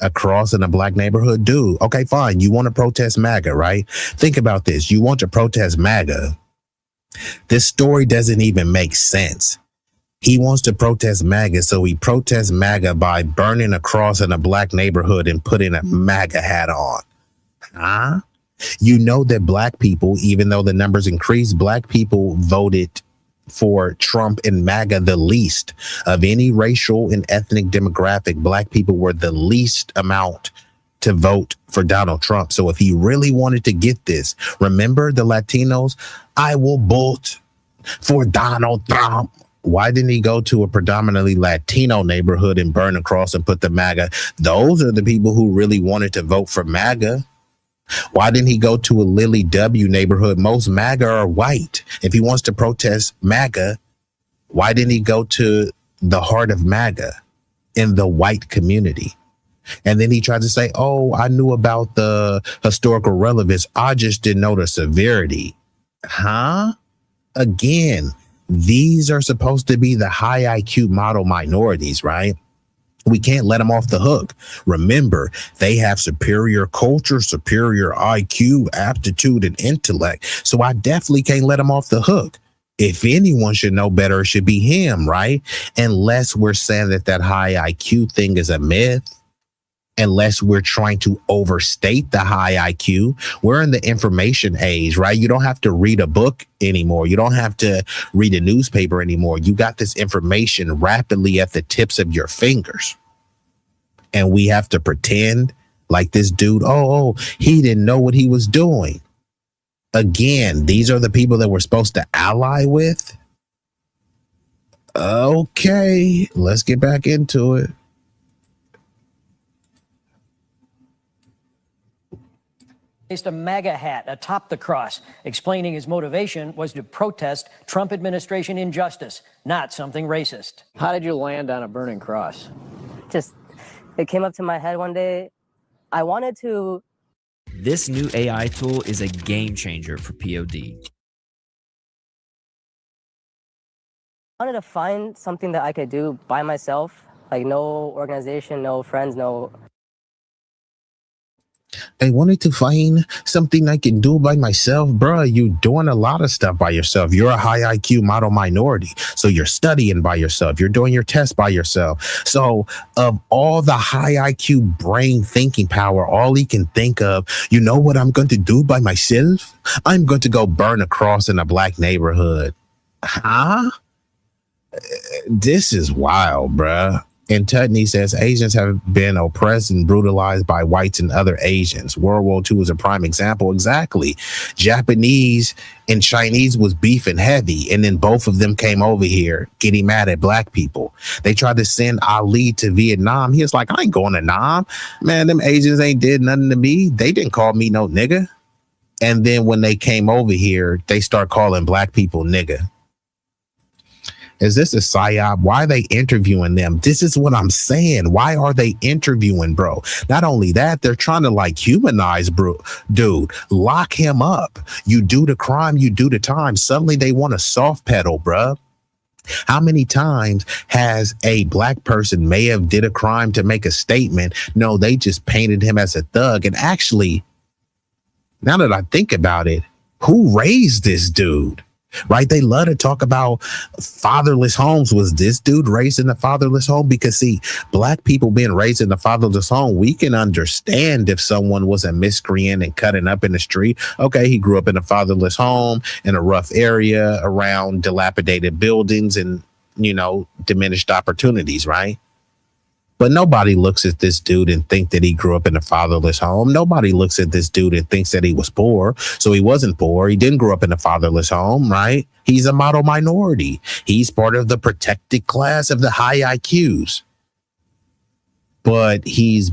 a cross in a black neighborhood. Dude, okay, fine. You want to protest MAGA, right? Think about this. You want to protest MAGA. This story doesn't even make sense. He wants to protest MAGA, so he protests MAGA by burning a cross in a black neighborhood and putting a MAGA hat on. Huh? You know that black people, even though the numbers increased, black people voted for Trump and MAGA the least of any racial and ethnic demographic. Black people were the least amount to vote for Donald Trump. So if he really wanted to get this, remember the Latinos, I will vote for Donald Trump. Why didn't he go to a predominantly Latino neighborhood and burn a cross and put the MAGA? Those are the people who really wanted to vote for MAGA. Why didn't he go to a Lily W neighborhood? Most MAGA are white. If he wants to protest MAGA, why didn't he go to the heart of MAGA in the white community? And then he tried to say, oh, I knew about the historical relevance. I just didn't know the severity. Huh? Again, these are supposed to be the high IQ model minorities, right? We can't let them off the hook. Remember, they have superior culture, superior IQ, aptitude, and intellect. So I definitely can't let them off the hook. If anyone should know better, it should be him, right? Unless we're saying that high IQ thing is a myth. Unless we're trying to overstate the high IQ. We're in the information age, right? You don't have to read a book anymore. You don't have to read a newspaper anymore. You got this information rapidly at the tips of your fingers. And we have to pretend like this dude, he didn't know what he was doing. Again, these are the people that we're supposed to ally with. Okay, let's get back into it. Placed a MAGA hat atop the cross, explaining his motivation was to protest Trump administration injustice, not something racist. How did you land on a burning cross? Just, it came up to my head one day. I wanted to. This new AI tool is a game changer for POD. I wanted to find something that I could do by myself, like no organization, no friends, no. I wanted to find something I can do by myself. Bruh, you doing a lot of stuff by yourself. You're a high IQ model minority. So you're studying by yourself. You're doing your tests by yourself. So of all the high IQ brain thinking power, all he can think of, you know what I'm going to do by myself? I'm going to go burn a cross in a black neighborhood. Huh? This is wild, bruh. And Tutney says Asians have been oppressed and brutalized by whites and other Asians. World War II is a prime example. Exactly. Japanese and Chinese was beefing heavy, and then both of them came over here getting mad at black people. They tried to send Ali to Vietnam. He was like, I ain't going to Nam. Man, them Asians ain't did nothing to me. They didn't call me no nigga. And then when they came over here, they start calling black people nigga. Is this a psyop? Why are they interviewing them? This is what I'm saying. Why are they interviewing, bro? Not only that, they're trying to like humanize, bro. Dude, lock him up. You do the crime, you do the time. Suddenly they want to soft pedal, bro. How many times has a black person may have did a crime to make a statement? No, they just painted him as a thug. And actually, now that I think about it, who raised this dude? Right? They love to talk about fatherless homes. Was this dude raised in a fatherless home? Because see, black people being raised in a fatherless home, we can understand if someone was a miscreant and cutting up in the street. Okay, he grew up in a fatherless home in a rough area around dilapidated buildings and, you know, diminished opportunities, right? But nobody looks at this dude and think that he grew up in a fatherless home. Nobody looks at this dude and thinks that he was poor. So he wasn't poor. He didn't grow up in a fatherless home, right? He's a model minority. He's part of the protected class of the high IQs. But he's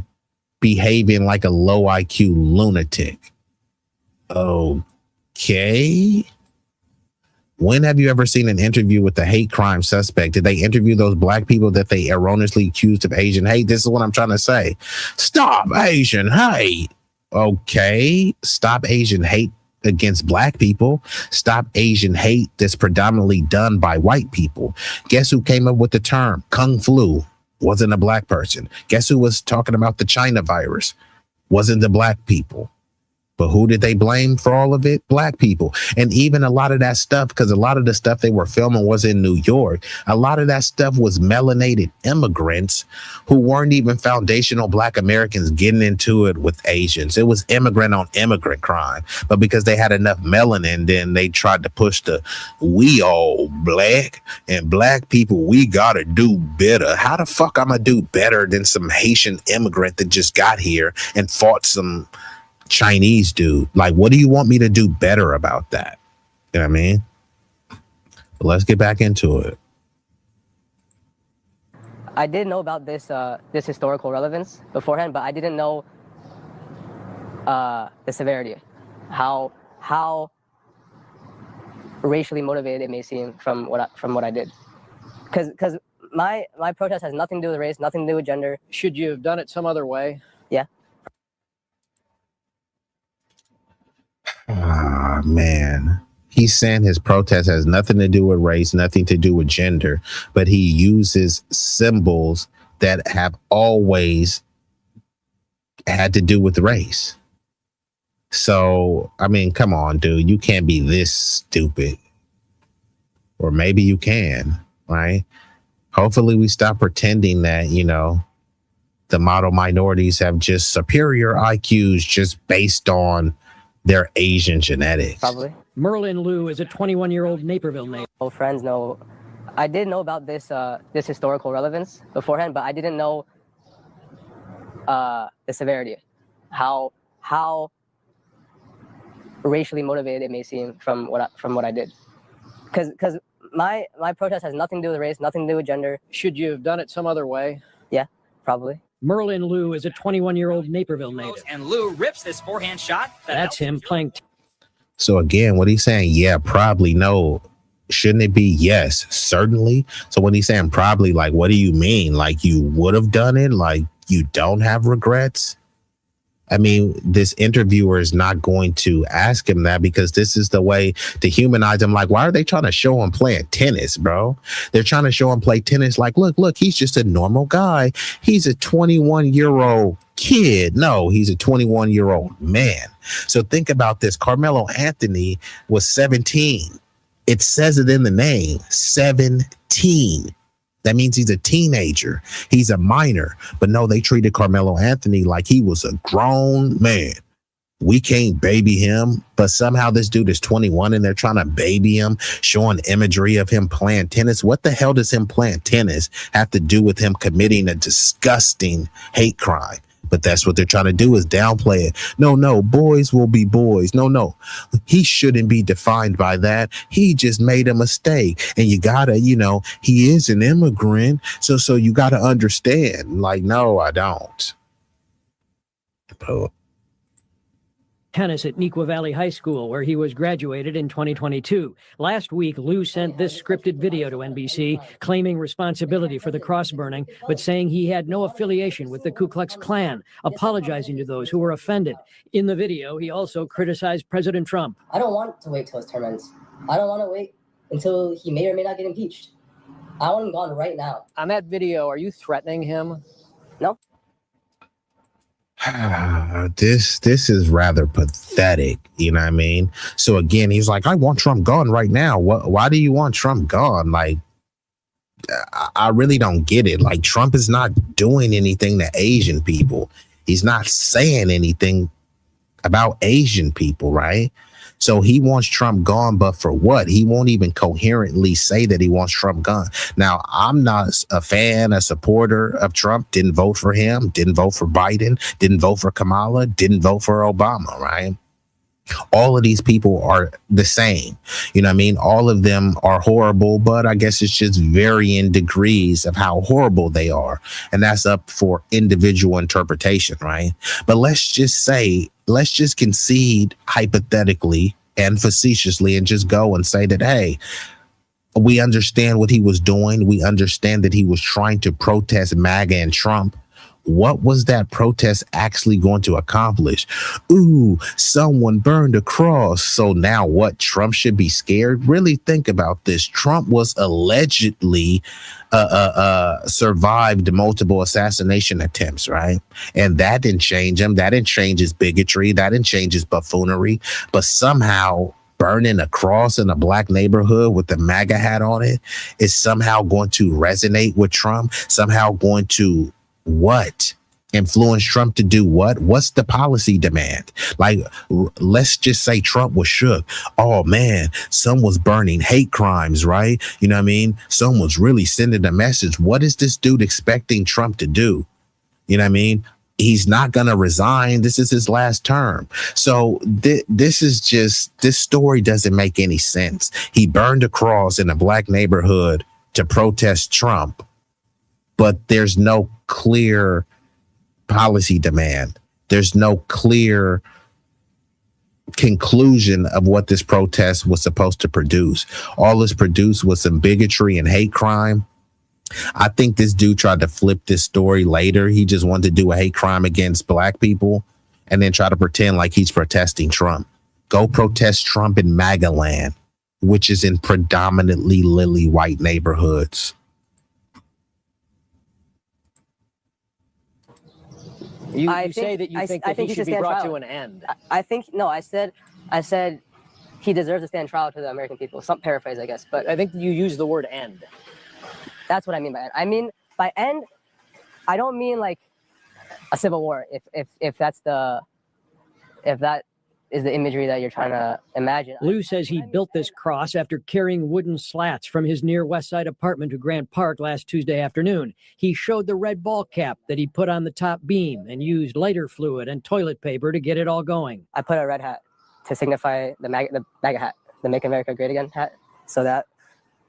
behaving like a low IQ lunatic. Okay. When have you ever seen an interview with the hate crime suspect? Did they interview those black people that they erroneously accused of Asian hate? This is what I'm trying to say. Stop Asian hate. Okay. Stop Asian hate against black people. Stop Asian hate that's predominantly done by white people. Guess who came up with the term Kung Flu? Wasn't a black person. Guess who was talking about the China virus? Wasn't the black people. But who did they blame for all of it? Black people. And even a lot of that stuff, because a lot of the stuff they were filming was in New York. A lot of that stuff was melanated immigrants who weren't even foundational black Americans getting into it with Asians. It was immigrant on immigrant crime. But because they had enough melanin, then they tried to push the we all black and black people, we gotta do better. How the fuck I'm gonna do better than some Haitian immigrant that just got here and fought some Chinese dude? Like, what do you want me to do better about that? You know what I mean? But let's get back into it. I did know about this this historical relevance beforehand, but I didn't know the severity, how racially motivated it may seem from what I did. Because my protest has nothing to do with race, nothing to do with gender. Should you have done it some other way? Yeah. Ah, man. He's saying his protest has nothing to do with race, nothing to do with gender, but he uses symbols that have always had to do with race. So, I mean, come on, dude. You can't be this stupid. Or maybe you can, right? Hopefully we stop pretending that, you know, the model minorities have just superior IQs just based on their Asian genetics. Probably. Merlin Liu is a 21-year-old Naperville native. No friends, no. I did know about this this historical relevance beforehand, but I didn't know the severity, how racially motivated it may seem from what I did. Because my protest has nothing to do with race, nothing to do with gender. Should you have done it some other way? Yeah, probably. Merlin Liu is a 21-year-old Naperville native. And Liu rips this forehand shot. That's him playing. So again, what he's saying, yeah, probably, no. Shouldn't it be yes, certainly? So when he's saying probably, like, what do you mean? Like, you would have done it? Like, you don't have regrets? I mean, this interviewer is not going to ask him that because this is the way to humanize him. Like, why are they trying to show him playing tennis, bro? They're trying to show him play tennis. Like, look, he's just a normal guy. He's a 21-year-old kid. No, he's a 21-year-old man. So think about this. Carmelo Anthony was 17. It says it in the name, 17. That means he's a teenager. He's a minor. But no, they treated Carmelo Anthony like he was a grown man. We can't baby him. But somehow this dude is 21 and they're trying to baby him, showing imagery of him playing tennis. What the hell does him playing tennis have to do with him committing a disgusting hate crime? But that's what they're trying to do, is downplay it. No, boys will be boys. No, he shouldn't be defined by that. He just made a mistake. And you gotta, he is an immigrant. So you gotta understand. Like, no, I don't. Tennis at Neuqua Valley High School, where he was graduated in 2022. Last week, Lou sent this scripted video to NBC, claiming responsibility for the cross burning, but saying he had no affiliation with the Ku Klux Klan, apologizing to those who were offended. In the video, he also criticized President Trump. I don't want to wait till his term ends. I don't want to wait until he may or may not get impeached. I want him gone right now. On that video, are you threatening him? No. This is rather pathetic, you know what I mean? So again, he's like, I want Trump gone right now. Why do you want Trump gone? Like, I really don't get it. Like, Trump is not doing anything to Asian people. He's not saying anything about Asian people, right? So he wants Trump gone, but for what? He won't even coherently say that he wants Trump gone. Now, I'm not a fan, a supporter of Trump. Didn't vote for him. Didn't vote for Biden. Didn't vote for Kamala. Didn't vote for Obama, right? All of these people are the same. You know what I mean? All of them are horrible, but I guess it's just varying degrees of how horrible they are. And that's up for individual interpretation, right? But let's just concede hypothetically and facetiously and just go and say that, hey, we understand what he was doing. We understand that he was trying to protest MAGA and Trump. What was that protest actually going to accomplish? Ooh, someone burned a cross. So now what? Trump should be scared? Really think about this. Trump was allegedly survived multiple assassination attempts, right? And that didn't change him. That didn't change his bigotry. That didn't change his buffoonery. But somehow burning a cross in a black neighborhood with the MAGA hat on it is somehow going to resonate with Trump, somehow going to what? Influence Trump to do what? What's the policy demand? Like, let's just say Trump was shook. Oh man, some was burning hate crimes, right? You know what I mean? Some was really sending a message. What is this dude expecting Trump to do? You know what I mean? He's not going to resign. This is his last term. So this story doesn't make any sense. He burned a cross in a black neighborhood to protest Trump, but there's no clear policy demand. There's no clear conclusion of what this protest was supposed to produce. All this produced was some bigotry and hate crime. I think this dude tried to flip this story later. He just wanted to do a hate crime against black people and then try to pretend like he's protesting Trump. Go protest Trump in MAGA land, which is in predominantly lily white neighborhoods. You say that you think that he should be brought to an end. I said he deserves to stand trial to the American people. Some paraphrase, I guess. But I think you use the word end. That's what I mean by end. I mean by end, I don't mean like a civil war. If that is the imagery that you're trying to imagine. Lou says he built this cross after carrying wooden slats from his near West Side apartment to Grant Park last Tuesday afternoon. He showed the red ball cap that he put on the top beam and used lighter fluid and toilet paper to get it all going. I put a red hat to signify the MAGA hat, the Make America Great Again hat. So that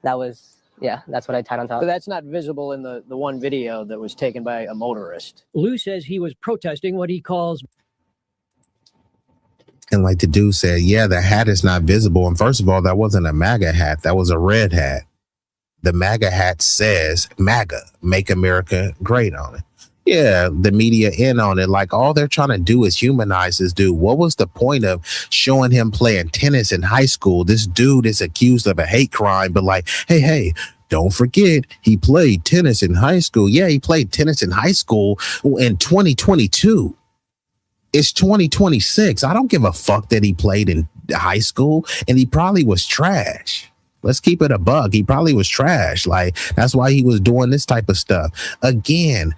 was, yeah, that's what I tied on top. So that's not visible in the one video that was taken by a motorist. Lou says he was protesting what he calls. And like the dude said, yeah, the hat is not visible. And first of all, that wasn't a MAGA hat. That was a red hat. The MAGA hat says MAGA, Make America Great on it. Yeah, the media in on it. Like, all they're trying to do is humanize this dude. What was the point of showing him playing tennis in high school? This dude is accused of a hate crime, but like, hey, don't forget he played tennis in high school. Yeah, he played tennis in high school in 2022. It's 2026. I don't give a fuck that he played in high school, and he probably was trash. Let's keep it a buck. He probably was trash. Like, that's why he was doing this type of stuff. Again,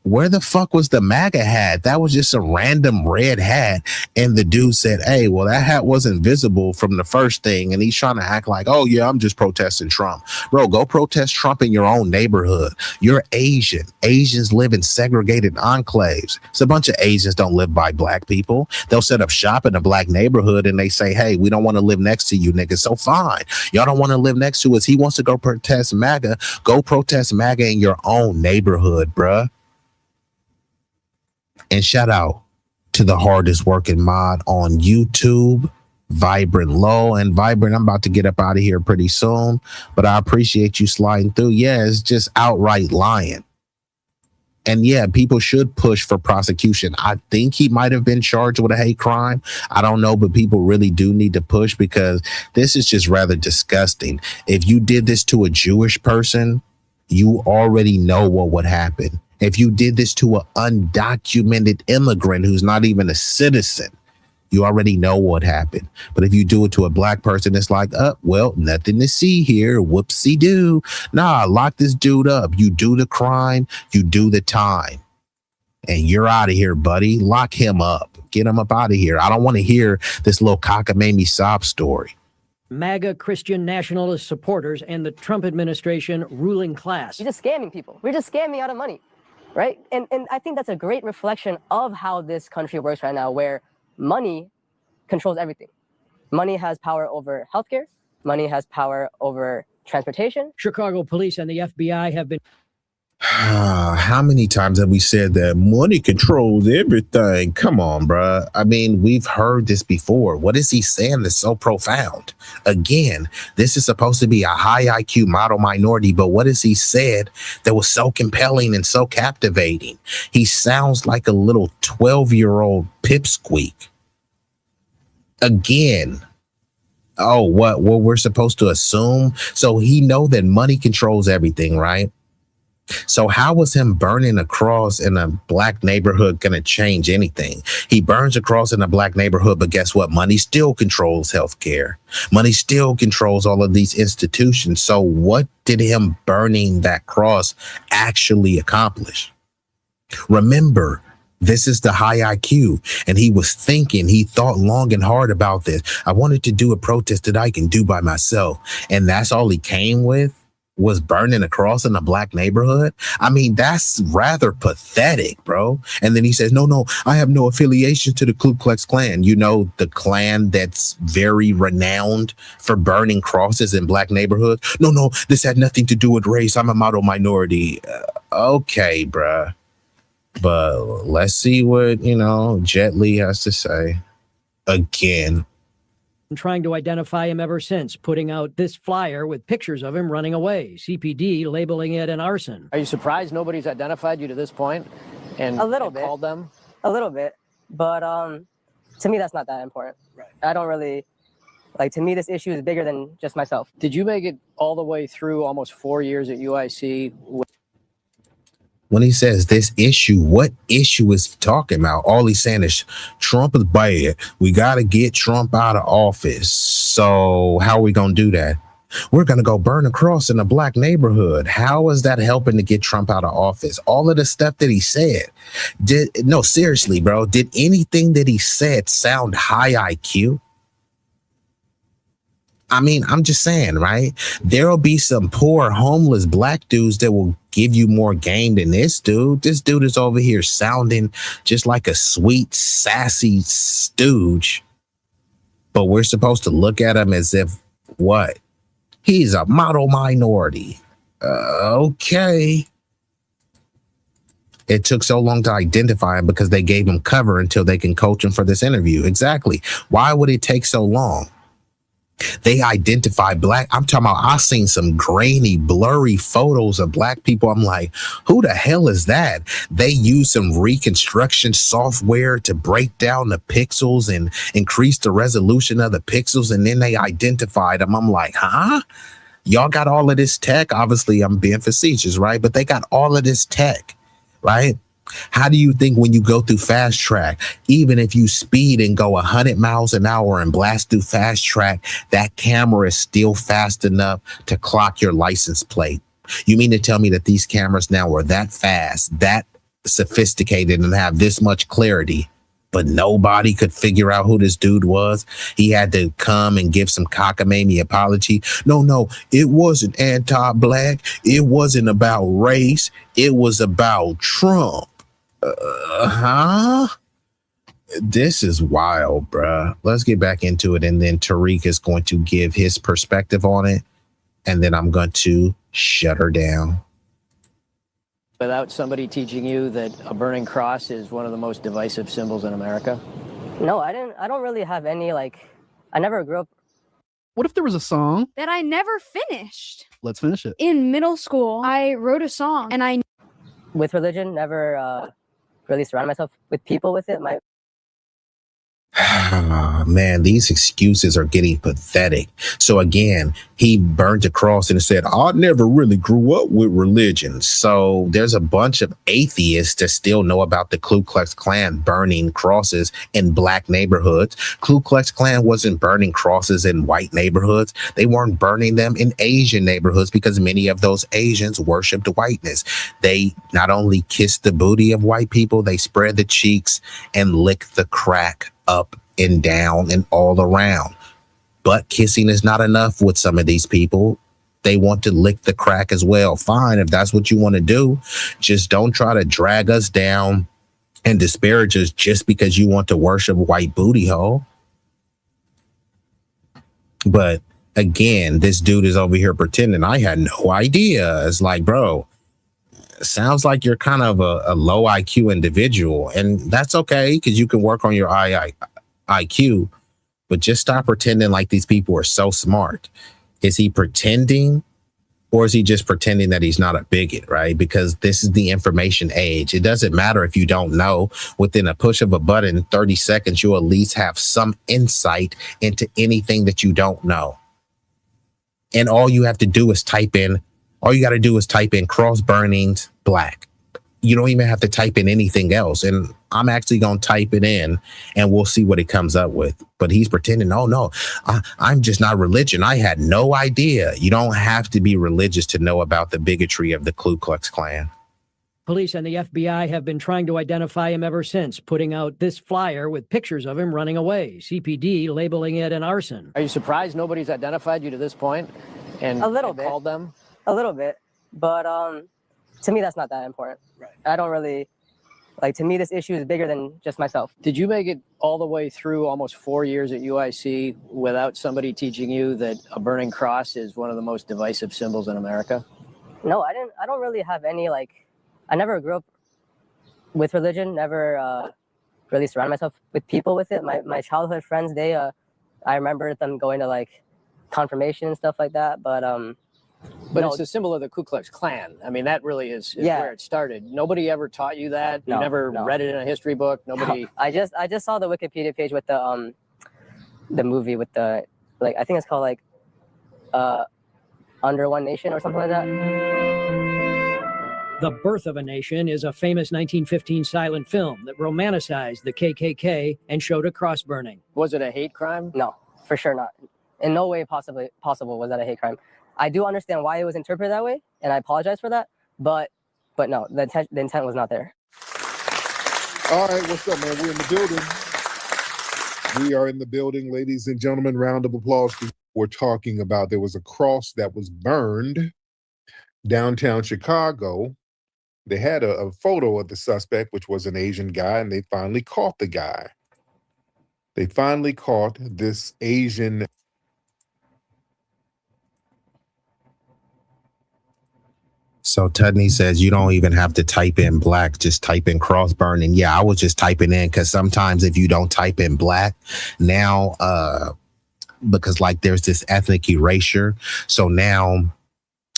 where the fuck was the MAGA hat? That was just a random red hat. And the dude said, hey, well, that hat wasn't visible from the first thing. And he's trying to act like, oh, yeah, I'm just protesting Trump. Bro, go protest Trump in your own neighborhood. You're Asian. Asians live in segregated enclaves. It's a bunch of Asians don't live by black people. They'll set up shop in a black neighborhood and they say, hey, we don't want to live next to you, niggas. So fine. Y'all don't want to live next to us. He wants to go protest MAGA. Go protest MAGA in your own neighborhood, bruh. And shout out to the hardest working mod on YouTube, Vibrant Low. And Vibrant, I'm about to get up out of here pretty soon, but I appreciate you sliding through. Yeah, it's just outright lying. And yeah, people should push for prosecution. I think he might have been charged with a hate crime. I don't know, but people really do need to push because this is just rather disgusting. If you did this to a Jewish person, you already know what would happen. If you did this to an undocumented immigrant who's not even a citizen, you already know what happened. But if you do it to a black person, it's like, well, nothing to see here. Whoopsie doo. Nah, lock this dude up. You do the crime, you do the time. And you're out of here, buddy. Lock him up. Get him up out of here. I don't want to hear this little cockamamie sob story. MAGA Christian nationalist supporters and the Trump administration ruling class. You're just scamming people. We're just scamming out of money. Right. And I think that's a great reflection of how this country works right now, where money controls everything. Money has power over healthcare. Money has power over transportation. Chicago police and the FBI have been. How many times have we said that money controls everything? Come on, bruh. I mean, we've heard this before. What is he saying that's so profound? Again, this is supposed to be a high IQ model minority, but what has he said that was so compelling and so captivating? He sounds like a little 12-year-old pipsqueak. Again. Oh, what we're supposed to assume? So he know that money controls everything, right? So how was him burning a cross in a black neighborhood going to change anything? He burns a cross in a black neighborhood, but guess what? Money still controls healthcare. Money still controls all of these institutions. So what did him burning that cross actually accomplish? Remember, this is the high IQ, and he was thinking, he thought long and hard about this. I wanted to do a protest that I can do by myself. And that's all he came with? Was burning a cross in a black neighborhood? I mean, that's rather pathetic, bro. And then he says, no, I have no affiliation to the Ku Klux Klan. You know, the Klan that's very renowned for burning crosses in black neighborhoods. No, this had nothing to do with race. I'm a model minority. Okay, bruh. But let's see what, Jet Li has to say. Again. Trying to identify him ever since, putting out this flyer with pictures of him running away. CPD labeling it an arson. Are you surprised nobody's identified you to this point and a little bit called them? A little bit, but to me that's not that important. Right. I don't really to me this issue is bigger than just myself. Did you make it all the way through almost 4 years at UIC? When he says this issue, what issue is he talking about? All he's saying is Trump is bad. We got to get Trump out of office. So how are we going to do that? We're going to go burn a cross in a black neighborhood. How is that helping to get Trump out of office? All of the stuff that he said. No, seriously, bro. Did anything that he said sound high IQ? I mean, I'm just saying, right? There'll be some poor homeless black dudes that will give you more game than this dude. This dude is over here sounding just like a sweet, sassy stooge. But we're supposed to look at him as if, what? He's a model minority. Okay. It took so long to identify him because they gave him cover until they can coach him for this interview. Exactly. Why would it take so long? They identify black. I'm talking about, I seen some grainy, blurry photos of black people. I'm like, who the hell is that? They use some reconstruction software to break down the pixels and increase the resolution of the pixels. And then they identified them. I'm like, huh? Y'all got all of this tech. Obviously, I'm being facetious, right? But they got all of this tech, right? How do you think when you go through fast track, even if you speed and go 100 miles an hour and blast through fast track, that camera is still fast enough to clock your license plate? You mean to tell me that these cameras now are that fast, that sophisticated, and have this much clarity, but nobody could figure out who this dude was? He had to come and give some cockamamie apology. No, it wasn't anti-black. It wasn't about race. It was about Trump. This is wild, bruh. Let's get back into it, and then Tariq is going to give his perspective on it, and then I'm going to shut her down. Without somebody teaching you that a burning cross is one of the most divisive symbols in America? No, I don't really have any, like, I never grew up. What if there was a song that I never finished? Let's finish it. In middle school, I wrote a song, and I with religion, never really surround myself with people with it. Man, these excuses are getting pathetic. So again, he burned a cross and said, I never really grew up with religion. So there's a bunch of atheists that still know about the Ku Klux Klan burning crosses in black neighborhoods. Ku Klux Klan wasn't burning crosses in white neighborhoods. They weren't burning them in Asian neighborhoods because many of those Asians worshiped whiteness. They not only kissed the booty of white people, they spread the cheeks and licked the crack up and down and all around. But kissing is not enough with some of these people. They want to lick the crack as well. Fine, if that's what you want to do. Just don't try to drag us down and disparage us just because you want to worship white booty hole. But again, this dude is over here pretending I had no idea. It's like, bro, sounds like you're kind of a low IQ individual, and that's okay because you can work on your IQ, but just stop pretending like these people are so smart. Is he pretending, or is he just pretending that he's not a bigot, right? Because this is the information age. It doesn't matter if you don't know. Within a push of a button, 30 seconds, you'll at least have some insight into anything that you don't know. And all you have to do is type in cross burnings black. You don't even have to type in anything else. And I'm actually going to type it in and we'll see what it comes up with. But he's pretending, oh no, I'm just not religion. I had no idea. You don't have to be religious to know about the bigotry of the Ku Klux Klan. Police and the FBI have been trying to identify him ever since, putting out this flyer with pictures of him running away. CPD labeling it an arson. Are you surprised nobody's identified you to this point and called them? A little bit, but to me, that's not that important. Right. I don't really, to me, this issue is bigger than just myself. Did you make it all the way through almost 4 years at UIC without somebody teaching you that a burning cross is one of the most divisive symbols in America? No, I didn't. I don't really have any, I never grew up with religion, never really surrounded myself with people with it. My childhood friends, I remember them going to, confirmation and stuff like that, but no, it's a symbol of the Ku Klux Klan. I mean, that really is where it started. Nobody ever taught you that. You never read it in a history book. Nobody. No, I just saw the Wikipedia page with the movie with the I think it's called Under One Nation or something like that. The Birth of a Nation is a famous 1915 silent film that romanticized the KKK and showed a cross burning. Was it a hate crime? No, for sure not. In no way possible was that a hate crime. I do understand why it was interpreted that way, and I apologize for that. But no, the intent was not there. All right, what's up, man? We're in the building. We are in the building, ladies and gentlemen. Round of applause. We're talking about there was a cross that was burned downtown Chicago. They had a photo of the suspect, which was an Asian guy, and they finally caught the guy. They finally caught this Asian. So Tudney says you don't even have to type in black, just type in cross burning. Yeah, I was just typing in because sometimes if you don't type in black, now because like there's this ethnic erasure. So now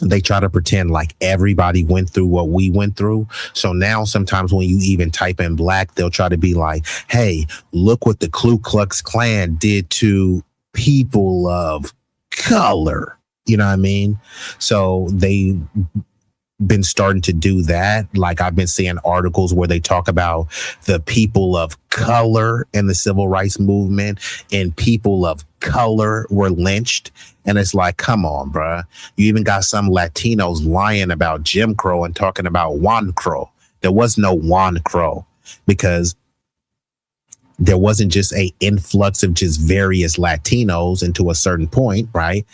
they try to pretend like everybody went through what we went through. So now sometimes when you even type in black, they'll try to be like, hey, look what the Ku Klux Klan did to people of color. You know what I mean? So they been starting to do that. Like I've been seeing articles where they talk about the people of color in the civil rights movement, and people of color were lynched. And it's like, come on, bruh. You even got some Latinos lying about Jim Crow and talking about Juan Crow. There was no Juan Crow because there wasn't just a influx of just various Latinos into a certain point, right?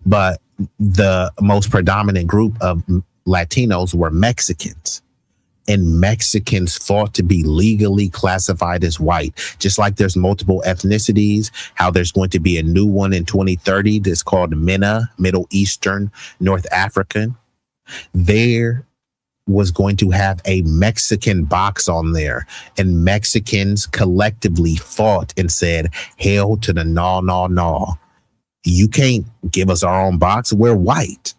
But the most predominant group of Latinos were Mexicans, and Mexicans fought to be legally classified as white. Just like there's multiple ethnicities, how there's going to be a new one in 2030 that's called MENA, Middle Eastern North African. There was going to have a Mexican box on there, and Mexicans collectively fought and said, hell to the no. You can't give us our own box. We're white.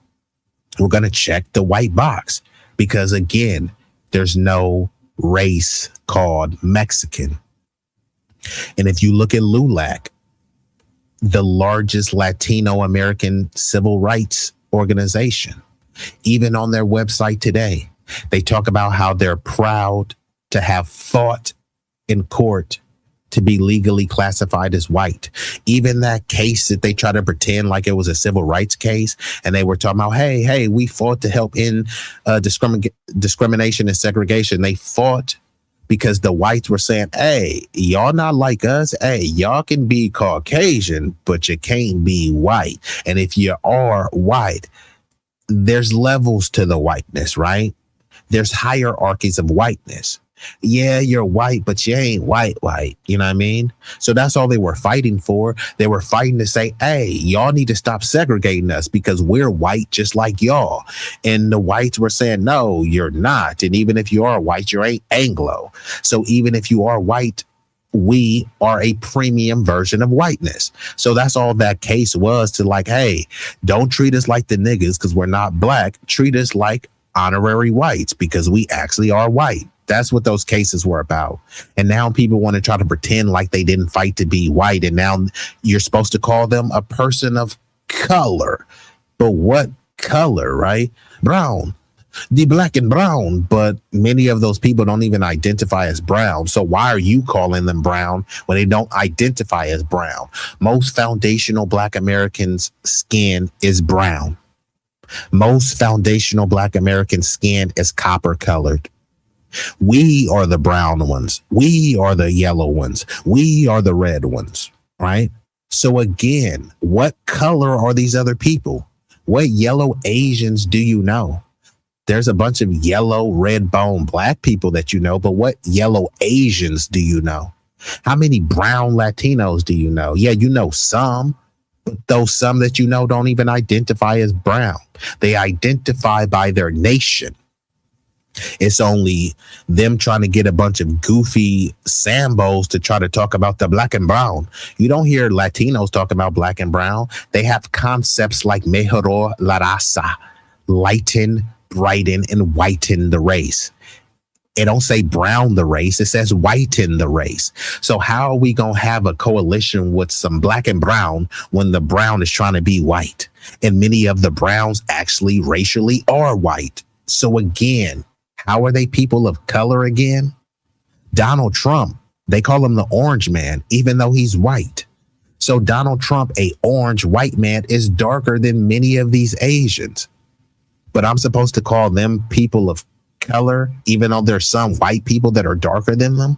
We're going to check the white box because, again, there's no race called Mexican. And if you look at LULAC, the largest Latino American civil rights organization, even on their website today, they talk about how they're proud to have fought in court to be legally classified as white. Even that case that they try to pretend like it was a civil rights case, and they were talking about, hey, we fought to help end discrimination and segregation. They fought because the whites were saying, hey, y'all not like us. Hey, y'all can be Caucasian, but you can't be white. And if you are white, there's levels to the whiteness, right? There's hierarchies of whiteness. Yeah, you're white, but you ain't white. You know what I mean? So that's all they were fighting for. They were fighting to say, hey, y'all need to stop segregating us because we're white just like y'all. And the whites were saying, no, you're not. And even if you are white, you ain't Anglo. So even if you are white, we are a premium version of whiteness. So that's all that case was, to like, hey, don't treat us like the niggas because we're not black. Treat us like honorary whites because we actually are white. That's what those cases were about. And now people want to try to pretend like they didn't fight to be white. And now you're supposed to call them a person of color. But what color, right? Brown. The black and brown. But many of those people don't even identify as brown. So why are you calling them brown when they don't identify as brown? Most foundational black Americans' skin is brown. Most foundational black American skin is copper colored. We are the brown ones. We are the yellow ones. We are the red ones, right? So again, what color are these other people? What yellow Asians do you know? There's a bunch of yellow, red bone black people that you know, but what yellow Asians do you know? How many brown Latinos do you know? Yeah, you know some, but those some that you know don't even identify as brown. They identify by their nation. It's only them trying to get a bunch of goofy Sambos to try to talk about the black and brown. You don't hear Latinos talk about black and brown. They have concepts like mejoró la raza, lighten, brighten, and whiten the race. It don't say brown the race. It says whiten the race. So how are we going to have a coalition with some black and brown when the brown is trying to be white? And many of the browns actually racially are white. So again, how are they people of color again? Donald Trump, they call him the orange man, even though he's white. So Donald Trump, a orange white man, is darker than many of these Asians. But I'm supposed to call them people of color, even though there's some white people that are darker than them.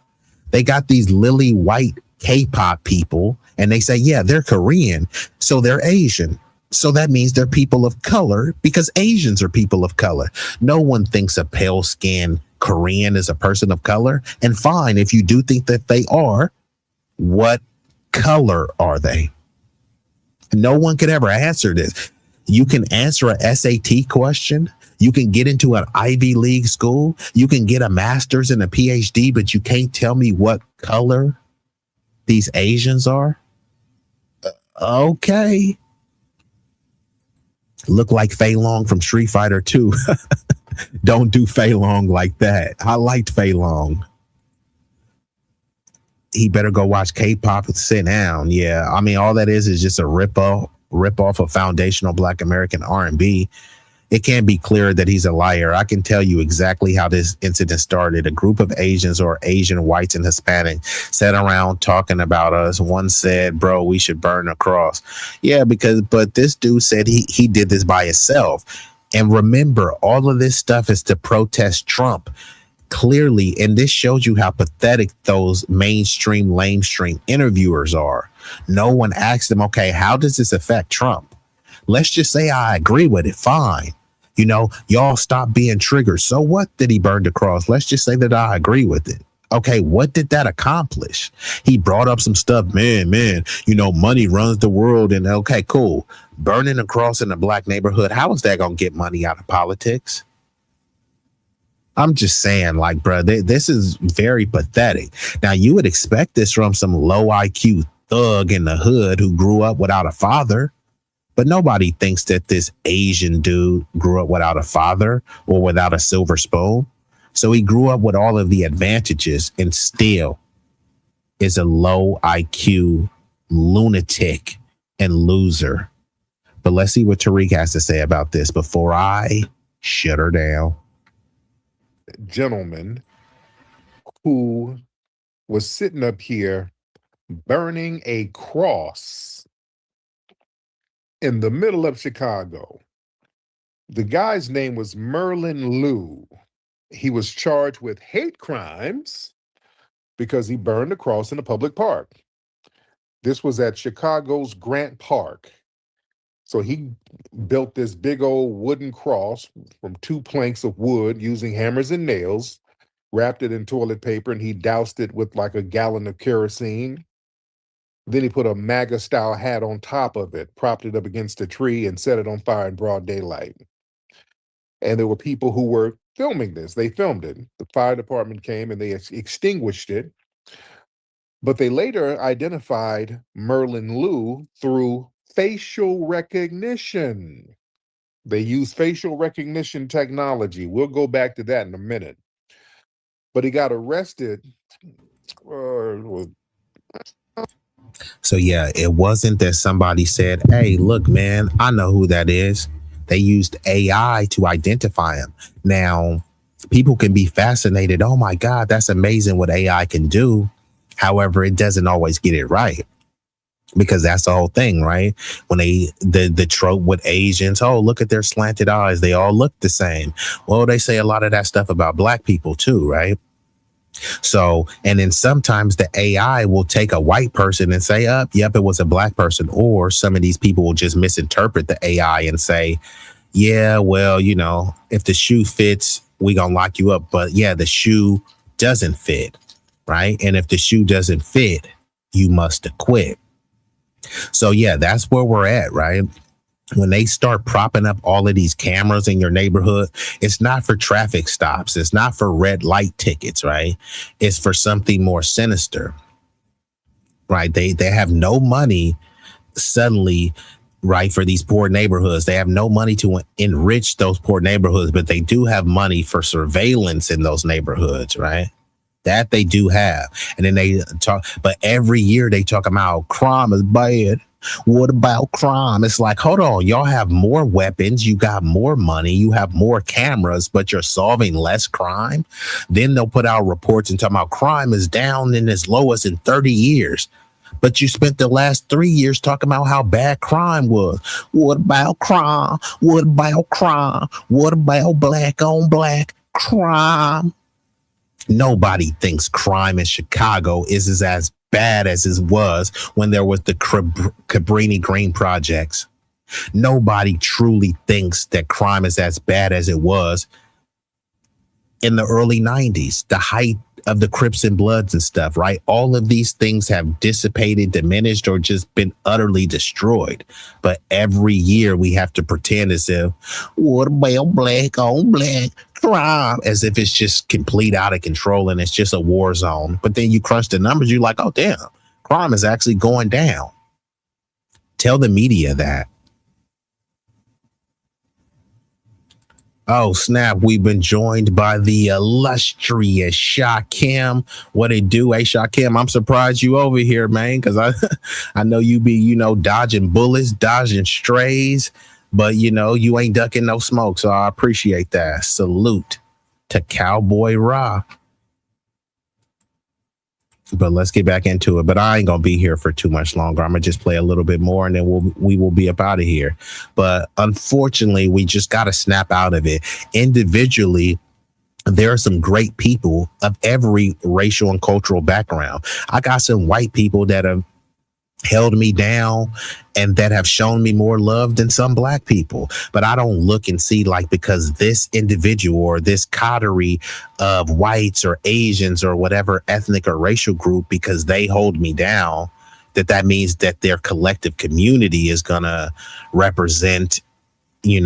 They got these lily white K-pop people, and they say, yeah, they're Korean, so they're Asian. So that means they're people of color because Asians are people of color. No one thinks a pale-skinned Korean is a person of color. And fine, if you do think that they are, what color are they? No one could ever answer this. You can answer a SAT question. You can get into an Ivy League school. You can get a master's and a PhD, but you can't tell me what color these Asians are? Okay. Look like Fei Long from Street Fighter 2. Don't do Fei Long like that. I liked Fei Long. He better go watch K-pop and sit down. Yeah, I mean, all that is just a rip off of foundational Black American R&B. It can't be clearer that he's a liar. I can tell you exactly how this incident started. A group of Asians, or Asian whites and Hispanic, sat around talking about us. One said, bro, we should burn a cross. Yeah, but this dude said he did this by himself. And remember, all of this stuff is to protest Trump. Clearly, and this shows you how pathetic those mainstream, lamestream interviewers are. No one asked them, okay, how does this affect Trump? Let's just say I agree with it. Fine. You know, y'all stop being triggered. So what did he burn the cross? Let's just say that I agree with it. Okay, what did that accomplish? He brought up some stuff. Man, you know, money runs the world. And okay, cool. Burning a cross in a Black neighborhood. How is that going to get money out of politics? I'm just saying, like, bro, this is very pathetic. Now, you would expect this from some low IQ thug in the hood who grew up without a father. But nobody thinks that this Asian dude grew up without a father or without a silver spoon. So he grew up with all of the advantages and still is a low IQ lunatic and loser. But let's see what Tariq has to say about this before I shut her down. Gentleman who was sitting up here burning a cross in the middle of Chicago. The guy's name was Merlin Liu. He was charged with hate crimes because he burned a cross in a public park. This was at Chicago's Grant Park. So he built this big old wooden cross from 2 planks of wood using hammers and nails, wrapped it in toilet paper, and he doused it with like a gallon of kerosene. Then he put a MAGA-style hat on top of it, propped it up against a tree, and set it on fire in broad daylight. And there were people who were filming this. They filmed it. The fire department came and they extinguished it. But they later identified Merlin Liu through facial recognition. They use facial recognition technology. We'll go back to that in a minute. But he got arrested. So yeah, it wasn't that somebody said, hey, look, man, I know who that is. They used AI to identify him. Now, people can be fascinated. Oh my God, that's amazing what AI can do. However, it doesn't always get it right. Because that's the whole thing, right? When the trope with Asians, oh, look at their slanted eyes. They all look the same. Well, they say a lot of that stuff about Black people too, right? So, and then sometimes the AI will take a white person and say, yep, it was a Black person. Or some of these people will just misinterpret the AI and say, yeah, well, you know, if the shoe fits, we gonna lock you up. But yeah, the shoe doesn't fit, right? And if the shoe doesn't fit, you must acquit. So yeah, that's where we're at, right? When they start propping up all of these cameras in your neighborhood, it's not for traffic stops. It's not for red light tickets, right? It's for something more sinister, right? They have no money suddenly, right, for these poor neighborhoods. They have no money to enrich those poor neighborhoods, but they do have money for surveillance in those neighborhoods, right? That they do have. And then they talk, but every year they talk about crime is bad. What about crime? It's like, hold on, y'all have more weapons, you got more money, you have more cameras, but you're solving less crime. Then they'll put out reports and talk about crime is down in its lowest in 30 years. But you spent the last 3 years talking about how bad crime was. What about crime? What about crime? What about Black on Black crime? Nobody thinks crime in Chicago is as bad as it was when there was the Cabrini Green projects. Nobody truly thinks that crime is as bad as it was in the early 90s, the height of the Crips and Bloods and stuff, right? All of these things have dissipated, diminished, or just been utterly destroyed. But every year we have to pretend as if, what about Black on Black crime? As if it's just complete out of control and it's just a war zone. But then you crunch the numbers, you're like, oh, damn, crime is actually going down. Tell the media that. Oh, snap. We've been joined by the illustrious Shakim. What it do? Hey, Shakim, I'm surprised you over here, man, because I know you be, dodging bullets, dodging strays, but, you ain't ducking no smoke. So I appreciate that. Salute to Cowboy Ra. But let's get back into it. But I ain't gonna be here for too much longer. I'm gonna just play a little bit more, and then we will be up out of here. But unfortunately, we just gotta snap out of it. Individually, there are some great people of every racial and cultural background. I got some white people that have held me down and that have shown me more love than some black people. But I don't look and see like because this individual or this coterie of whites or Asians or whatever ethnic or racial group, because they hold me down, that means that their collective community is gonna represent, and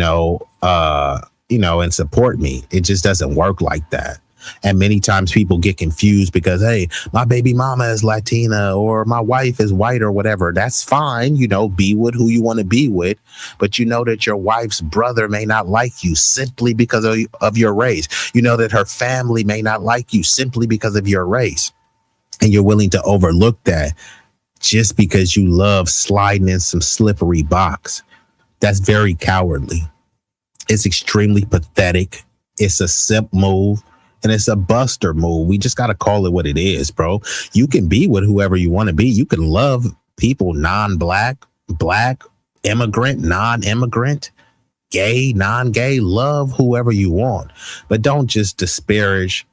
support me. It just doesn't work like that. And many times people get confused because, hey, my baby mama is Latina or my wife is white or whatever. That's fine. Be with who you want to be with. But you know that your wife's brother may not like you simply because of your race. You know that her family may not like you simply because of your race. And you're willing to overlook that just because you love sliding in some slippery box. That's very cowardly. It's extremely pathetic. It's a simp move. And it's a buster move. We just got to call it what it is, bro. You can be with whoever you want to be. You can love people non-black, black, immigrant, non-immigrant, gay, non-gay. Love whoever you want. But don't just disparage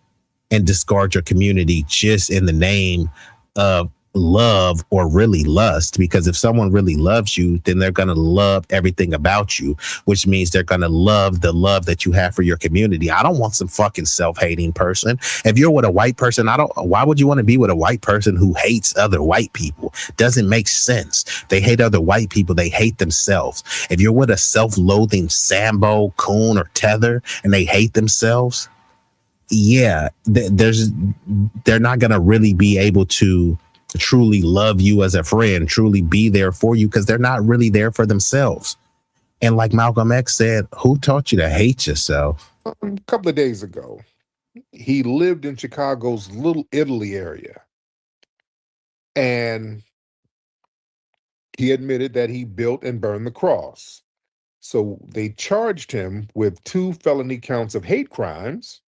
and discard your community just in the name of love or really lust. Because if someone really loves you, then they're going to love everything about you, which means they're going to love the love that you have for your community. I don't want some fucking self-hating person. If you're with a white person, why would you want to be with a white person who hates other white people? Doesn't make sense. They hate other white people. They hate themselves. If you're with a self-loathing Sambo, Coon, or Tether and they hate themselves, yeah, they're not going to really be able to truly love you as a friend, truly be there for you, because they're not really there for themselves. And like Malcolm X said, who taught you to hate yourself? A couple of days ago, he lived in Chicago's Little Italy area. And he admitted that he built and burned the cross. So they charged him with 2 felony counts of hate crimes.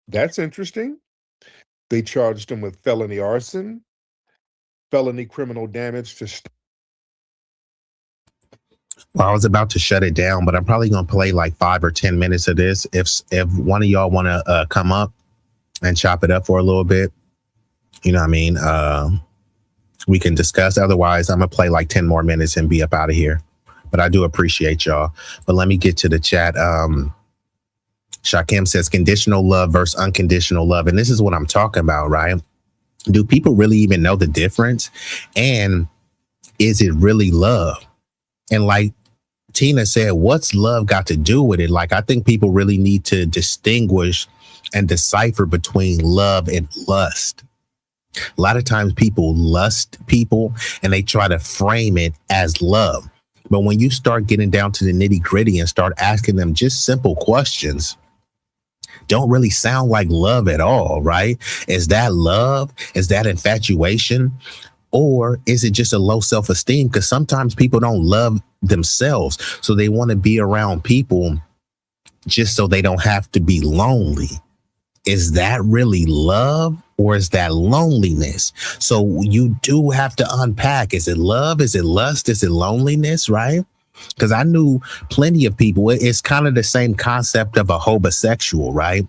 That's interesting. They charged him with felony arson, felony criminal damage to... Well, I was about to shut it down, but I'm probably going to play like 5 or 10 minutes of this. If one of y'all want to come up and chop it up for a little bit, you know what I mean? We can discuss. Otherwise, I'm going to play like 10 more minutes and be up out of here. But I do appreciate y'all. But let me get to the chat. Shakim says conditional love versus unconditional love. And this is what I'm talking about, right? Do people really even know the difference? And is it really love? And like Tina said, what's love got to do with it? Like, I think people really need to distinguish and decipher between love and lust. A lot of times people lust people and they try to frame it as love. But when you start getting down to the nitty gritty and start asking them just simple questions, don't really sound like love at all, right? Is that love? Is that infatuation? Or is it just a low self-esteem? Because sometimes people don't love themselves. So they want to be around people just so they don't have to be lonely. Is that really love or is that loneliness? So you do have to unpack. Is it love? Is it lust? Is it loneliness? Right? Because I knew plenty of people. It's kind of the same concept of a homosexual, right?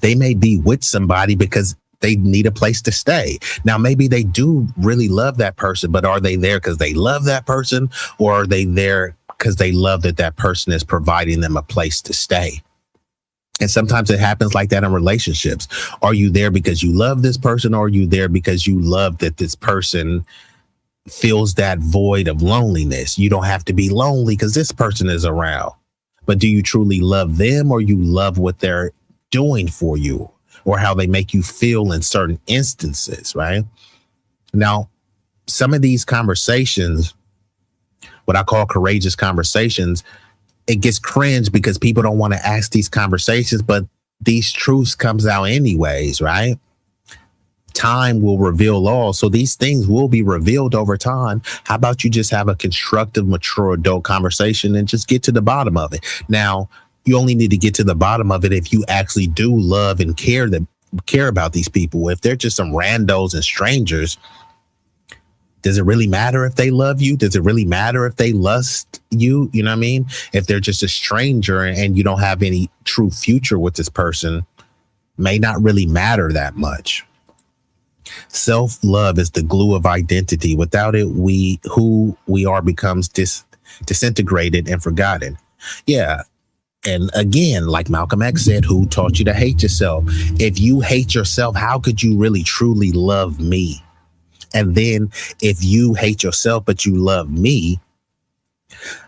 They may be with somebody because they need a place to stay. Now, maybe they do really love that person, but are they there because they love that person, or are they there because they love that that person is providing them a place to stay? And sometimes it happens like that in relationships. Are you there because you love this person, or are you there because you love that this person fills that void of loneliness? You don't have to be lonely because this person is around. But do you truly love them, or you love what they're doing for you, or how they make you feel in certain instances, right? Now, some of these conversations what I call courageous conversations, it gets cringe because people don't want to ask these conversations, but these truths comes out anyways, right? Time will reveal all. So these things will be revealed over time. How about you just have a constructive, mature adult conversation and just get to the bottom of it? Now, you only need to get to the bottom of it if you actually do love and care about these people. If they're just some randos and strangers, does it really matter if they love you? Does it really matter if they lust you? You know what I mean? If they're just a stranger and you don't have any true future with this person, may not really matter that much. Self-love is the glue of identity. Without it, who we are becomes disintegrated and forgotten. Yeah. And again, like Malcolm X said, who taught you to hate yourself? If you hate yourself, how could you really truly love me? And then if you hate yourself, but you love me,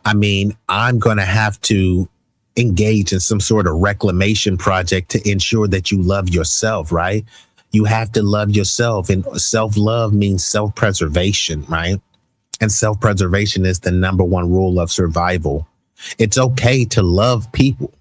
I mean, I'm going to have to engage in some sort of reclamation project to ensure that you love yourself, right? You have to love yourself, and self-love means self-preservation, right? And self-preservation is the number one rule of survival. It's okay to love people.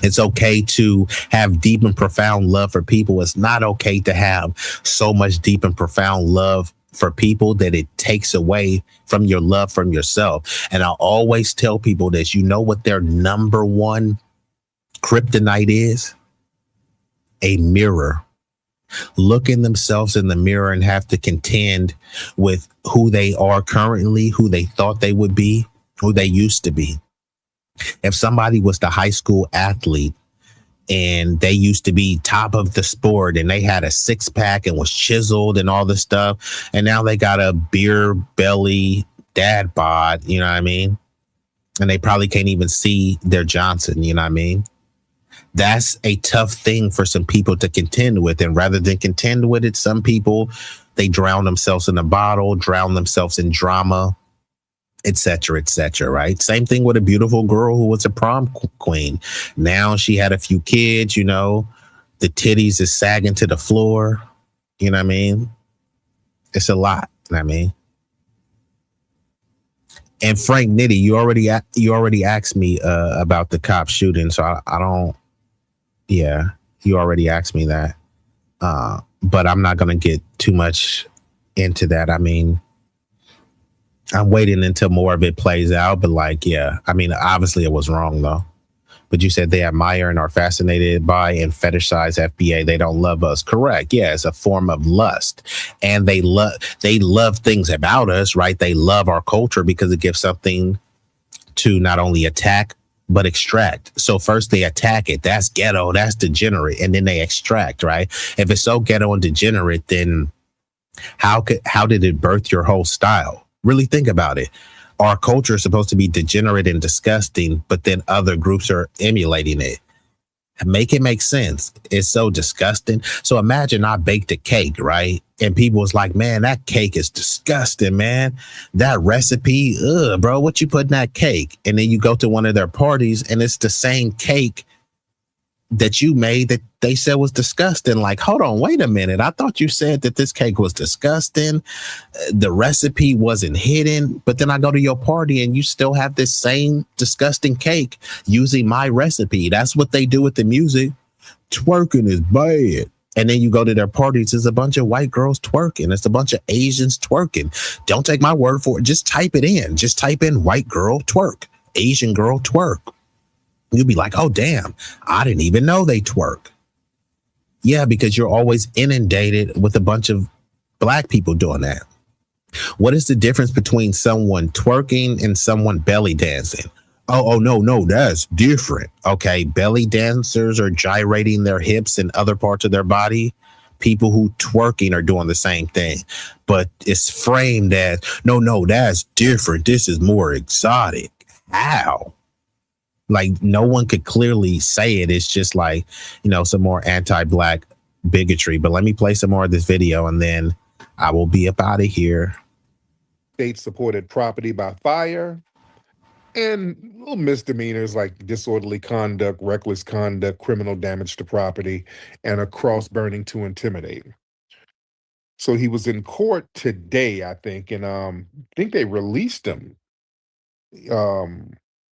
It's okay to have deep and profound love for people. It's not okay to have so much deep and profound love for people that it takes away from your love from yourself. And I always tell people this, you know what their number one kryptonite is? A mirror. Looking themselves in the mirror and have to contend with who they are currently, who they thought they would be, who they used to be. If somebody was the high school athlete and they used to be top of the sport and they had a six pack and was chiseled and all this stuff, and now they got a beer belly dad bod, you know what I mean? And they probably can't even see their Johnson, you know what I mean? That's a tough thing for some people to contend with. And rather than contend with it, some people, they drown themselves in a bottle, drown themselves in drama, et cetera, right? Same thing with a beautiful girl who was a prom queen. Now she had a few kids, you know, the titties is sagging to the floor. You know what I mean? It's a lot. You know what I mean? And Frank Nitty, you already asked me about the cop shooting, so I don't. Yeah, you already asked me that, but I'm not gonna get too much into that. I mean, I'm waiting until more of it plays out. But like, yeah, I mean, obviously it was wrong though. But you said they admire and are fascinated by and fetishize FBA. They don't love us. Correct. Yeah, it's a form of lust. And they love things about us, right? They love our culture because it gives something to not only attack, but extract. So first they attack it. That's ghetto. That's degenerate. And then they extract, right? If it's so ghetto and degenerate, then how did it birth your whole style? Really think about it. Our culture is supposed to be degenerate and disgusting, but then other groups are emulating it. Make it make sense. It's so disgusting. So imagine I baked a cake, right? And people was like, man, that cake is disgusting, man. That recipe, bro, what you put in that cake? And then you go to one of their parties and it's the same cake that you made that they said was disgusting. Like, hold on, wait a minute. I thought you said that this cake was disgusting. The recipe wasn't hidden. But then I go to your party and you still have this same disgusting cake using my recipe. That's what they do with the music. Twerking is bad. And then you go to their parties, there's a bunch of white girls twerking. It's a bunch of Asians twerking. Don't take my word for it. Just type it in. Just type in white girl twerk, Asian girl twerk. You'll be like, oh, damn, I didn't even know they twerk. Yeah, because you're always inundated with a bunch of black people doing that. What is the difference between someone twerking and someone belly dancing? Oh, no, that's different. Okay, belly dancers are gyrating their hips and other parts of their body. People who twerking are doing the same thing. But it's framed as, no, that's different. This is more exotic. How? Like, no one could clearly say it. It's just like, you know, some more anti-black bigotry. But let me play some more of this video and then I will be up out of here. State-supported property by fire and little misdemeanors like disorderly conduct, reckless conduct, criminal damage to property, and a cross burning to intimidate. So he was in court today, I think, and I think they released him.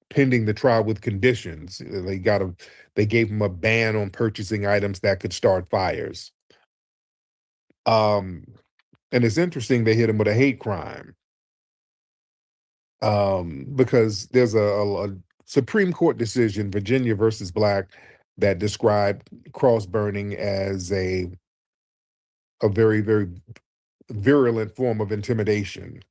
pending the trial with conditions. They gave him a ban on purchasing items that could start fires. And it's interesting they hit him with a hate crime. Because there's a Supreme Court decision, Virginia versus Black, that described cross burning as a very, very virulent form of intimidation.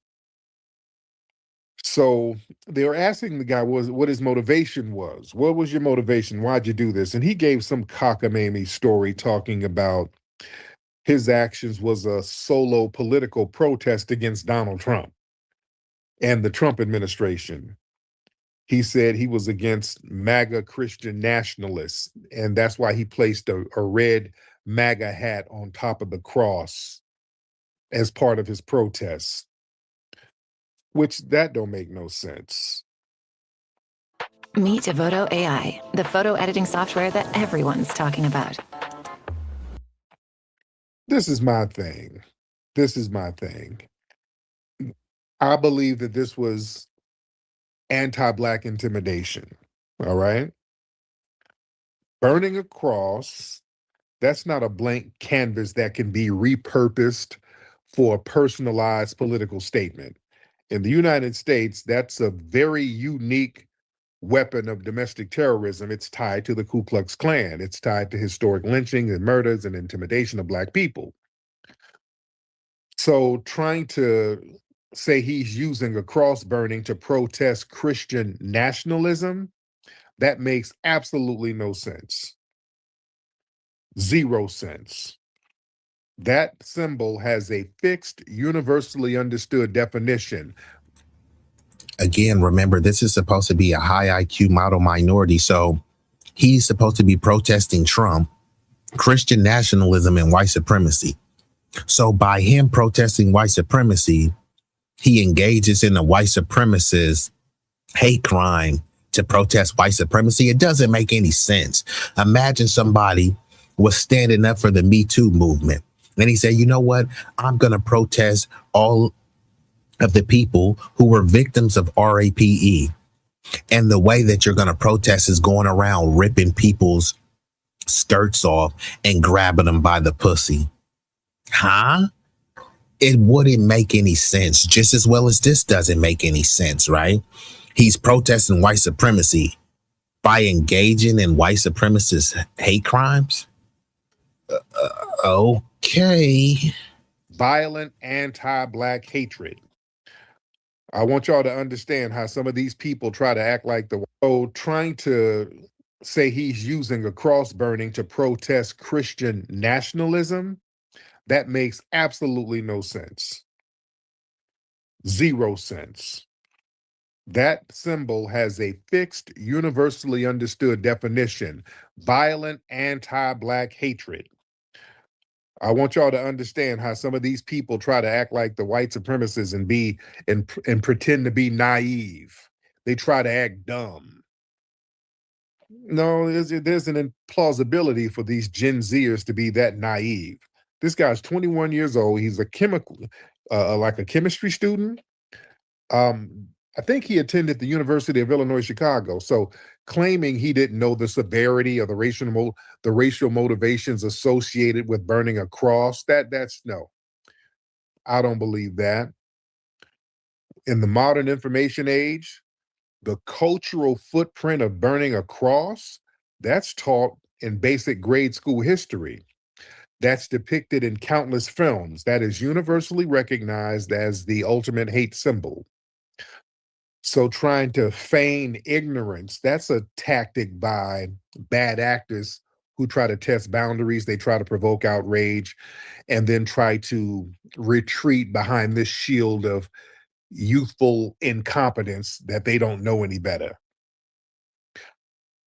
So they were asking the guy what his motivation was. What was your motivation? Why'd you do this? And he gave some cockamamie story talking about his actions was a solo political protest against Donald Trump and the Trump administration. He said he was against MAGA Christian nationalists, and that's why he placed a red MAGA hat on top of the cross as part of his protests, which that don't make no sense. Meet Devoto AI, the photo editing software that everyone's talking about. This is my thing. This is my thing. I believe that this was anti-Black intimidation, all right? Burning a cross, that's not a blank canvas that can be repurposed for a personalized political statement. In the United States, that's a very unique weapon of domestic terrorism. It's tied to the Ku Klux Klan. It's tied to historic lynching and murders and intimidation of Black people. So trying to say he's using a cross burning to protest Christian nationalism, that makes absolutely no sense. 0 sense. That symbol has a fixed, universally understood definition. Again, remember, this is supposed to be a high IQ model minority. So he's supposed to be protesting Trump, Christian nationalism, and white supremacy. So by him protesting white supremacy, he engages in a white supremacist hate crime to protest white supremacy. It doesn't make any sense. Imagine somebody was standing up for the Me Too movement. And he said, you know what? I'm going to protest all of the people who were victims of RAPE. And the way that you're going to protest is going around ripping people's skirts off and grabbing them by the pussy. Huh? It wouldn't make any sense, just as well as this doesn't make any sense, right? He's protesting white supremacy by engaging in white supremacist hate crimes. Okay. Violent anti-Black hatred. I want y'all to understand how some of these people try to act like trying to say he's using a cross burning to protest Christian nationalism, that makes absolutely no sense. 0 sense. That symbol has a fixed, universally understood definition: violent anti-Black hatred. I want y'all to understand how some of these people try to act like the white supremacists and pretend to be naive. They try to act dumb. No, there's an implausibility for these Gen Zers to be that naive. This guy's 21 years old. He's a chemistry student. I think he attended the University of Illinois, Chicago. So claiming he didn't know the severity of the racial motivations associated with burning a cross, that's no. I don't believe that. In the modern information age, the cultural footprint of burning a cross, that's taught in basic grade school history. That's depicted in countless films. That is universally recognized as the ultimate hate symbol. So trying to feign ignorance, that's a tactic by bad actors who try to test boundaries. They try to provoke outrage and then try to retreat behind this shield of youthful incompetence that they don't know any better.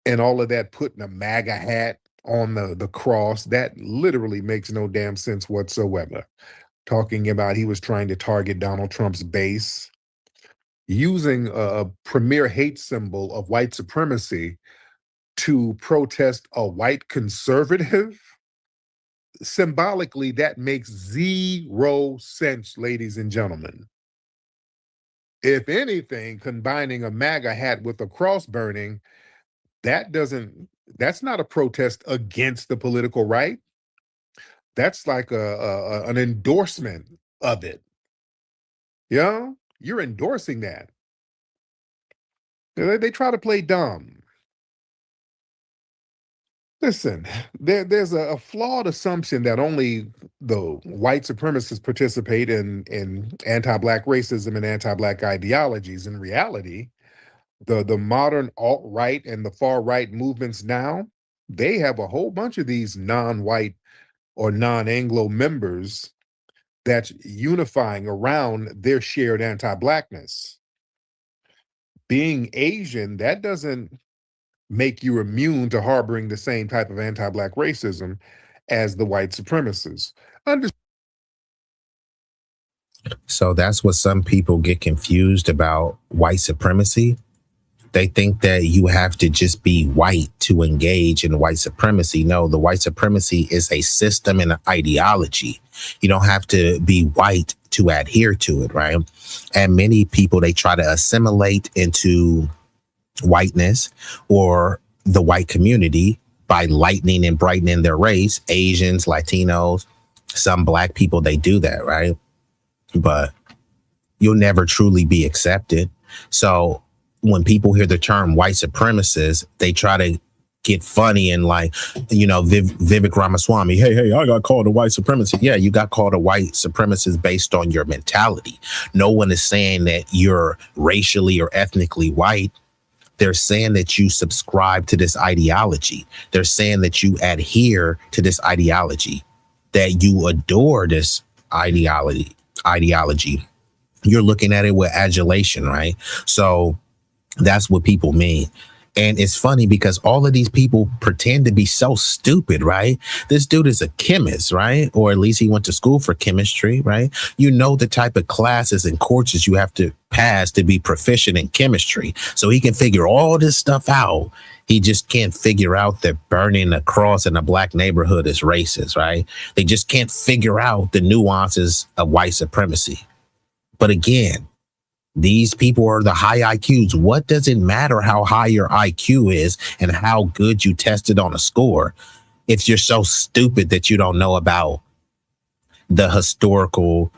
And all of that putting a MAGA hat on the cross, that literally makes no damn sense whatsoever. Talking about he was trying to target Donald Trump's base, using a premier hate symbol of white supremacy to protest a white conservative. Symbolically, that makes 0 sense, ladies and gentlemen. If anything, combining a MAGA hat with a cross burning, that's not a protest against the political right. That's like an endorsement of it. You're endorsing that. They try to play dumb. Listen, there's a flawed assumption that only the white supremacists participate in anti-black racism and anti-black ideologies. In reality, the modern alt-right and the far-right movements now, they have a whole bunch of these non-white or non-Anglo members that's unifying around their shared anti-blackness. Being Asian, that doesn't make you immune to harboring the same type of anti-black racism as the white supremacists. So that's what some people get confused about white supremacy. They think that you have to just be white to engage in white supremacy. No, the white supremacy is a system and an ideology. You don't have to be white to adhere to it, right? And many people, they try to assimilate into whiteness or the white community by lightening and brightening their race. Asians, Latinos, some black people, they do that, right? But you'll never truly be accepted. So when people hear the term white supremacist, they try to get funny and like, Vivek Ramaswamy, hey, I got called a white supremacist. Yeah, you got called a white supremacist based on your mentality. No one is saying that you're racially or ethnically white. They're saying that you subscribe to this ideology. They're saying that you adhere to this ideology, that you adore this ideology. You're looking at it with adulation, right? So that's what people mean. And it's funny because all of these people pretend to be so stupid, right? This dude is a chemist, right? Or at least he went to school for chemistry, right? You know the type of classes and courses you have to pass to be proficient in chemistry. So he can figure all this stuff out. He just can't figure out that burning a cross in a black neighborhood is racist, right? They just can't figure out the nuances of white supremacy. But again, these people are the high IQs. What does it matter how high your IQ is and how good you tested on a score if you're so stupid that you don't know about the historical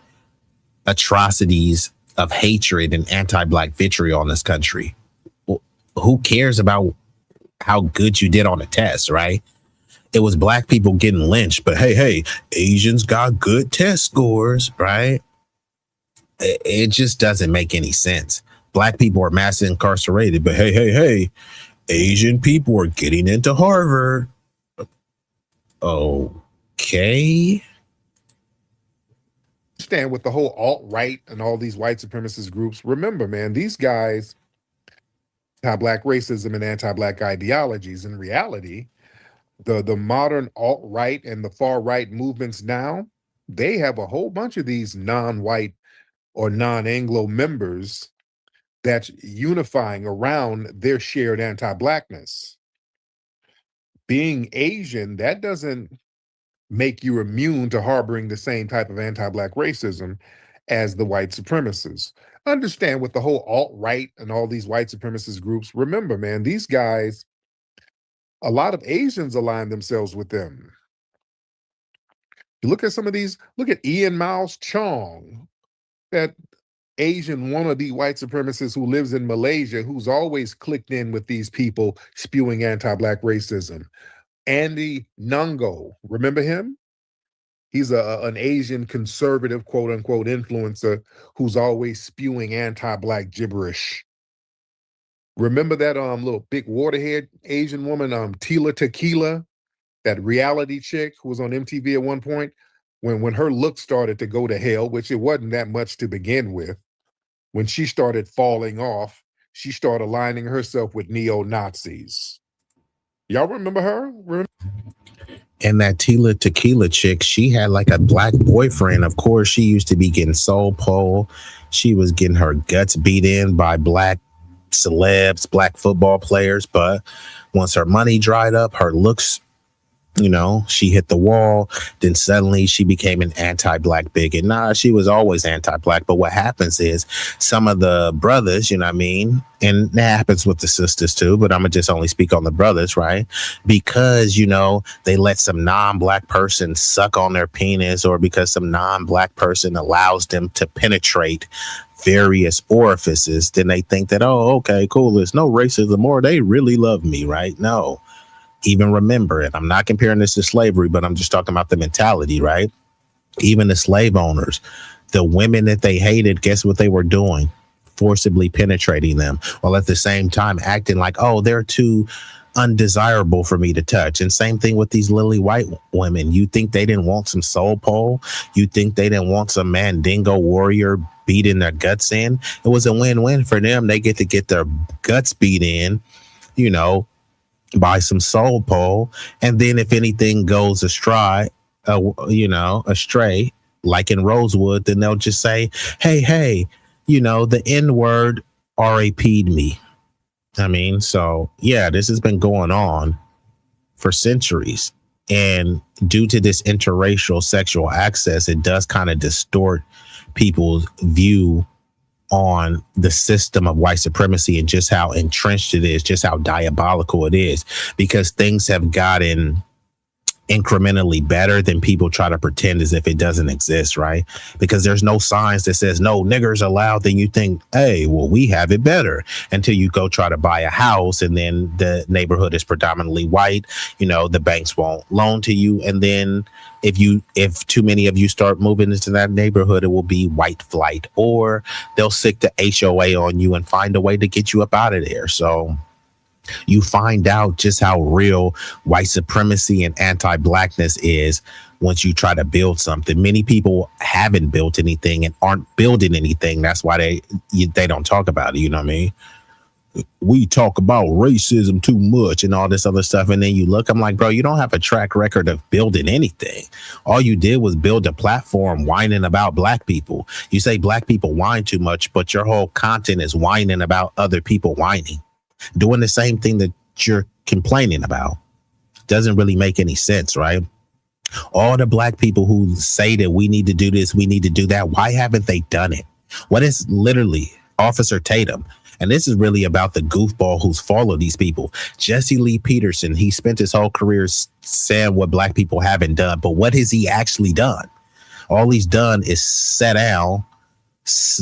atrocities of hatred and anti-black vitriol in this country? Who cares about how good you did on a test, right? It was black people getting lynched, but hey, Asians got good test scores, right? It just doesn't make any sense. Black people are mass incarcerated, but hey, Asian people are getting into Harvard. Okay. Stand with the whole alt-right and all these white supremacist groups. Remember, man, these guys, anti-black racism and anti-black ideologies. In reality, the modern alt-right and the far-right movements now, they have a whole bunch of these non-white or non-Anglo members that's unifying around their shared anti-blackness. Being Asian, that doesn't make you immune to harboring the same type of anti-black racism as the white supremacists. Understand with the whole alt-right and all these white supremacist groups, remember, man, these guys, a lot of Asians align themselves with them. You look at some of these, look at Ian Miles Chong, that Asian wannabe white supremacist who lives in Malaysia, who's always clicked in with these people spewing anti-black racism. Andy Nungo, remember him? He's an Asian conservative, quote unquote, influencer who's always spewing anti-black gibberish. Remember that little big waterhead Asian woman, Tila Tequila, that reality chick who was on MTV at one point? When her look started to go to hell, which it wasn't that much to begin with, when she started falling off, she started aligning herself with neo-Nazis. Y'all remember her? And that Tila Tequila chick, she had like a black boyfriend. Of course, she used to be getting soul pole. She was getting her guts beat in by black celebs, black football players. But once her money dried up, her looks You know, she hit the wall, then suddenly she became an anti-black bigot. Nah, she was always anti-black. But what happens is some of the brothers, you know what I mean? And that happens with the sisters too, but I'm gonna just only speak on the brothers, right? Because, you know, they let some non-black person suck on their penis, or because some non-black person allows them to penetrate various orifices, then they think that, oh, okay, cool, there's no racism, or they really love me, right? No. Even remember it. I'm not comparing this to slavery, but I'm just talking about the mentality, right? Even the slave owners, the women that they hated, guess what they were doing? Forcibly penetrating them, while at the same time acting like, oh, they're too undesirable for me to touch. And same thing with these lily white women. You think they didn't want some soul pole? You think they didn't want some Mandingo warrior beating their guts in? It was a win-win for them. They get to get their guts beat in, you know, by some soul pole, and then if anything goes astray, like in Rosewood, then they'll just say, hey, you know, the N-word RAP'd me. I mean, so yeah, this has been going on for centuries, and due to this interracial sexual access, it does kind of distort people's view on the system of white supremacy and just how entrenched it is, just how diabolical it is, because things have gotten incrementally better than people try to pretend as if it doesn't exist, right? Because there's no signs that says no niggers allowed, then you think, hey, well, we have it better, until you go try to buy a house and then the neighborhood is predominantly white, you know, the banks won't loan to you, and then if too many of you start moving into that neighborhood, it will be white flight, or they'll sick the HOA on you and find a way to get you up out of there. So you find out just how real white supremacy and anti-blackness is once you try to build something. Many people haven't built anything and aren't building anything. That's why they don't talk about it. You know what I mean? We talk about racism too much and all this other stuff. And then you look, I'm like, bro, you don't have a track record of building anything. All you did was build a platform whining about black people. You say black people whine too much, but your whole content is whining about other people whining, doing the same thing that you're complaining about. Doesn't really make any sense, right? All the black people who say that we need to do this, we need to do that, why haven't they done it? What is literally Officer Tatum? And this is really about the goofball who's followed these people. Jesse Lee Peterson, he spent his whole career saying what black people haven't done, but what has he actually done? All he's done is sat down,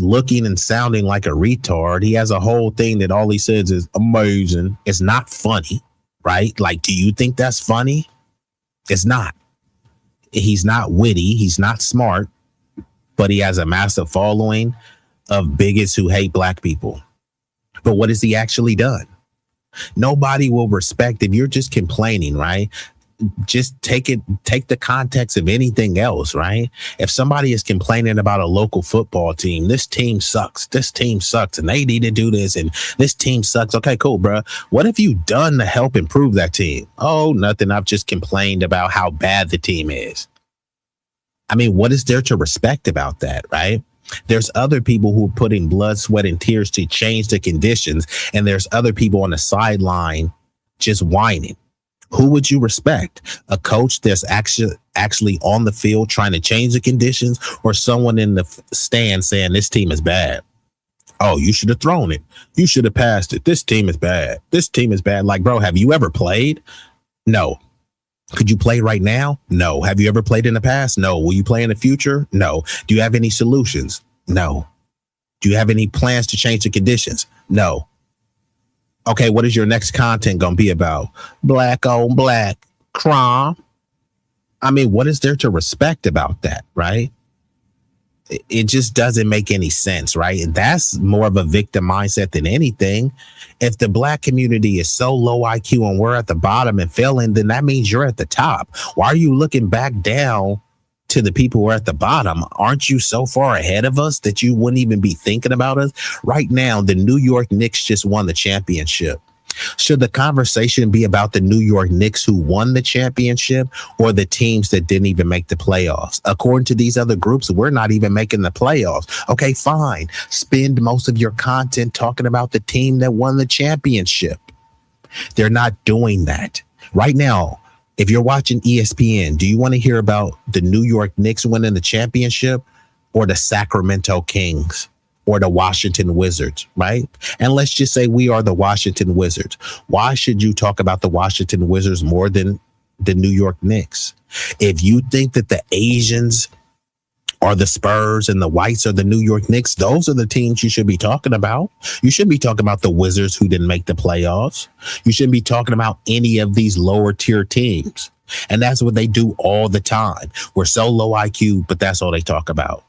looking and sounding like a retard. He has a whole thing that all he says is amazing. It's not funny, right? Like, do you think that's funny? It's not. He's not witty. He's not smart, but he has a massive following of bigots who hate black people. But what has he actually done? Nobody will respect if you're just complaining, right? Just take the context of anything else, right? If somebody is complaining about a local football team, this team sucks, and they need to do this, and this team sucks. Okay, cool, bro. What have you done to help improve that team? Oh, nothing. I've just complained about how bad the team is. I mean, what is there to respect about that, right? There's other people who are putting blood, sweat, and tears to change the conditions, and there's other people on the sideline just whining. Who would you respect? A coach that's actually on the field trying to change the conditions, or someone in the stand saying this team is bad? Oh, you should have thrown it. You should have passed it. This team is bad. This team is bad. Like, bro, have you ever played? No. Could you play right now? No. Have you ever played in the past? No. Will you play in the future? No. Do you have any solutions? No. Do you have any plans to change the conditions? No. Okay, what is your next content going to be about? Black on black crime. I mean, what is there to respect about that, right? It just doesn't make any sense, right? And that's more of a victim mindset than anything. If the black community is so low IQ and we're at the bottom and failing, then that means you're at the top. Why are you looking back down to the people who are at the bottom? Aren't you so far ahead of us that you wouldn't even be thinking about us? Right now, the New York Knicks just won the championship. Should the conversation be about the New York Knicks who won the championship, or the teams that didn't even make the playoffs? According to these other groups, we're not even making the playoffs. Okay, fine. Spend most of your content talking about the team that won the championship. They're not doing that. Right now, If you're watching ESPN, do you want to hear about the New York Knicks winning the championship or the Sacramento Kings or the Washington Wizards, right? And let's just say we are the Washington Wizards. Why should you talk about the Washington Wizards more than the New York Knicks? If you think that the Asians are the Spurs and the whites are the New York Knicks, those are the teams you should be talking about. You shouldn't be talking about the Wizards who didn't make the playoffs. You shouldn't be talking about any of these lower tier teams. And that's what they do all the time. We're so low IQ, but that's all they talk about.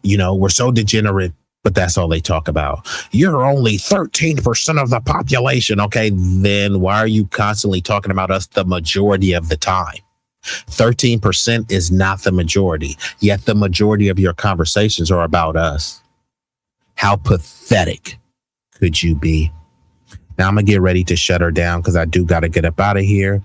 You know, we're so degenerate, but that's all they talk about. You're only 13% of the population. Okay, then why are you constantly talking about us the majority of the time? 13% is not the majority, yet the majority of your conversations are about us. How pathetic could you be? Now I'm going to get ready to shut her down because I do got to get up out of here.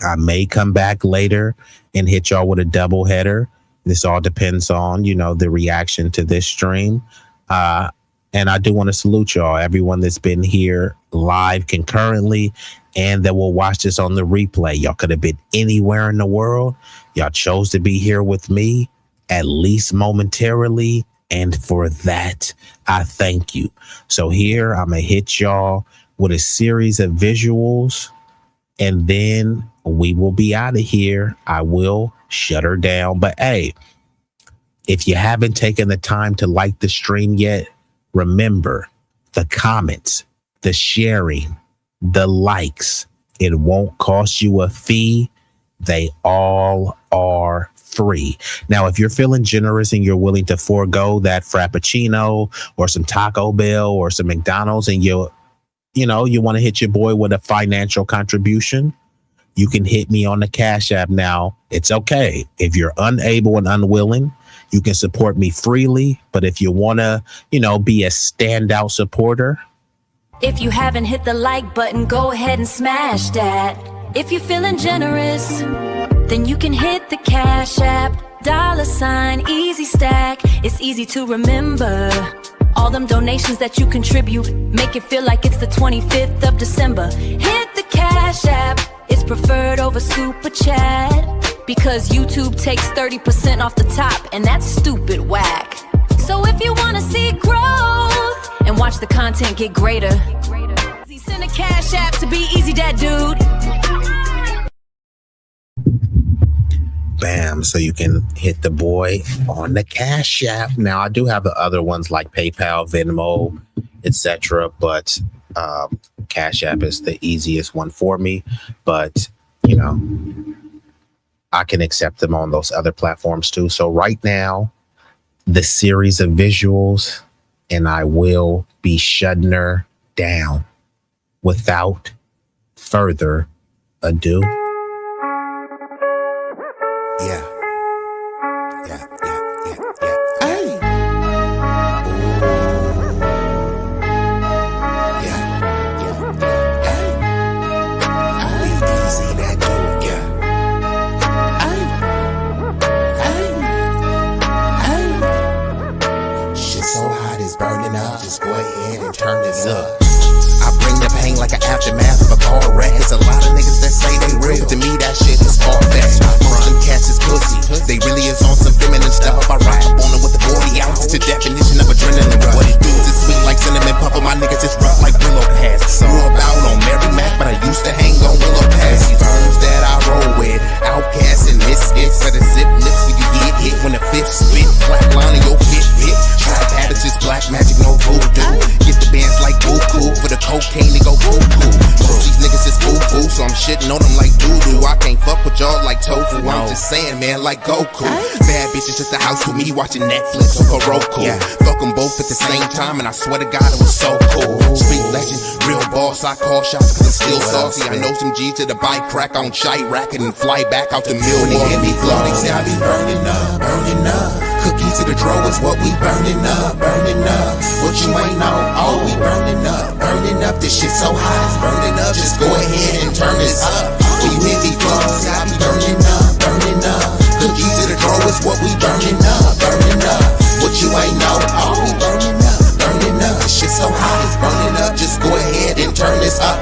I may come back later and hit y'all with a double header. This all depends on, you know, the reaction to this stream. And I do want to salute y'all, everyone that's been here live concurrently and that will watch this on the replay. Y'all could have been anywhere in the world. Y'all chose to be here with me, at least momentarily. And for that, I thank you. So here, I'm going to hit y'all with a series of visuals, and then we will be out of here. I will shut her down. But hey, if you haven't taken the time to like the stream yet, remember the comments, the sharing, the likes. It won't cost you a fee. They all are free. Now, if you're feeling generous and you're willing to forego that Frappuccino or some Taco Bell or some McDonald's, and you want to hit your boy with a financial contribution, you can hit me on the Cash App now. It's okay. If you're unable and unwilling, you can support me freely. But if you want to, be a standout supporter. If you haven't hit the like button, go ahead and smash that. If you're feeling generous, then you can hit the Cash App, $Easy Stack. It's easy to remember. All them donations that you contribute make it feel like it's the 25th of December. Hit the Cash App. It's preferred over Super Chat because YouTube takes 30% off the top, and that's stupid whack. So if you want to see growth and watch the content get greater, send a Cash App to B-Eazy Dat Dude. Bam. So you can hit the boy on the Cash App. Now, I do have the other ones like PayPal, Venmo, etc. But Cash App is the easiest one for me. But, I can accept them on those other platforms too. So right now, the series of visuals, and I will be shutting her down without further ado. Yeah. Hey. B-Eazy Dat Dude, yeah. Shit so hot it's burning up. Just go ahead and turn this up. I bring the pain like an aftermath of a car wreck. It's a lot of niggas that say they real. To me, that shit is far-fetched. Them cats is pussy. They really is on some feminine stuff. I ride up on them with the 40 ounces. It's the definition of adrenaline rush. What it do is sweet like cinnamon puffer. My niggas is rough like Willow Pass. Grew about on Mary Mac, but I used to hang on Willow Pass. These birds that I roll with, outcasts and misfits. Better zip lips so you get hit when the fifth spit. Flat line in your Fitbit. Trap habits is black magic, no voodoo. Get the bands like Goku for the cocaine to go cuckoo. Most these niggas is foo-foo, so I'm shitting on them like doo-doo. I can't fuck with y'all like tofu. I'm just saying, man, like Goku. Bad bitches at the house with me watching Netflix or Roku. Fuck them both at the same time, and I swear to God it was so cool. Street legend, real boss, I call shots cause I'm still saucy. I know some G's to the bike crack on Chirac and then fly back out the mill. When they hear me flow, they say I be burning up, burning up. Cookies to the draw is what we burning up, burning up. What you ain't know, oh, we burning up, burning up. This shit so hot, it's burning up. Just go ahead and turn this up. When you hit these flows, I be burning up, burning up. Cookies to the draw is what we burning up, burning up. What you ain't know, oh, we burning up, burning up. This shit so hot, it's burning up. Just go ahead and turn this up.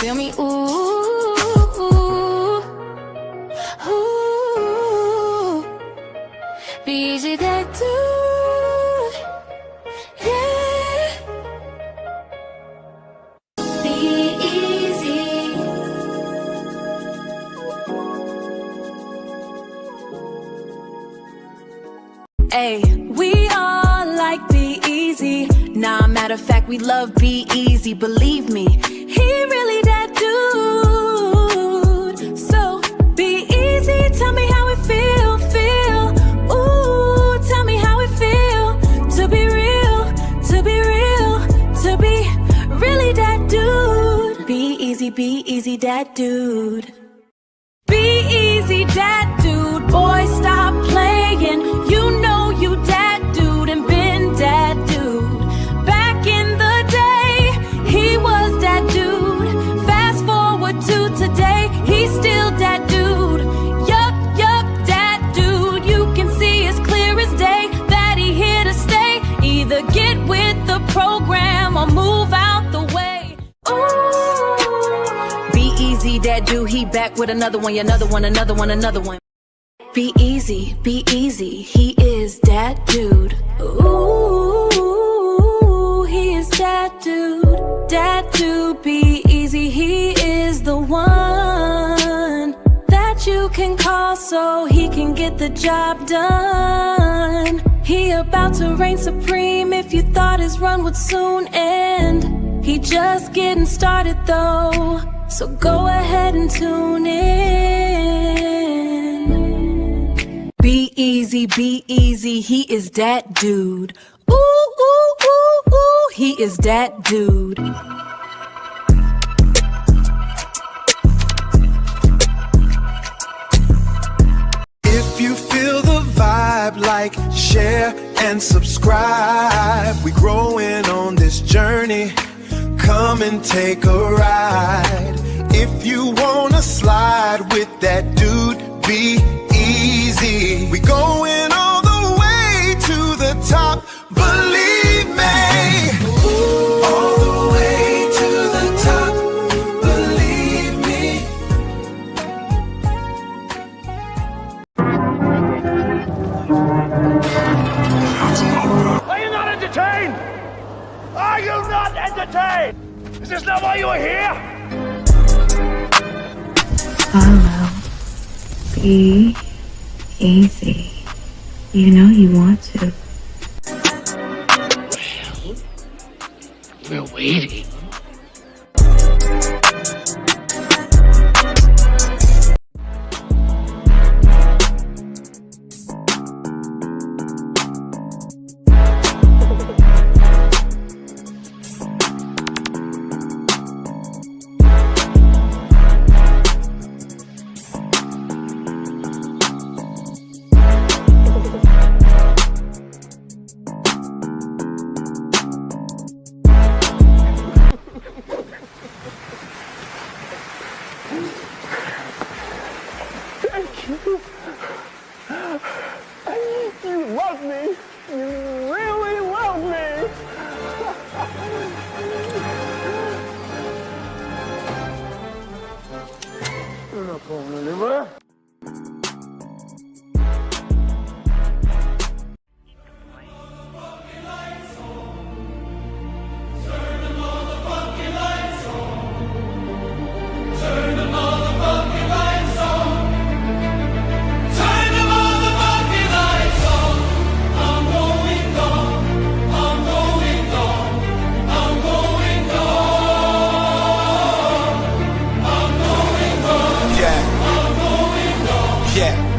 feel me? Ooh, ooh, ooh. B-Eazy Dat Dude, yeah. B-Eazy. Ay, we all like B-Eazy. Nah, matter of fact, we love B-Eazy. Believe me, he really that dude. So B-Eazy, tell me how it feel. Ooh, tell me how it feel to be real, to be really that dude. B-Eazy that dude. B-Eazy Dat Dude, boy, stop playing. You know you that dude and been that dude. Back in the day, he was that dude. Fast forward to today, he's still that dude. Yup, that dude. You can see as clear as day that he here to stay. Either get with the program or move out the way. Ooh. B-Eazy Dat Dude, he back with another one. B-Eazy, he is that dude. Ooh, he is that dude. That dude, B-Eazy, he is the one that you can call so he can get the job done. He about to reign supreme if you thought his run would soon end. He just getting started though, so go ahead and tune in. B-Eazy, he is that dude. Ooh, ooh, ooh, ooh, he is that dude. If you feel the vibe, like, share, and subscribe. We growing on this journey. Come and take a ride. If you wanna slide with that dude, B-Eazy. We going all the way to the top, believe me. All the way to the top, believe me. Are you not entertained? Are you not entertained? Is this not why you are here? Follow. Be easy. You know you want to. Well, we're waiting. You love me. You really love me. You're not going anywhere. Yeah.